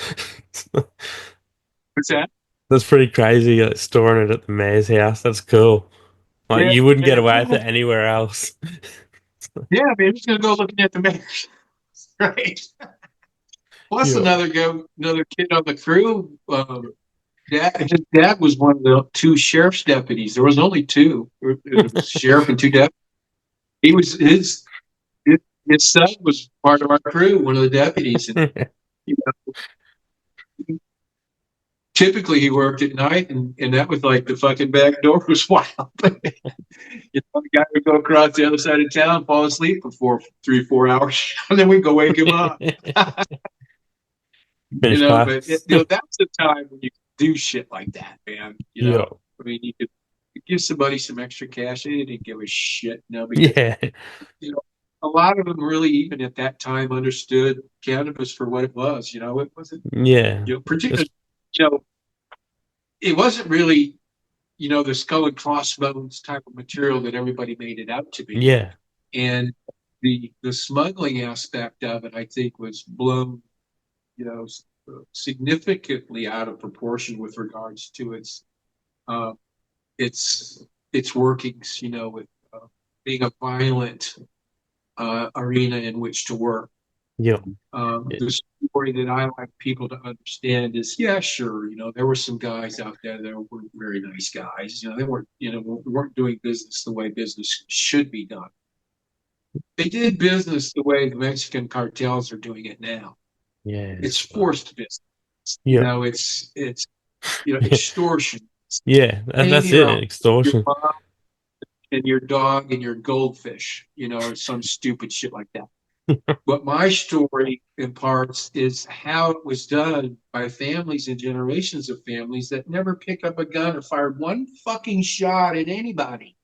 What's that? That's pretty crazy, storing it at the mayor's house. That's cool. Like, you wouldn't get away with it anywhere else. Yeah, I mean, I'm just gonna go looking at the mayor's, right? Plus another kid on the crew. His dad was one of the 2 sheriff's deputies. There was only 2. There was a sheriff and 2 deputies. He was his son was part of our crew, one of the deputies. And, typically he worked at night, and that was like the fucking back door was wide open. The guy would go across the other side of town, fall asleep for 3 or 4 hours, and then we'd go wake him up. But that's the time when you do shit like that, man. Yeah. I mean, you could give somebody some extra cash. They didn't give a shit, because Yeah. you know, a lot of them really, even at that time, understood cannabis for what it was. It wasn't, Yeah. particularly, It's, it wasn't really, the skull and crossbones type of material that everybody made it out to be. yeah. And the smuggling aspect of it, I think, was blown, significantly out of proportion with regards to uh, its its workings. With being a violent arena in which to work. Yeah. The story that I like people to understand is, yeah, sure, there were some guys out there that weren't very nice guys. They weren't doing business the way business should be done. They did business the way the Mexican cartels are doing it now. Yeah. It's forced business. Yeah. It's extortion. Yeah. Hang That's your it. own, your Extortion. mom and your dog and your goldfish, or some stupid shit like that. But my story, in parts, is how it was done by families and generations of families that never picked up a gun or fired one fucking shot at anybody.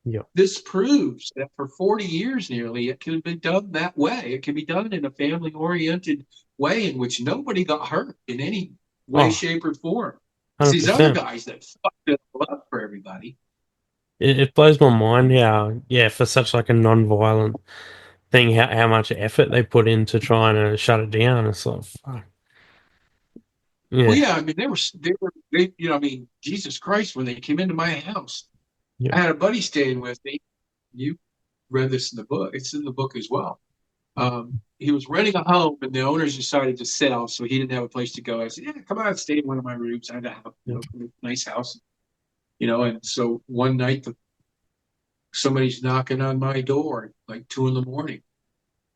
Yeah. This proves that for 40 years nearly, it can be done that way. It can be done in a family oriented way in which nobody got hurt in any way, Oh, shape, or form. It's these other 100%. guys that fucked it up for everybody. It blows my mind how, yeah, for such like a non-violent thing, how much effort they put into trying to shut it down. It's like, fuck. Well, Yeah. yeah, I mean, I mean, Jesus Christ, when they came into my house, Yeah. I had a buddy staying with me. You read this in the book. It's in the book as well. He was renting a home, and the owners decided to sell, so he didn't have a place to go. I said, "Yeah, come on, stay in one of my rooms. I had a Yeah. nice house, And so one night, somebody's knocking on my door, like 2 in the morning,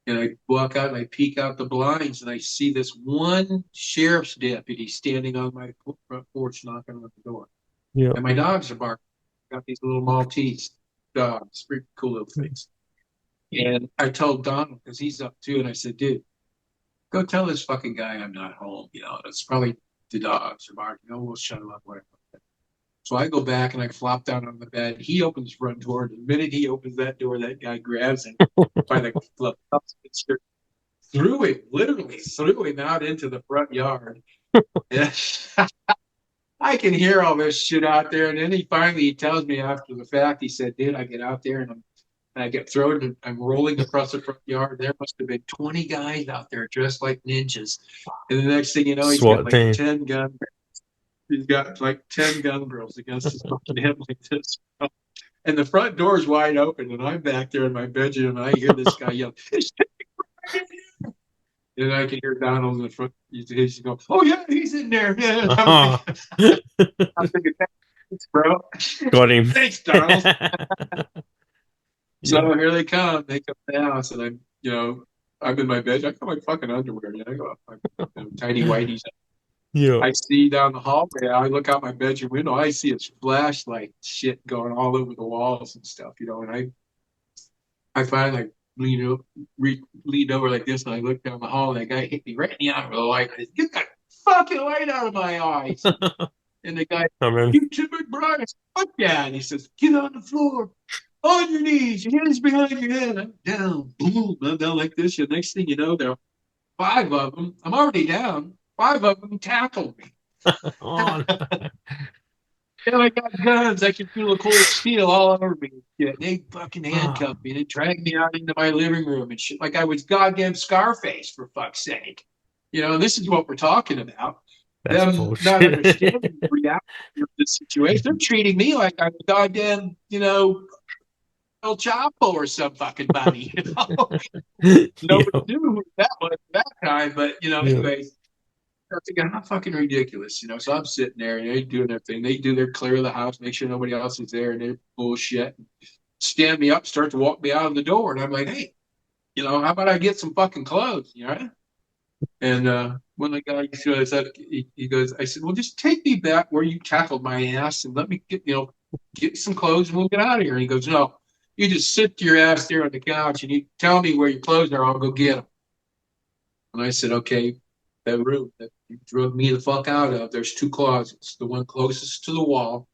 and I walk out and I peek out the blinds, and I see this one sheriff's deputy standing on my front porch, knocking on the door, Yeah. and my dogs are barking. Got these little Maltese dogs, pretty cool little things. And I told Donald, because he's up too, and I said, dude, go tell this fucking guy I'm not home. It's probably the dogs or barking. We'll shut him up, whatever. So I go back and I flop down on the bed. He opens the front door. The minute he opens that door, that guy grabs him by the glove, literally threw him out into the front yard. And I can hear all this shit out there. And then he tells me after the fact, he said, dude, I get out there and I get thrown and I'm rolling across the front yard. There must have been 20 guys out there dressed like ninjas. And the next thing you know, he's got SWAT like team. 10 guns. He's got like 10 gun girls against his fucking head like this. And the front door is wide open, and I'm back there in my bedroom, and I hear this guy yell, and I can hear Donald in the front. He's going, "Oh yeah, he's in there." Yeah. I'm thinking, thanks, bro. Got him. Thanks, Donald. So Yeah. here they come. They come to the house, and I'm in my bed. I got my fucking underwear. I got my tiny whiteies. Yeah. I see down the hallway. I look out my bedroom window. I see his flashlight shit going all over the walls and stuff, And I finally lean over like this, and I look down the hall, and that guy hit me right in the eye with a light. I said, "Get that fucking light out of my eyes!" And the guy, I remember. "You Tim McBride." I said, "Fuck yeah!" And he says, "Get on the floor, on your knees, your hands behind your head." I'm down, boom, I'm down like this. The next thing you know, there are 5 of them. I'm already down. 5 of them tackled me. Oh, no. And I got guns. I could feel the cold steel all over me. Yeah, they fucking handcuffed me. They dragged me out into my living room and shit like I was goddamn Scarface, for fuck's sake. This is what we're talking about. That's Them not bullshit. understanding the reality of the situation. They're treating me like I'm goddamn, El Chapo or some fucking buddy. Nobody Yeah. knew who that was at that time, but Yeah. anyway. I think I'm not fucking ridiculous, So I'm sitting there and they're doing their thing. They do their clear of the house, make sure nobody else is there, and they're bullshit. Stand me up, start to walk me out of the door, and I'm like, hey, how about I get some fucking clothes, And when the guy shows up, he goes, I said, well, just take me back where you tackled my ass and let me get some clothes and we'll get out of here. And he goes, no, you just sit your ass there on the couch and you tell me where your clothes are, I'll go get them. And I said, okay. That room, that you drug me the fuck out of. There's 2 closets. The one closest to the wall.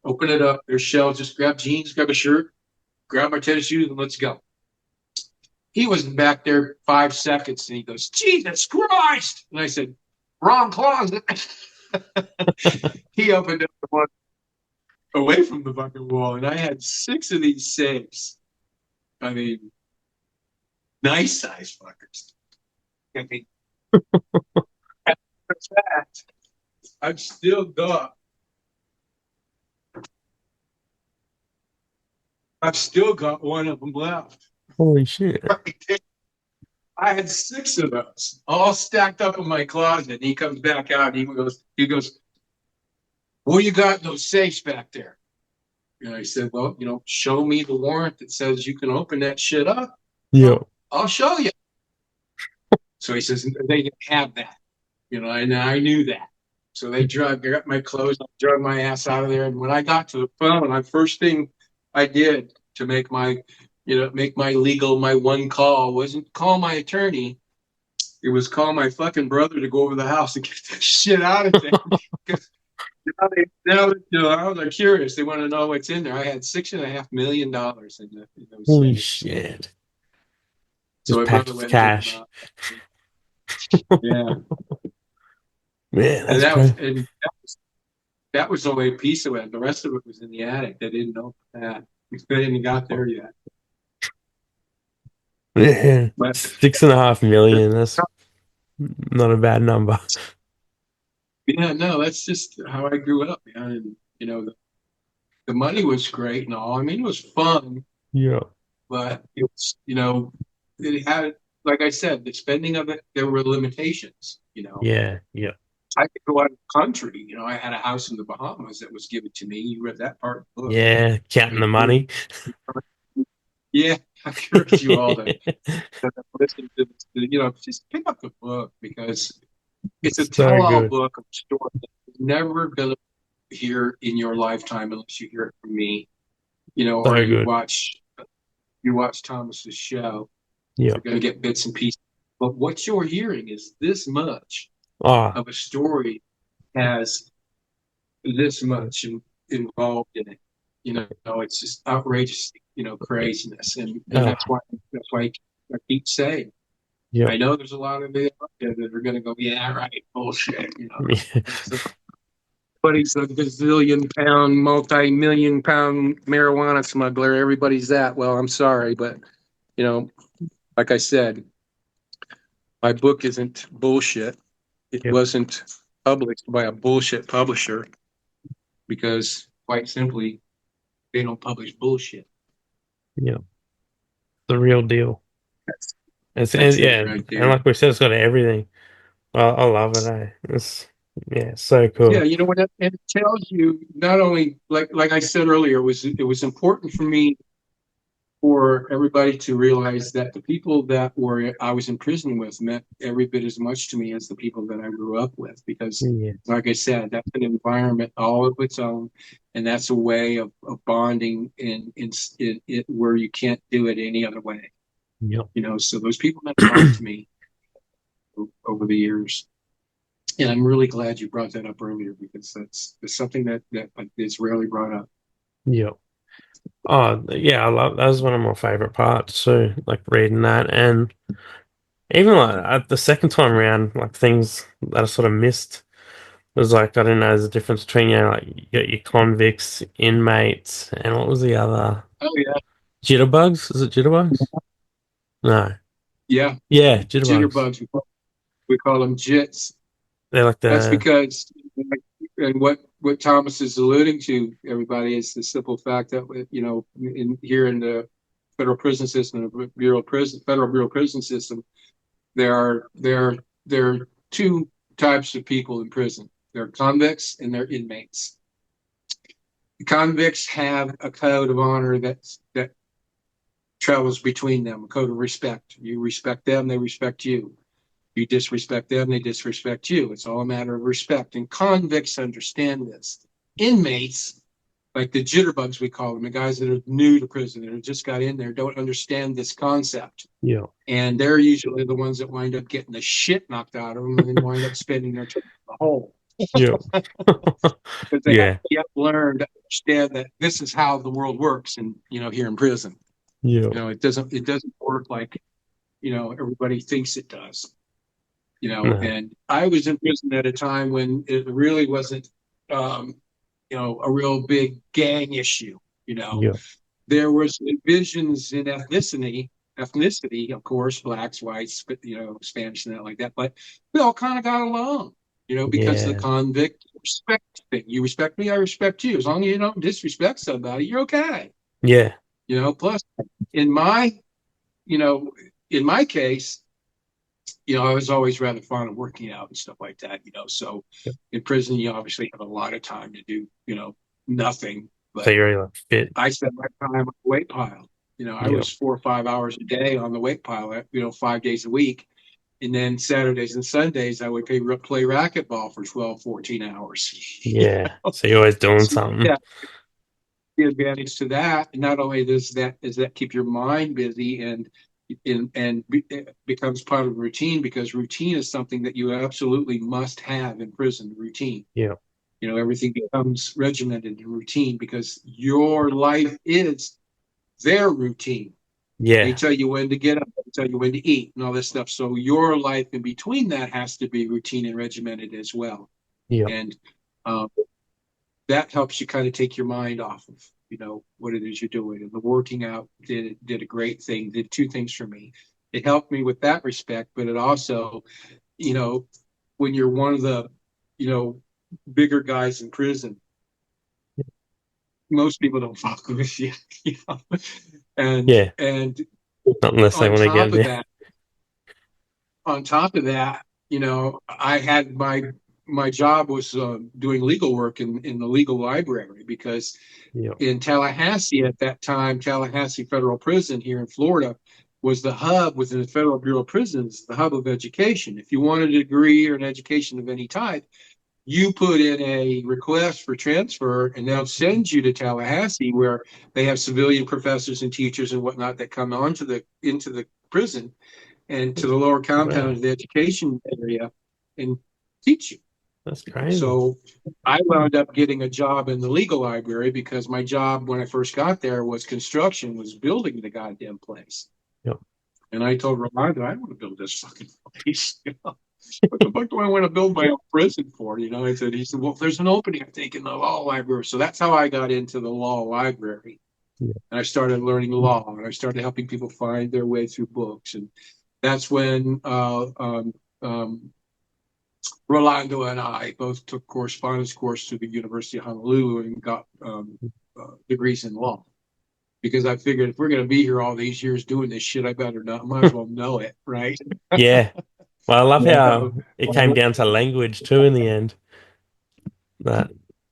Open it up. There's shelves. Just grab jeans, grab a shirt, grab my tennis shoes, and let's go. He was back there 5 seconds, and he goes, Jesus Christ! And I said, wrong closet. He opened up the one away from the fucking wall, and I had 6 of these safes. I mean, nice size fuckers. I mean, in fact, I've still got one of them left. Holy shit. I had 6 of those all stacked up in my closet. And he comes back out and he goes, what do you got in those safes back there? And I said, well, show me the warrant that says you can open that shit up. Yeah. I'll show you. So he says, they didn't have that. And I knew that. So they got my clothes, drug my ass out of there. And when I got to the phone, the first thing I did to make my one call wasn't call my attorney. It was call my fucking brother to go over the house and get that shit out of there. Because now they're curious. They want to know what's in there. I had $6.5 million in those Holy safes. shit. So just my packed brother with went and cash. yeah. Man, And that's that was only a piece of it. The rest of it was in the attic. They didn't know that. They hadn't got there yet. yeah. But $6.5 million. That's not a bad number. yeah, no, that's just how I grew up, man. And the money was great and all. I mean, it was fun, Yeah. but it was, it had, like I said, the spending of it, there were limitations. Yeah. Yeah. I could go out of the country. I had a house in the Bahamas that was given to me. You read that part of the book. Yeah. Counting the money. Yeah, I encourage you all to listen to this. Just pick up the book because it's a So tell-all good. book of a story that you're never going to hear in your lifetime unless you hear it from me, or So you good. watch Thomas's show. Yeah. You're going to get bits and pieces. But what you're hearing is this much Oh, of a story has this much involved in it. It's just outrageous, craziness, and that's why I keep saying. yeah. I know there's a lot of it out there that are going to go, yeah, right, bullshit. But he's a gazillion pound, multi-million pound marijuana smuggler. Everybody's that. Well, I'm sorry, but like I said, my book isn't bullshit. It Yep. wasn't published by a bullshit publisher because, quite simply, they don't publish bullshit. Yeah. The real deal. That's And it yeah, right there. and like we said, it's got everything. I love it, eh? It's so cool. Yeah, you know what? And it tells you not only like I said earlier, it was important for me for everybody to realize that the people that I was in prison with meant every bit as much to me as the people that I grew up with, because Yeah. like I said, that's an environment all of its own, and that's a way of bonding in where you can't do it any other way. Yep. So those people meant a lot to me over the years. And I'm really glad you brought that up earlier because that's something that is rarely brought up. Yep. Oh yeah, I love that was one of my favorite parts too, like reading that, and even like at the second time around, like things that I sort of missed was like I don't know, there's a difference between like you got your convicts, inmates, and what was the other? Oh yeah, Jitterbugs? Is it jitterbugs? No. yeah, Yeah, jitterbugs. jitterbugs. We call them jits. They're like That's the because, and what Thomas is alluding to, everybody, is the simple fact that here in the federal prison system, federal bureau of prison system, there are 2 types of people in prison. There are convicts and there are inmates. The convicts have a code of honor that travels between them, a code of respect. You respect them, they respect you. You disrespect them, they disrespect you. It's all a matter of respect. And convicts understand this. Inmates like the jitterbugs, we call them, the guys that are new to prison, that have just got in there, don't understand this concept. Yeah. And they're usually the ones that wind up getting the shit knocked out of them and then wind up spending their time in the hole. Yeah. Because they Yeah. haven't yet learned to understand that this is how the world works, and here in prison, Yeah. it doesn't work like everybody thinks it does. No. And I was in prison at a time when it really wasn't, a real big gang issue. Yeah. There was divisions in ethnicity, of course, blacks, whites, but Spanish and that like that. But we all kind of got along, because of the Yeah. convict respect thing. You respect me, I respect you. As long as you don't disrespect somebody, you're okay. Yeah. Plus, in my, in my case, I was always rather fond of working out and stuff like that. So in prison, you obviously have a lot of time to do, nothing. So But you're really like fit. I spent my time on the weight pile. I Yeah. was 4 or 5 hours a day on the weight pile, 5 days a week. And then Saturdays and Sundays, I would play racquetball for 12, 14 hours. Yeah. So you're always doing something. Yeah, the advantage to that, not only does that keep your mind busy and it becomes part of a routine, because routine is something that you absolutely must have in prison. Routine. Yeah. Everything becomes regimented and routine because your life is their routine. They Yeah. tell you when to get up, they tell you when to eat, and all this stuff. So your life in between that has to be routine and regimented as well. Yeah. And that helps you kind of take your mind off of what it is you're doing. And the working out did a great thing. Did two things for me. It helped me with that respect, but it also, when you're one of the bigger guys in prison, most people don't fuck with you. And Yeah. and Not unless they on want to top get of you. that, I had my job was doing legal work in the legal library, because Yeah. in Tallahassee at that time, Tallahassee Federal Prison here in Florida was the hub within the Federal Bureau of Prisons, the hub of education. If you wanted a degree or an education of any type, you put in a request for transfer, and they'll send you to Tallahassee, where they have civilian professors and teachers and whatnot that come into the prison and to the lower compound Wow. of the education area and teach you. That's crazy. So I wound up getting a job in the legal library, because my job when I first got there was construction, was building the goddamn place. Yep. And I told Rolando, I don't want to build this fucking place. What the fuck do I want to build my own prison for? He said, well, there's an opening, I think, in the law library. So that's how I got into the law library. Yeah. And I started learning law, and I started helping people find their way through books. And that's when Rolando and I both took correspondence course to the University of Honolulu and got degrees in law. Because I figured, if we're going to be here all these years doing this shit, I might as well know it, right? Yeah. Well, I love how it came down to language too in the end. That,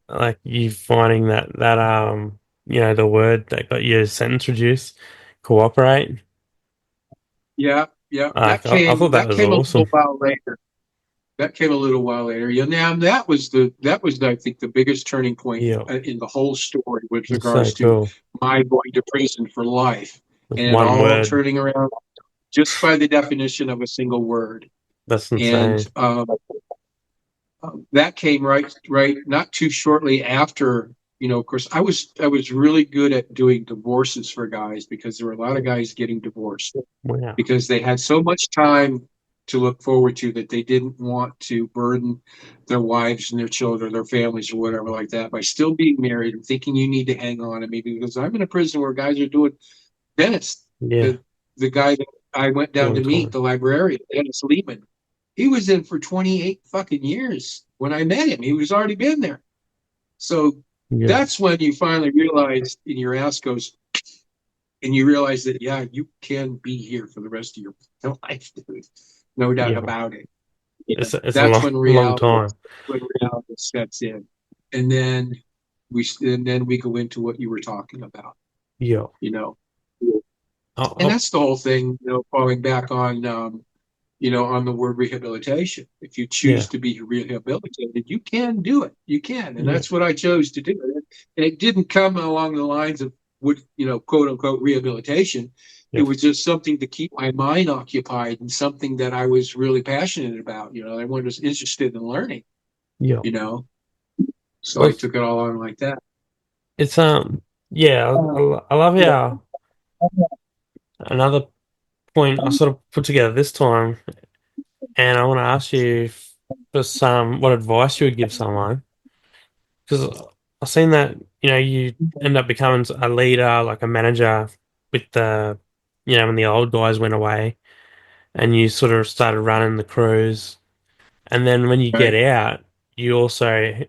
like, you finding that the word that got your sentence reduced, cooperate. Yeah. I thought that was came awesome. a little while later. That came a little while later. Yeah. Now that was I think the biggest turning point in the whole story with regards to my going to prison for life, and one all word turning around just by the definition of a single word. That's insane. And that came right, not too shortly after. Of course, I was really good at doing divorces for guys, because there were a lot of guys getting divorced. Wow. Because they had so much time to look forward to that they didn't want to burden their wives and their children, their families, or whatever like that, by still being married and thinking you need to hang on to me. Because I'm in a prison where guys are doing. Dennis, the guy that I went down to meet, the librarian, Dennis Lehman, he was in for 28 fucking years when I met him. He was already been there. So that's when you finally realize, and your ass goes, and you realize that, you can be here for the rest of your life, dude. No doubt about it. It's that's when reality, long time. When reality sets in, and then we go into what you were talking about. Yeah. And that's the whole thing. Falling back on, on the word rehabilitation. If you choose to be rehabilitated, you can do it. You can, and that's what I chose to do. And it didn't come along the lines of what, quote unquote rehabilitation. It Yep. was just something to keep my mind occupied and something that I was really passionate about. I was interested in learning, Yeah. so I Well, took it all on like that. it's yeah, I love how another point I sort of put together this time, and I want to ask you for some what advice you would give someone, because I've seen that you end up becoming a leader, like a manager, with the when the old guys went away, and you sort of started running the crews, and then when you get Right. out, you also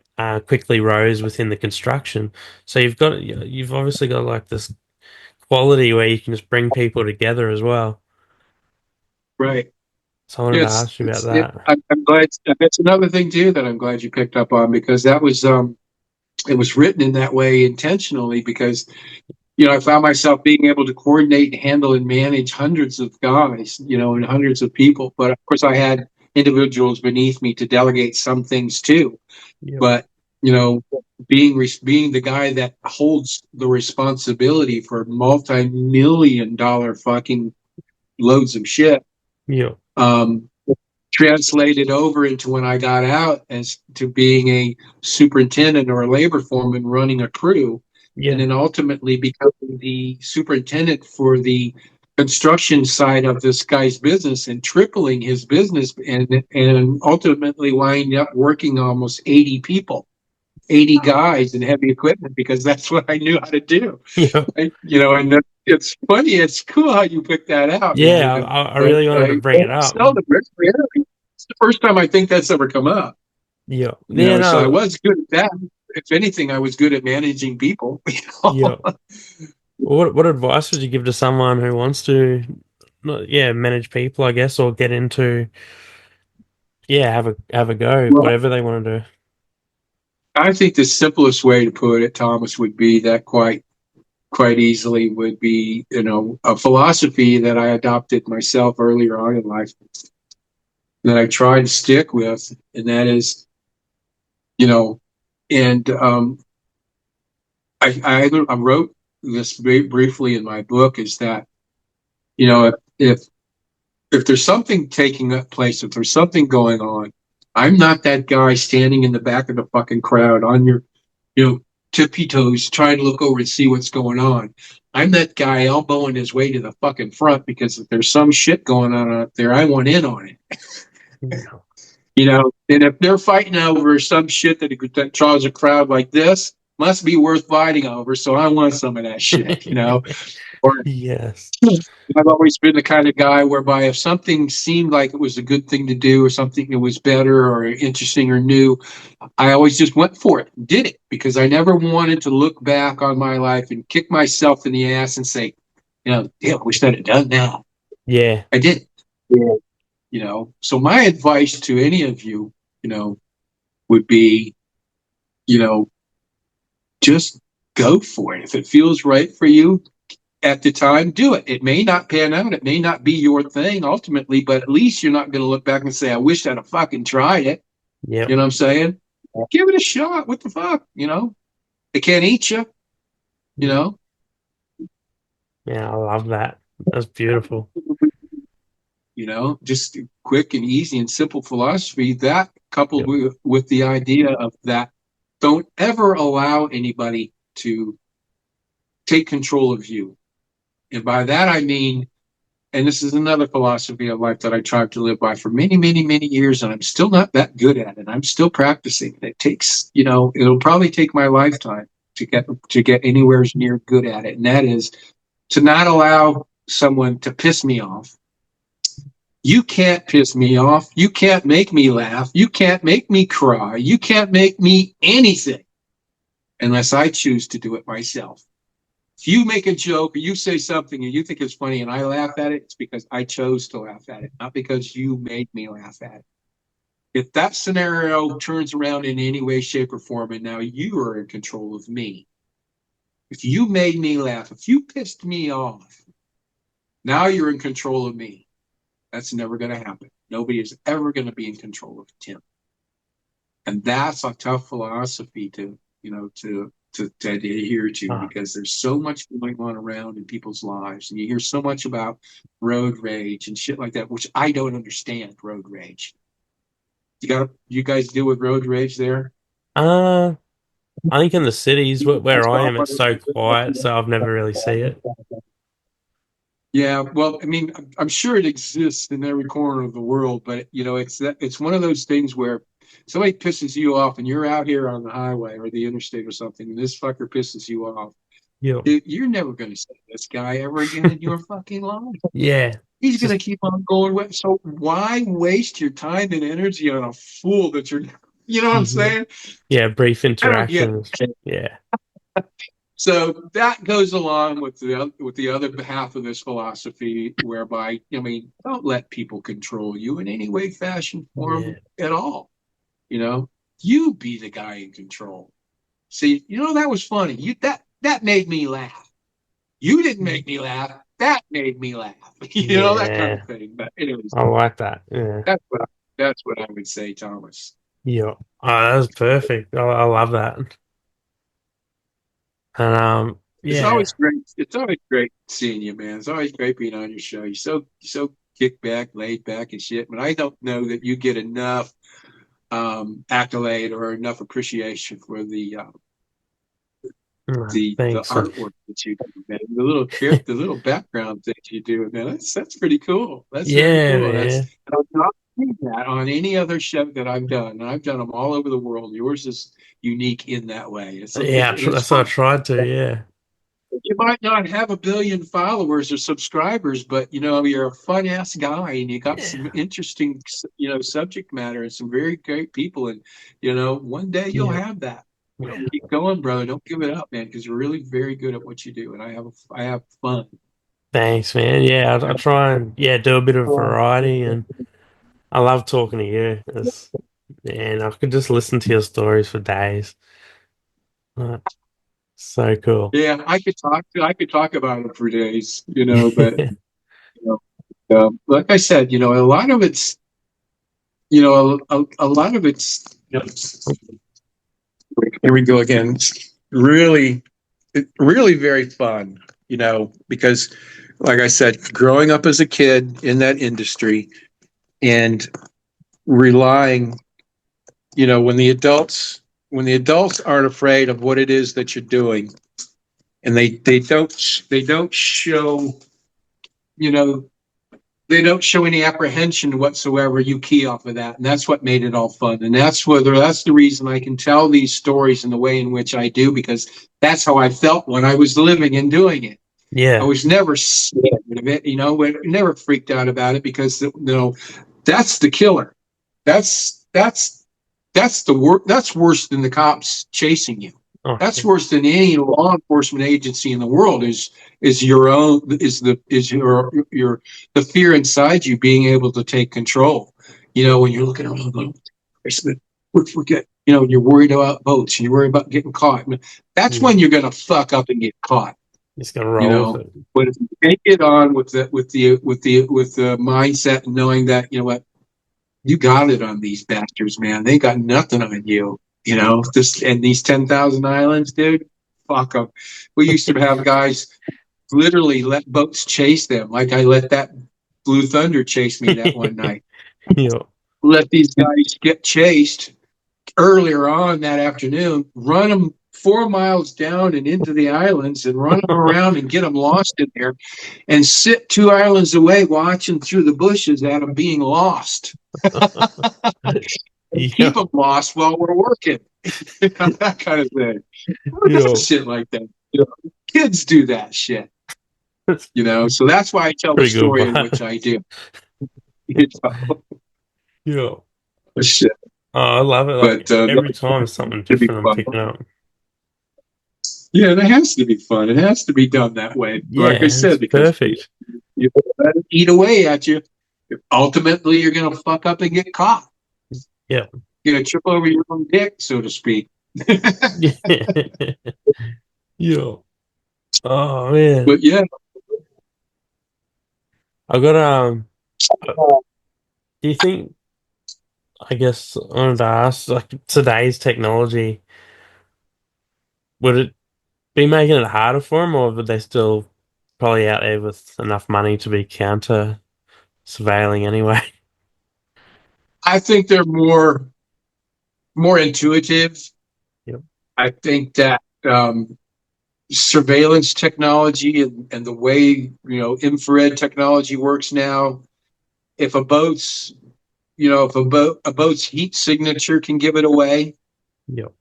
quickly rose within the construction. So you've obviously got like this quality where you can just bring people together as well. Right. So I wanted to It's, ask you about it's, it, that. I'm glad. That's another thing too that I'm glad you picked up on, because that was, it was written in that way intentionally, because I found myself being able to coordinate, handle, and manage hundreds of guys, and hundreds of people. But of course, I had individuals beneath me to delegate some things too. Yep. But being the guy that holds the responsibility for multi-million-dollar fucking loads of shit, Yep. um, translated over into, when I got out, as to being a superintendent or a labor foreman running a crew, and Yeah. then ultimately becoming the superintendent for the construction side of this guy's business, and tripling his business, and ultimately winding up working almost 80 people, 80 guys in heavy equipment, because that's what I knew how to do. Yep. And it's funny, it's cool how you picked that out, man. Yeah. I But really wanted to bring it up. seldom, rarely. It's the first time I think that's ever come up. Yeah. Yeah. So I No. was good at that. If anything, I was good at managing people. Yeah. What advice would you give to someone who wants to, manage people, I guess, or get into, have a go, Well, whatever they want to do. I think the simplest way to put it, Thomas, would be that quite easily would be, a philosophy that I adopted myself earlier on in life, that I try to stick with, and that is, and I wrote this briefly in my book, is that, if there's something taking place, if there's something going on, I'm not that guy standing in the back of the fucking crowd on your, you know, tippy toes trying to look over and see what's going on. I'm that guy elbowing his way to the fucking front, because if there's some shit going on up there, I want in on it. Yeah. And if they're fighting over some shit that draws a crowd like this, must be worth fighting over. So I want some of that shit. Or Yes. I've always been the kind of guy whereby, if something seemed like it was a good thing to do, or something that was better or interesting or new, I always just went for it, did it, because I never wanted to look back on my life and kick myself in the ass and say, damn, I wish I'd have done that. Yeah. I did. Yeah. So my advice to any of you, would be, you know, just go for it. If it feels right for you at the time, do it. It may not pan out. It may not be your thing ultimately, but at least you're not going to look back and say, I wish I'd have fucking tried it. You Yep. know what I'm saying? Give it a shot. What the fuck? They can't eat you, you know? Yeah, I love that. That's beautiful. Just quick and easy and simple philosophy, that coupled Yep. with the idea of that, don't ever allow anybody to take control of you. And by that, I mean, and this is another philosophy of life that I tried to live by for many, many, many years, and I'm still not that good at it. I'm still practicing. It takes, it'll probably take my lifetime to get anywhere near good at it. And that is to not allow someone to piss me off. You can't piss me off. You can't make me laugh. You can't make me cry. You can't make me anything unless I choose to do it myself. If you make a joke or you say something and you think it's funny and I laugh at it, it's because I chose to laugh at it, not because you made me laugh at it. If that scenario turns around in any way, shape, or form, and now you are in control of me, if you made me laugh, if you pissed me off, now you're in control of me. That's never going to happen. Nobody is ever going to be in control of Tim. And that's a tough philosophy to to adhere to, Ah, because there's so much going on around in people's lives, and you hear so much about road rage and shit like that, which I don't understand. Road rage. You guys deal with road rage there? uh, I think in the cities where I am, it's so quiet, so I've never really see it. Yeah, well, I mean, I'm sure it exists in every corner of the world, but it's one of those things where somebody pisses you off, and you're out here on the highway or the interstate or something, and this fucker pisses you off. Yeah, You're never going to see this guy ever again in your fucking life. yeah, He's going to just keep on going with. So why waste your time and energy on a fool that you're, you know what I'm yeah, saying? yeah, brief I don't get interactions. it. Yeah, So that goes along with the other half of this philosophy, whereby, I mean, don't let people control you in any way, fashion, yeah, form at all. You know, you be the guy in control. See, that was funny. That made me laugh. You didn't make me laugh. That made me laugh. That kind of yeah. thing. But anyways, I like that. Yeah, that's what I would say, Thomas. yeah. Oh, that was perfect. I love that. And It's yeah, always great. It's always great seeing you, man. It's always great being on your show. You're so kick back, laid back, and shit. But I don't know that you get enough accolade or enough appreciation for the thanks. artwork that you do, man. The little background things you do, man. That's pretty cool. That's very Yeah, cool. That's man. and I've not seen that on any other show that I've done, and I've done them all over the world. Yours is unique in that way. Yeah, It's that's what I fun. tried to. Yeah, You might not have 1 billion followers or subscribers, but you're a fun ass guy, and you got some yeah, interesting, subject matter, and some very great people. And one day you'll yeah. have that. Yeah. Keep going, brother. Don't give it up, man, because you're really very good at what you do, and I have fun. Thanks, man. Yeah, I try and do a bit of variety, and I love talking to you. And I could just listen to your stories for days. Uh, so cool. Yeah, I could talk about it for days, but like I said, a lot of it's a lot of it's here we go again. Really, really very fun, because like I said, growing up as a kid in that industry and relying, when the adults aren't afraid of what it is that you're doing, and they don't show, you know, they don't show any apprehension whatsoever. You key off of that, and that's what made it all fun. And that's the reason I can tell these stories in the way in which I do, because that's how I felt when I was living and doing it. I Yeah. was never scared of it, never freaked out about it, because that's the killer. That's the work. That's worse than the cops chasing you. Oh, That's worse than any law enforcement agency in the world. Is your own is your the fear inside you being able to take control. When you're looking around, going, forget. You're worried about boats, and you're worried about getting caught. That's yeah. when you're gonna fuck up and get caught. Just gonna you roll with know it. but if you take it on with the mindset, and knowing that, what, you got it on these bastards, man. They got nothing on you. And these 10,000 islands, dude, fuck them. We used to have guys literally let boats chase them, like I let that Blue Thunder chase me that one night. Yeah. Let these guys get chased earlier on that afternoon, run them 4 miles down and into the islands, and run them around and get them lost in there, and sit 2 islands away watching through the bushes at them being lost. Yeah. Keep them lost while we're working. That kind of thing. Yeah. Shit like that. Kids do that shit. It's So that's why I tell the pretty good, story in but which I do. You know? yeah. Shit. Oh, I love it. But Like every time it's something to be different I'm fun. picking up. Yeah, it has to be fun. It has to be done that way. Like I Yeah, it's said, because perfect. you let it eat away at you. Ultimately, you're going to fuck up and get caught. Yeah. You're going to trip over your own dick, so to speak. Yeah. Yeah. Oh man. But yeah, I got do you think, I guess I wanted to ask, like today's technology, would it be making it harder for them, or would they still probably out there with enough money to be counter surveilling anyway? I think they're more intuitive. Yep. I think that surveillance technology and the way infrared technology works now, if a boat's a boat's heat signature can give it away. Yep.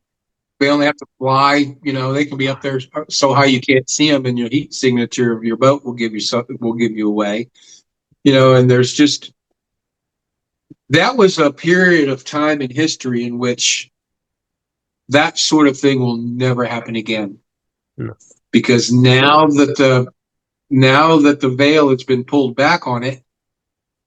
They only have to fly. They can be up there so high you can't see them, and your heat signature of your boat will give you something. Will give you away. And there's just that was a period of time in history in which that sort of thing will never happen again. No. Because now that the veil has been pulled back on it,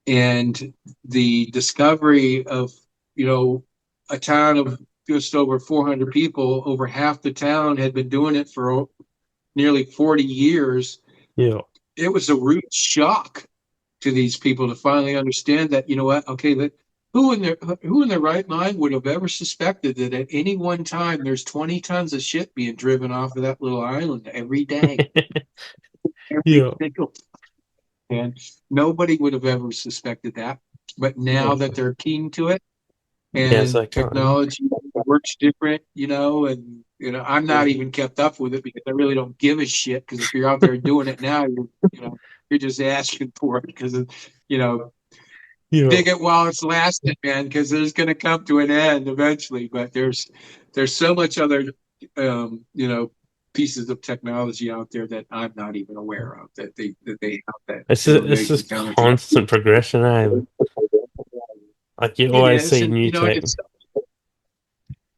and the discovery of a town of just over 400 people, over half the town had been doing it for nearly 40 years. Yeah. It was a rude shock to these people to finally understand that, okay, that who in their right mind would have ever suspected that at any one time there's 20 tons of shit being driven off of that little island every day. Yeah. Single time. And nobody would have ever suspected that. But now that they're keen to it, and technology works different, and I'm not even kept up with it because I really don't give a shit. Because if you're out there doing it now, you're just asking for it because dig it while it's lasting, man. Because there's going to come to an end eventually. But there's so much other pieces of technology out there that I'm not even aware of that they have. It's just constant progression, eh? Like you always see new tech.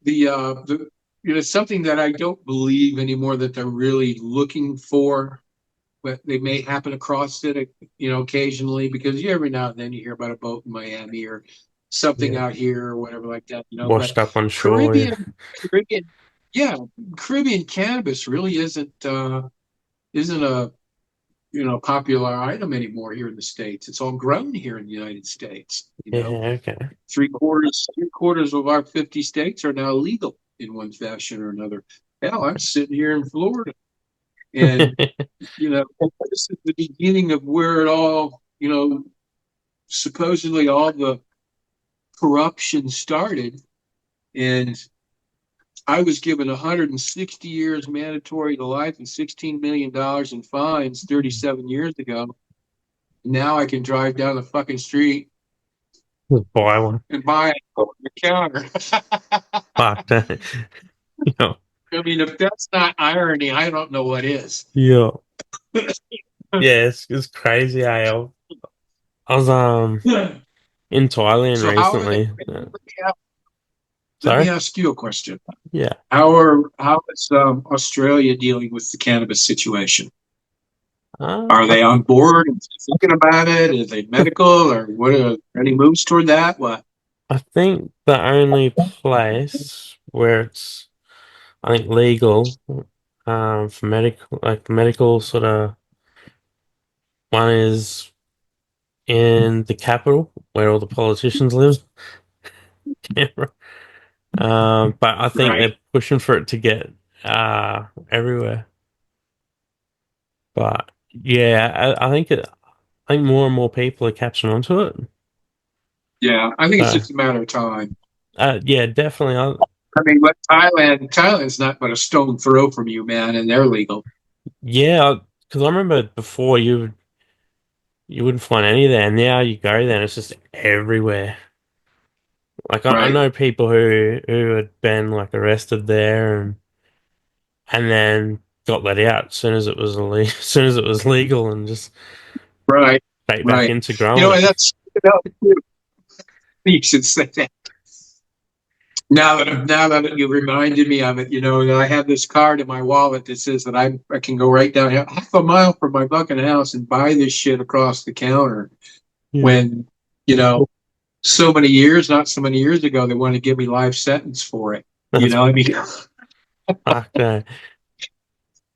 It's something that I don't believe anymore that they're really looking for, but they may happen across it, occasionally, because every now and then you hear about a boat in Miami or something out here or whatever like that. Washed up on shore. Caribbean cannabis really isn't a popular item anymore here in the States. It's all grown here in the United States. Okay. Three quarters of our 50 states are now legal in one fashion or another. Hell, I'm sitting here in Florida, and this is the beginning of where it all, supposedly all the corruption started, and I was given 160 years mandatory to life and $16 million in fines 37 years ago. Now I can drive down the fucking street, buy one, and buy it on the counter. Fuck that. I mean, if that's not irony, I don't know what is. Yeah. Yeah, it's crazy. I was in Thailand recently. Let me ask you a question. Yeah. How is Australia dealing with the cannabis situation? Are they on board and thinking about it? Is it medical or what? Are any moves toward that? What? I think the only place where it's, I think, legal, for medical sort of one is in the capital where all the politicians live. But I think they're pushing for it to get everywhere. But yeah, I think more and more people are catching on to it. Yeah, I think it's just a matter of time. Yeah, definitely. I mean, but Thailand's not but a stone throw from you, man, and they're legal. Yeah, because I remember before you wouldn't find any there, and now you go there and it's just everywhere. Like I know people who had been like arrested there and then got let out as soon as it was legal, and just back into growing. And that's you should say that. Now that you reminded me of it, I have this card in my wallet that says that I can go right down half a mile from my fucking house and buy this shit across the counter. Yeah. When so many years ago, they wanted to give me life sentence for it. I mean, okay.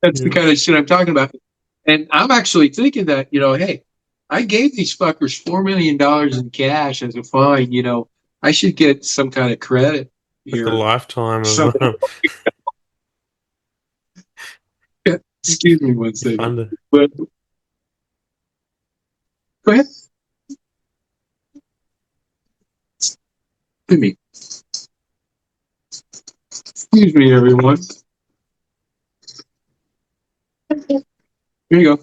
That's the kind of shit I'm talking about. And I'm actually thinking that, hey, I gave these fuckers $4 million in cash as a fine. I should get some kind of credit here. Like a lifetime of Excuse me one It's second. fun to. But go ahead. Excuse me, everyone. Here you go.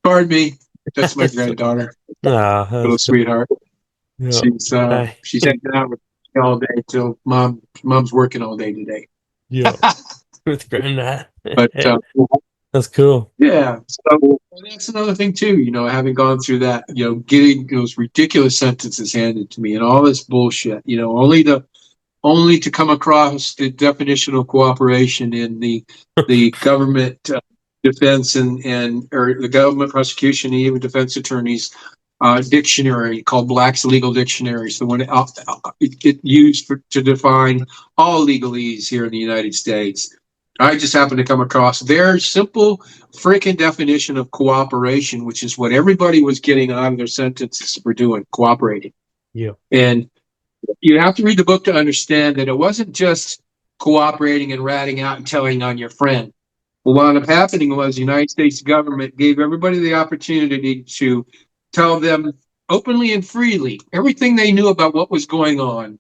Pardon me. That's my granddaughter, Ah, little that's cool. sweetheart. Yeah. Hey. She's hanging out with me all day till mom's working all day today. Yeah. With Granddad. But That's cool. yeah, so that's another thing too. Having gone through that, getting those ridiculous sentences handed to me and all this bullshit. Only to come across the definition of cooperation in the government defense and or the government prosecution, and even defense attorneys dictionary called Black's Legal Dictionary. So when it used to define all legalese here in the United States, I just happened to come across their simple freaking definition of cooperation, which is what everybody was getting out of their sentences for doing, cooperating. Yeah. And you have to read the book to understand that it wasn't just cooperating and ratting out and telling on your friend. What wound up happening was the United States government gave everybody the opportunity to tell them openly and freely everything they knew about what was going on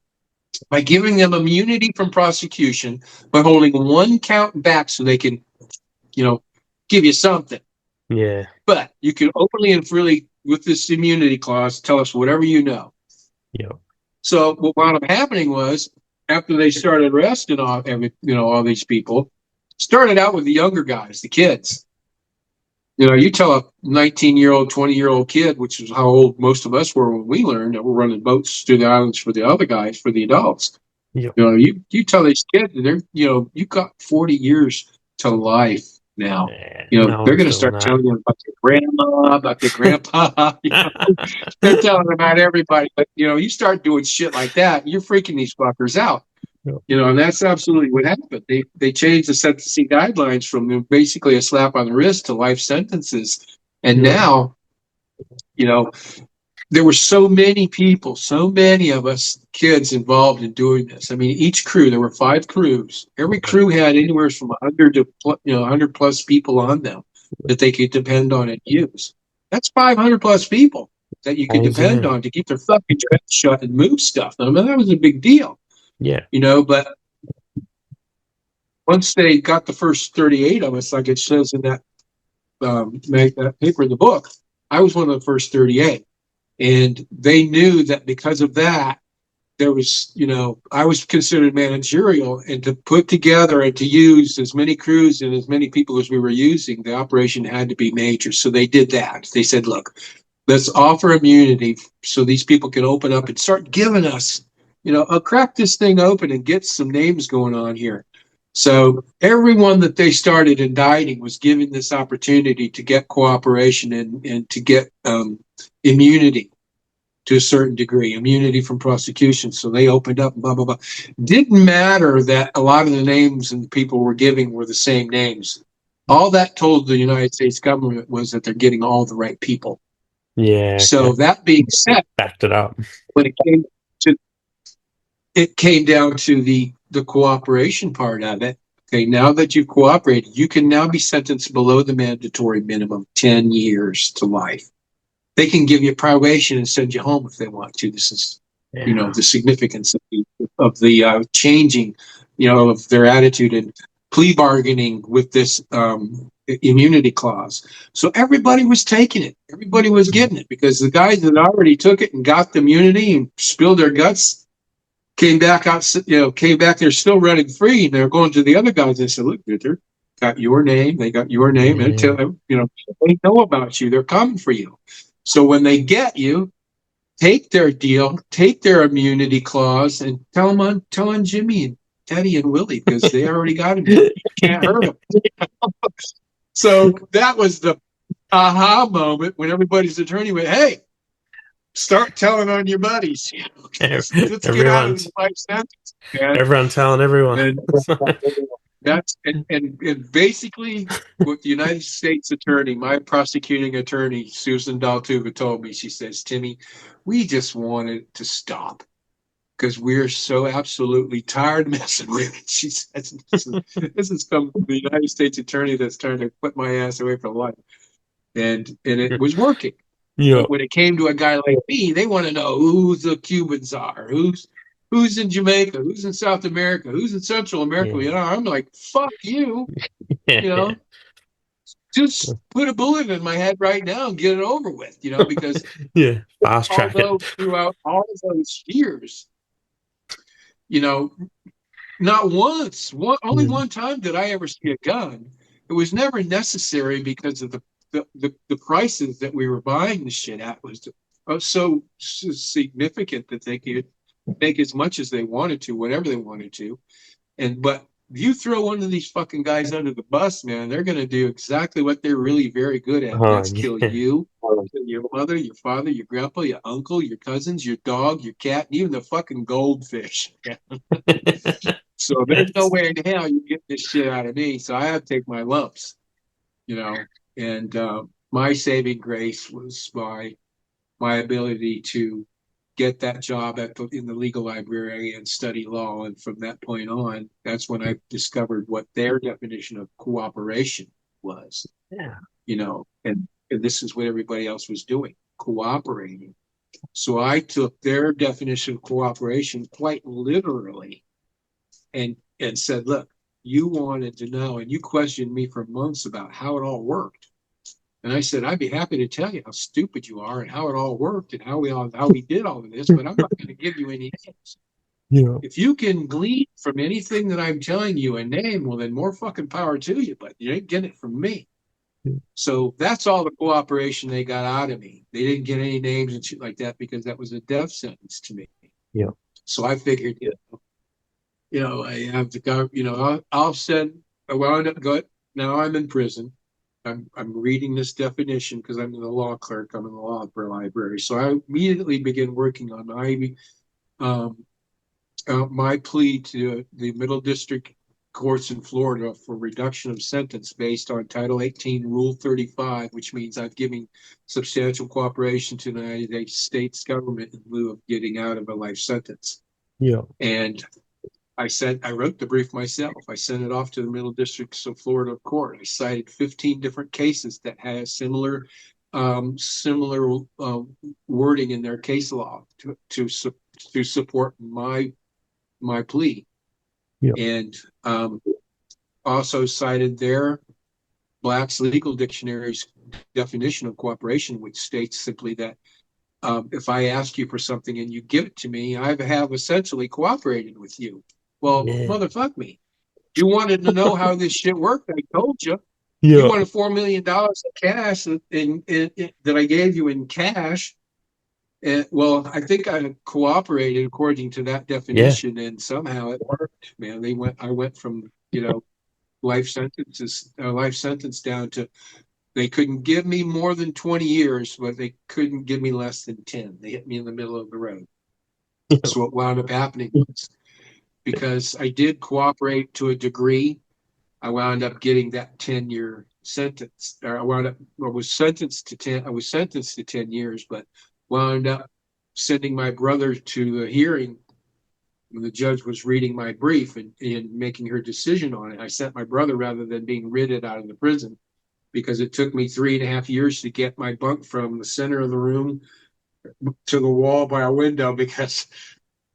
by giving them immunity from prosecution, by holding one count back so they can, give you something. Yeah. But you can openly and freely, with this immunity clause, tell us whatever you know. Yeah. So what wound up happening was, after they started arresting all these people, started out with the younger guys, the kids. You tell a 19-year-old, 20-year-old kid, which is how old most of us were when we learned that we're running boats through the islands for the other guys, for the adults. Yep. You tell these kids, they're, you've got 40 years to life now. No they're going to one's doing start telling you about your grandma, about your grandpa. They're telling about everybody. But, you start doing shit like that, you're freaking these fuckers out. Yep. And that's absolutely what happened. They changed the sentencing guidelines from basically a slap on the wrist to life sentences. And now, there were so many people, so many of us kids involved in doing this. I mean, each crew, there were 5 crews. Every crew had anywhere from 100 to 100 plus people on them that they could depend on and use. That's 500 plus people that you could depend on to keep their fucking trap shut and move stuff. I mean, that was a big deal. Yeah. But once they got the first 38 of us, like it says in that paper in the book, I was one of the first 38. And they knew that because of that, there was, I was considered managerial, and to put together and to use as many crews and as many people as we were using, the operation had to be major. So they did that. They said, look, let's offer immunity so these people can open up and start giving us, I'll crack this thing open and get some names going on here. So everyone that they started indicting was given this opportunity to get cooperation and to get immunity to a certain degree, immunity from prosecution. So they opened up, blah, blah, blah. Didn't matter that a lot of the names and the people were giving were the same names. All that told the United States government was that they're getting all the right people. Yeah. So that being said, backed it up. When it came down to the cooperation part of it. Okay, now that you've cooperated, you can now be sentenced below the mandatory minimum, 10 years to life. They can give you probation and send you home if they want to. This is, the significance of the changing, of their attitude and plea bargaining with this immunity clause. So everybody was taking it. Everybody was getting it, because the guys that already took it and got the immunity and spilled their guts came back out, they're still running free, and they're going to the other guys and said, look, they got your name, they got your name, and they know about you, they're coming for you. So when they get you, take their deal, take their immunity clause, and tell on Jimmy and Teddy and Willie, because they already got him. You can't hurt them. So that was the aha moment when everybody's attorney went, hey, start telling on your buddies. Let's get out of the life sentence. Everyone telling everyone. And that's and basically what the United States attorney, my prosecuting attorney, Susan Daltuga, told me. She says, Timmy, we just wanted to stop. because we're so absolutely tired of messing with it. She says, this is from the United States attorney that's trying to put my ass away for life. And it was working. Yeah. But when it came to a guy like me, they want to know who the Cubans are, who's in Jamaica, who's in South America, who's in Central America. You know, I'm like, fuck you, you Yeah. know, just put a bullet in my head right now and get it over with, you know, because Yeah. Fast track although it. throughout all of those years, you know, not once, only Mm. one time did I ever see a gun. It was never necessary because of the prices that we were buying the shit at was so significant that they could make as much as they wanted to, whatever they wanted to. But you throw one of these fucking guys under the bus, man, they're going to do exactly what they're really very good at. Oh, That's kill yeah. you, your mother, your father, your grandpa, your uncle, your cousins, your dog, your cat, and even the fucking goldfish. So there's no way in hell you get this shit out of me. So I have to take my lumps, you know. And my saving grace was my ability to get that job in the legal library and study law. And from that point on, that's when I discovered what their definition of cooperation was, Yeah. you know, and this is what everybody else was doing, cooperating. So I took their definition of cooperation quite literally and said, look, you wanted to know and you questioned me for months about how it all worked. And I said, I'd be happy to tell you how stupid you are and how it all worked and how we did all of this, but I'm not going to give you any names. Yeah. If you can glean from anything that I'm telling you a name, well, then more fucking power to you, but you ain't getting it from me. So that's all the cooperation they got out of me. They didn't get any names and shit like that because that was a death sentence to me. Yeah. So I figured, I have to go, I'll send, I wound up going, now I'm in prison. I'm reading this definition because I'm the law clerk. I'm in the law library. So I immediately begin working on um, my plea to the Middle District courts in Florida for reduction of sentence based on Title 18, Rule 35, which means I'm giving substantial cooperation to the United States government in lieu of getting out of a life sentence. Yeah. And I wrote the brief myself. I sent it off to the Middle Districts of Florida court. I cited 15 different cases that had similar wording in their case law to support my plea, Yeah. and also cited their Black's Legal Dictionary's definition of cooperation, which states simply that if I ask you for something and you give it to me, I have essentially cooperated with you. Well, Yeah. motherfuck me. You wanted to know how this shit worked. I told you. You Yeah. wanted $4 million in cash that I gave you in cash. And, well, I think I cooperated according to that Yeah. definition, and somehow it worked. Man, I went from life sentence down to they couldn't give me more than 20 years, but they couldn't give me less than 10. They hit me in the middle of the road. So what wound up happening was, because I did cooperate to a degree, I wound up getting that 10-year sentence. I was sentenced to 10. I was sentenced to 10 years, but wound up sending my brother to the hearing when the judge was reading my brief and making her decision on it. I sent my brother rather than being writted out of the prison, because it took me 3.5 years to get my bunk from the center of the room to the wall by a window, because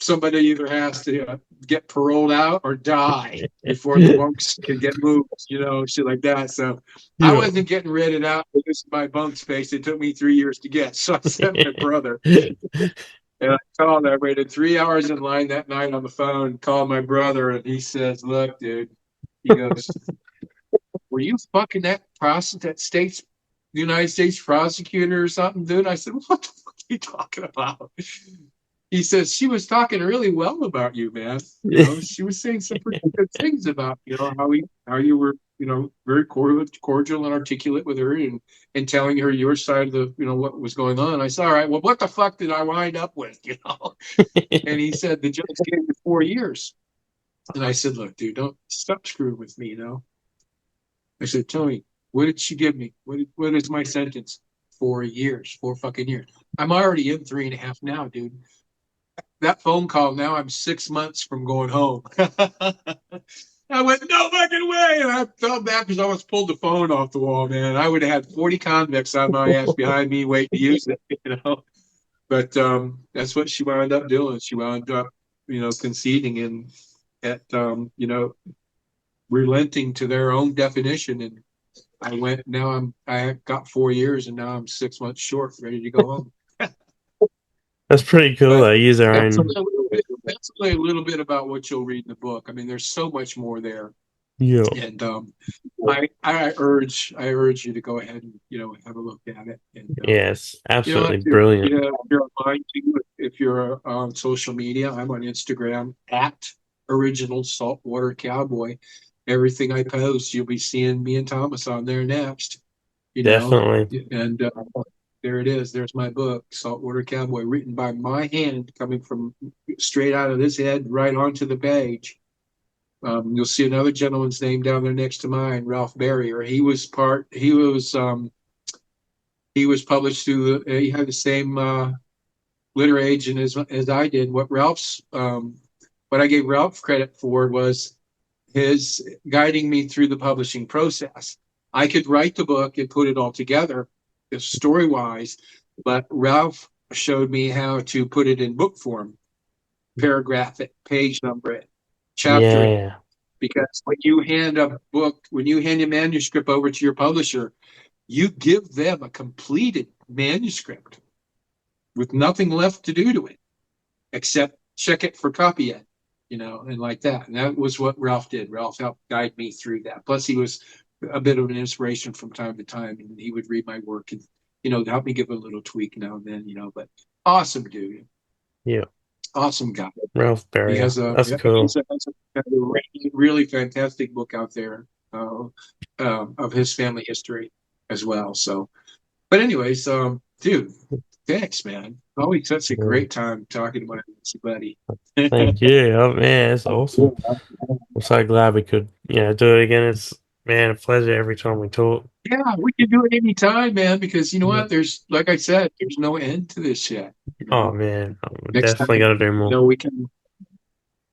somebody either has to get paroled out or die before the bunks can get moved, shit like that. So I Yeah. wasn't getting rented out for this my bunk space. It took me 3 years to get. So I sent my brother, and I waited 3 hours in line that night on the phone, called my brother, and he says, look, dude, he goes, were you fucking that United States prosecutor or something, dude? I said, what the fuck are you talking about? He says, she was talking really well about you, man. She was saying some pretty good things about, how you were, very cordial and articulate with her, and telling her your side of the, what was going on. I said, all right, well, what the fuck did I wind up with, And he said, the judge gave you 4 years. And I said, look, dude, don't stop screwing with me, I said, Tony, what did she give me? What is my sentence? 4 years, 4 fucking years. I'm already in 3.5 now, dude. that phone call, now I'm 6 months from going home. I went, no fucking way. And I fell back because I almost pulled the phone off the wall, man. I would have had 40 convicts on my ass behind me waiting to use it, you know. But that's what she wound up doing. She wound up, conceding and relenting to their own definition. And I got 4 years, and now I'm 6 months short, ready to go home. That's pretty cool. But They use their that's own. that's only a little bit about what you'll read in the book. I mean, there's so much more there. Yeah. And I urge you to go ahead and have a look at it. And Yes, absolutely if brilliant. you're online too, if you're on social media, I'm on Instagram at Original Saltwater Cowboy. Everything I post, you'll be seeing me and Thomas on there next. Definitely. And there it is. There's my book, Saltwater Cowboy, written by my hand, coming from straight out of this head right onto the page. You'll see another gentleman's name down there next to mine, Ralph Barrier. He was published through. He had the same literary agent as I did. What I gave Ralph credit for was his guiding me through the publishing process. I could write the book and put it all together, story wise, but Ralph showed me how to put it in book form, paragraph it, page number it, chapter it. Yeah. Because when you hand a manuscript over to your publisher, you give them a completed manuscript with nothing left to do to it except check it for copyright, and like that. And that was what Ralph did. Ralph helped guide me through that. Plus, he was a bit of an inspiration from time to time, and he would read my work and, help me give a little tweak now and then, but awesome dude. Yeah. Awesome guy. Ralph Barrier. That's cool. He's a really fantastic book out there of his family history as well. So, but anyways, dude, thanks, man. Always such a great time talking to my buddy. Thank you. Oh, man, it's awesome. I'm so glad we could, do it again. It's, man, a pleasure every time we talk. Yeah, we can do it anytime, man, because you know what? There's, like I said, there's no end to this shit. Oh, man, I'm Next definitely time, got to do more.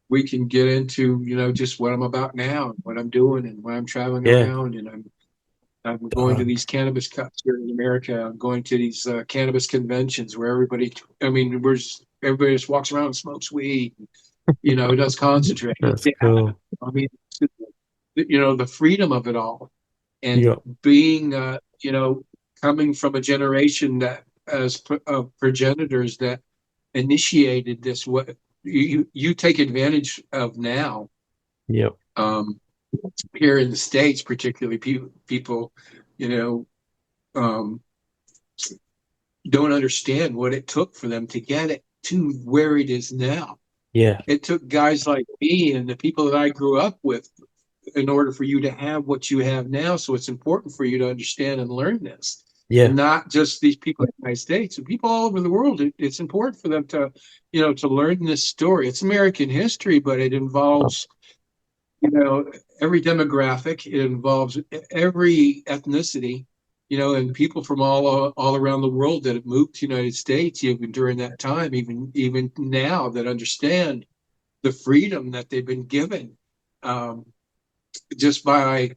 we can get into, just what I'm about now, and what I'm doing, and why I'm traveling around, and I'm going to these cannabis cups here in America. I'm going to these cannabis conventions where everybody just walks around and smokes weed, does concentrate. That's cool. I mean, the freedom of it all, and being, coming from a generation that as progenitors that initiated this, what you take advantage of now. Yep. Here in the States, particularly people, don't understand what it took for them to get it to where it is now. Yeah. It took guys like me and the people that I grew up with in order for you to have what you have now. So it's important for you to understand and learn this. Yeah. And not just these people in the United States, but people all over the world. It's important for them to, to learn this story. It's American history, but it involves, every demographic. It involves every ethnicity, and people from all around the world that have moved to the United States, even during that time, even now, that understand the freedom that they've been given just by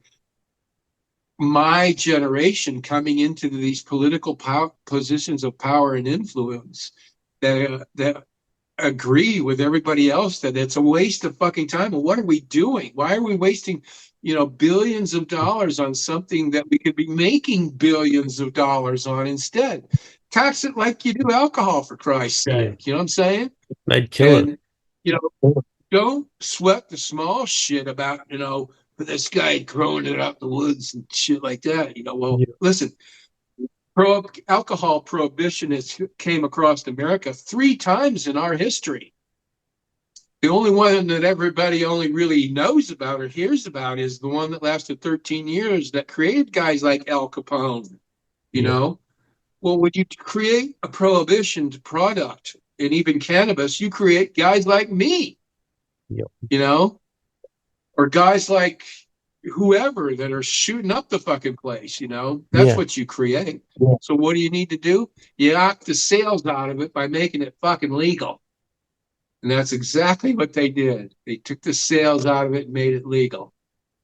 my generation coming into these political positions of power and influence that agree with everybody else that it's a waste of fucking time. Well, what are we doing? Why are we wasting, billions of dollars on something that we could be making billions of dollars on instead? Tax it like you do alcohol, for Christ's sake. You know what I'm saying? They'd kill it. Don't sweat the small shit about, this guy growing it out in the woods and shit like that. Listen, alcohol prohibition came across America 3 times in our history. The only one that everybody only really knows about or hears about is the one that lasted 13 years that created guys like Al Capone. Well, when you create a prohibition product and even cannabis, you create guys like me. Or guys like whoever that are shooting up the fucking place, that's what you create. So what do you need to do? You knock the sales out of it by making it fucking legal. And that's exactly what they did. They took the sales out of it and made it legal.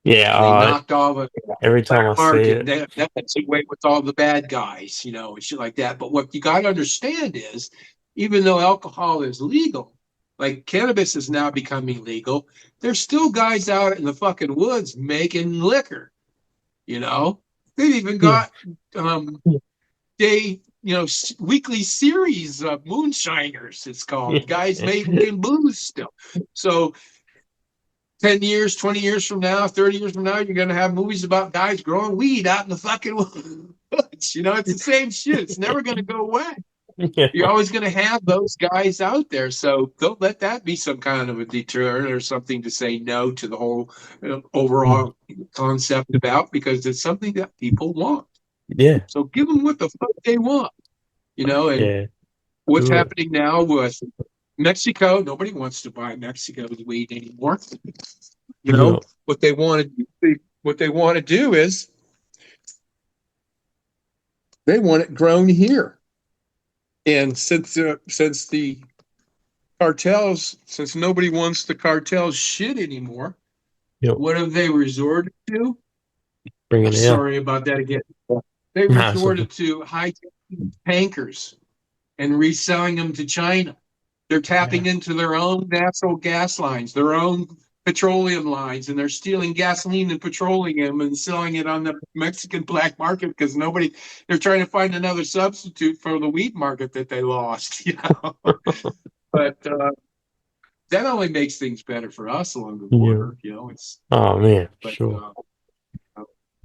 Yeah, And they knocked all the every black time I see market. it. That's the way with all the bad guys, and shit like that. But what you got to understand is, even though alcohol is legal, like cannabis is now becoming legal, there's still guys out in the fucking woods making liquor. They've even Yeah. got day, weekly series of moonshiners. It's called guys making booze still. So 10 years, 20 years from now, 30 years from now, you're going to have movies about guys growing weed out in the fucking woods. It's the same shit. It's never going to go away. Yeah. You're always going to have those guys out there. So don't let that be some kind of a deterrent or something to say no to the whole overall concept because it's something that people want. Yeah. So give them what the fuck they want, and Yeah. what's Good. happening now with Mexico. Nobody wants to buy Mexico's weed anymore. Yeah. What they want to do is they want it grown here. And since the cartels, since nobody wants the cartels shit anymore, Yep. what have they resorted to? Bring I'm it out. sorry about that again. They Massively. resorted to hijacking tankers and reselling them to China. They're tapping Yeah. into their own natural gas lines, their own petroleum lines, and they're stealing gasoline and petroleum and selling it on the Mexican black market because they're trying to find another substitute for the wheat market that they lost, But that only makes things better for us along the Yeah. border, Oh man, but sure.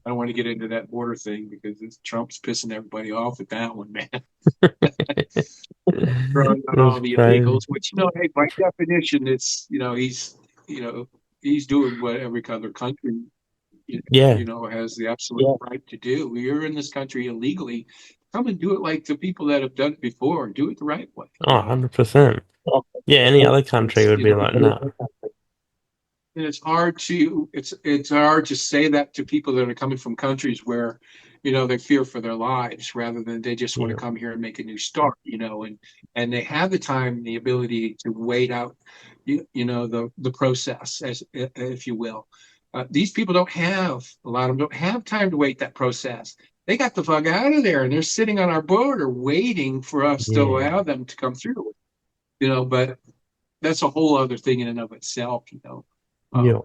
I don't want to get into that border thing because Trump's pissing everybody off with that one, man. Throwing out That's all the crazy. illegals, which hey, by definition, it's he's doing what every other country Yeah. has the absolute right to do. You're in this country illegally. Come and do it like the people that have done it before. Do it the right way. Oh, 100%. Yeah, any other country It's would be like, no. and it's hard to say that to people that are coming from countries where they fear for their lives rather than they just want to Yeah. come here and make a new start, and they have the time and the ability to wait out the process, as if you will. These people don't have a lot of them don't have time to wait that process. They got the fuck out of there and they're sitting on our border waiting for us to Yeah. allow them to come through, but that's a whole other thing in and of itself. Yeah.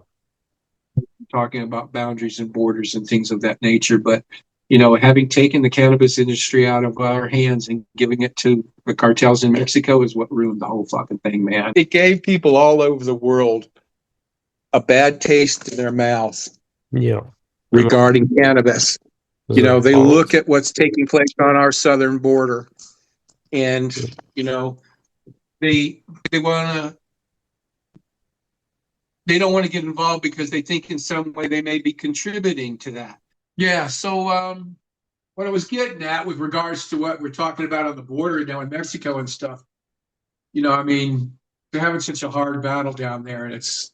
Talking about boundaries and borders and things of that nature. But, having taken the cannabis industry out of our hands and giving it to the cartels in Mexico is what ruined the whole fucking thing, man. It gave people all over the world a bad taste in their mouths Yeah. regarding cannabis. Is it They look false? at what's taking place on our southern border and, they want to they don't want to get involved because they think in some way they may be contributing to that. Yeah. So what I was getting at with regards to what we're talking about on the border now in Mexico and stuff, I mean, they're having such a hard battle down there, and it's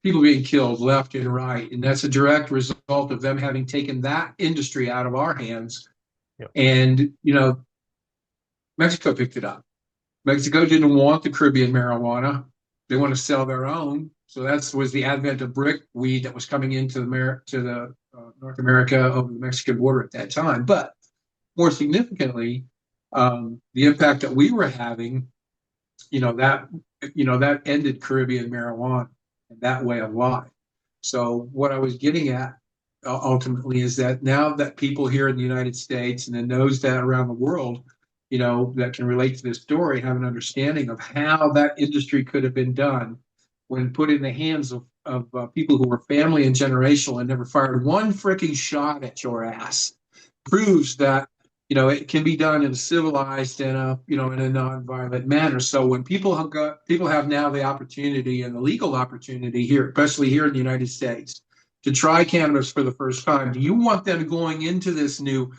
people being killed left and right, and that's a direct result of them having taken that industry out of our hands. Yep. And Mexico picked it up. Mexico didn't want the Caribbean marijuana; they want to sell their own. So that was the advent of brick weed that was coming into the North America over the Mexican border at that time. But more significantly, the impact that we were having, that ended Caribbean marijuana and that way of life. So what I was getting at ultimately is that now that people here in the United States and then those that around the world, that can relate to this story have an understanding of how that industry could have been done when put in the hands of people who were family and generational and never fired one freaking shot at your ass, proves that it can be done in a civilized and in a non-violent manner. So when people have now the opportunity and the legal opportunity here, especially here in the United States, to try cannabis for the first time, do you want them going into this new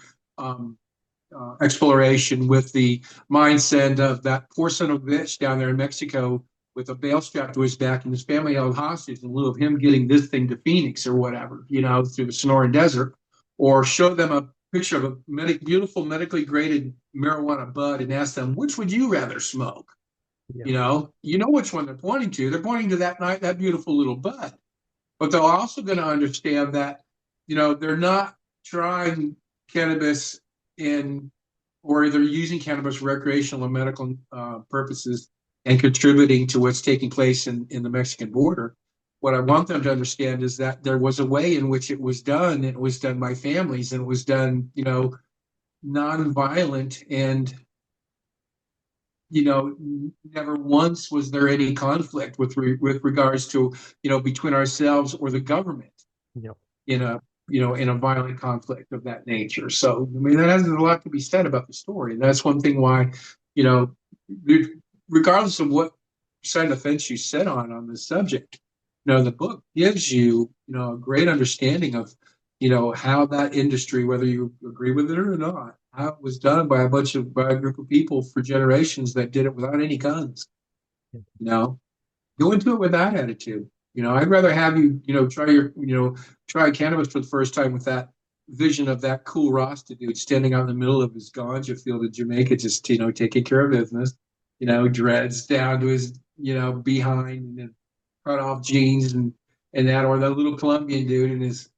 exploration with the mindset of that poor son of a bitch down there in Mexico with a bail strap to his back and his family held hostage in lieu of him getting this thing to Phoenix or whatever, through the Sonoran Desert, or show them a picture of a beautiful medically graded marijuana bud and ask them, which would you rather smoke? Yeah. You know which one they're pointing to. They're pointing to that beautiful little bud. But they're also going to understand that, they're not trying cannabis in, or they're using cannabis for recreational and medical purposes and contributing to what's taking place in the Mexican border. What I want them to understand is that there was a way in which it was done. It was done by families, and it was done, nonviolent, and never once was there any conflict with regards to, between ourselves or the government Yep. in a, in a violent conflict of that nature. So, I mean, that has a lot to be said about the story. And that's one thing why, you know, regardless of what side of the fence you sit on this subject, the book gives you, a great understanding of, how that industry, whether you agree with it or not, how it was done by by a group of people for generations that did it without any guns. You know, Go into it with that attitude. I'd rather have you, try cannabis for the first time with that vision of that cool Rasta dude standing out in the middle of his ganja field in Jamaica, just, taking care of business, dreads down to his, behind, and cut off jeans, and that, or that little Colombian dude in his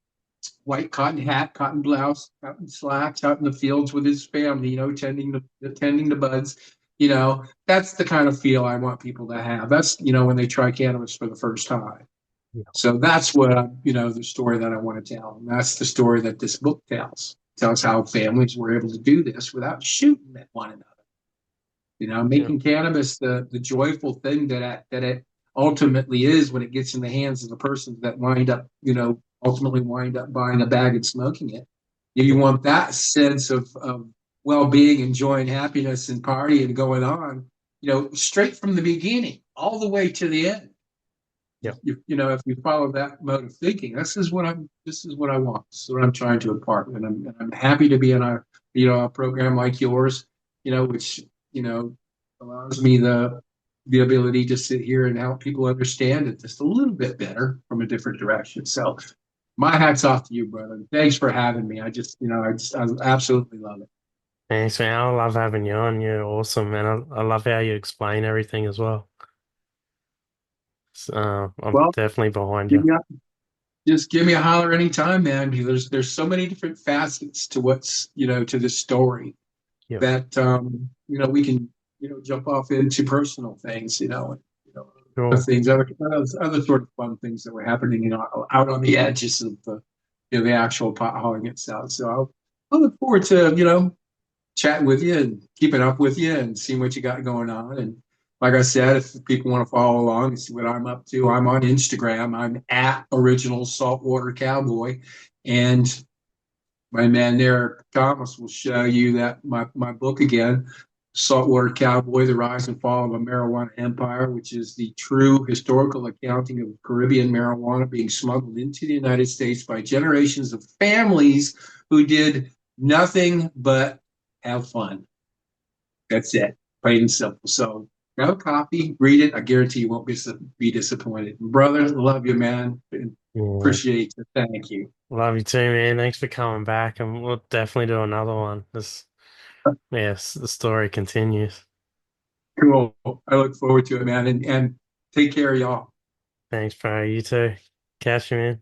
white cotton hat, cotton blouse, cotton slacks out in the fields with his family, tending the buds. That's the kind of feel I want people to have. That's, when they try cannabis for the first time. Yeah. So that's what the story that I want to tell. And that's the story that this book tells. It tells how families were able to do this without shooting at one another. Making cannabis the joyful thing that it ultimately is when it gets in the hands of the persons that ultimately wind up buying a bag and smoking it. You want that sense of well-being and joy and happiness and partying going on, straight from the beginning all the way to the end. Yeah. If you follow that mode of thinking, this is what I want. This is what I'm trying to impart, and I'm happy to be in a program like yours, which allows me the ability to sit here and help people understand it just a little bit better from a different direction. So my hat's off to you, brother. Thanks for having me. I absolutely love it. Thanks, man. I love having you on. You're awesome, man. I love how you explain everything as well. So, I'm Well, definitely behind give you. me just give me a holler anytime, man. Because there's so many different facets to to this story Yep. that we can jump off into personal things, other Sure. things, other sort of fun things that were happening, out on the edges of the actual pot hauling itself. So I'll look forward to chatting with you and keeping up with you and seeing what you got going on. And like I said, if people want to follow along and see what I'm up to, I'm on Instagram. I'm at Original Saltwater Cowboy, and my man there, Thomas, will show you that my book again, Saltwater Cowboy: The Rise and Fall of a Marijuana Empire, which is the true historical accounting of Caribbean marijuana being smuggled into the United States by generations of families who did nothing but have fun. That's it, plain and simple. So grab a copy, read it. I guarantee you won't be disappointed. Brother, love you, man. Yeah. Appreciate you. Thank you. Love you too, man. Thanks for coming back, and we'll definitely do another one. Yes, the story continues. Cool. I look forward to it, man. And take care, y'all. Thanks, bro. You too. Catch you, man.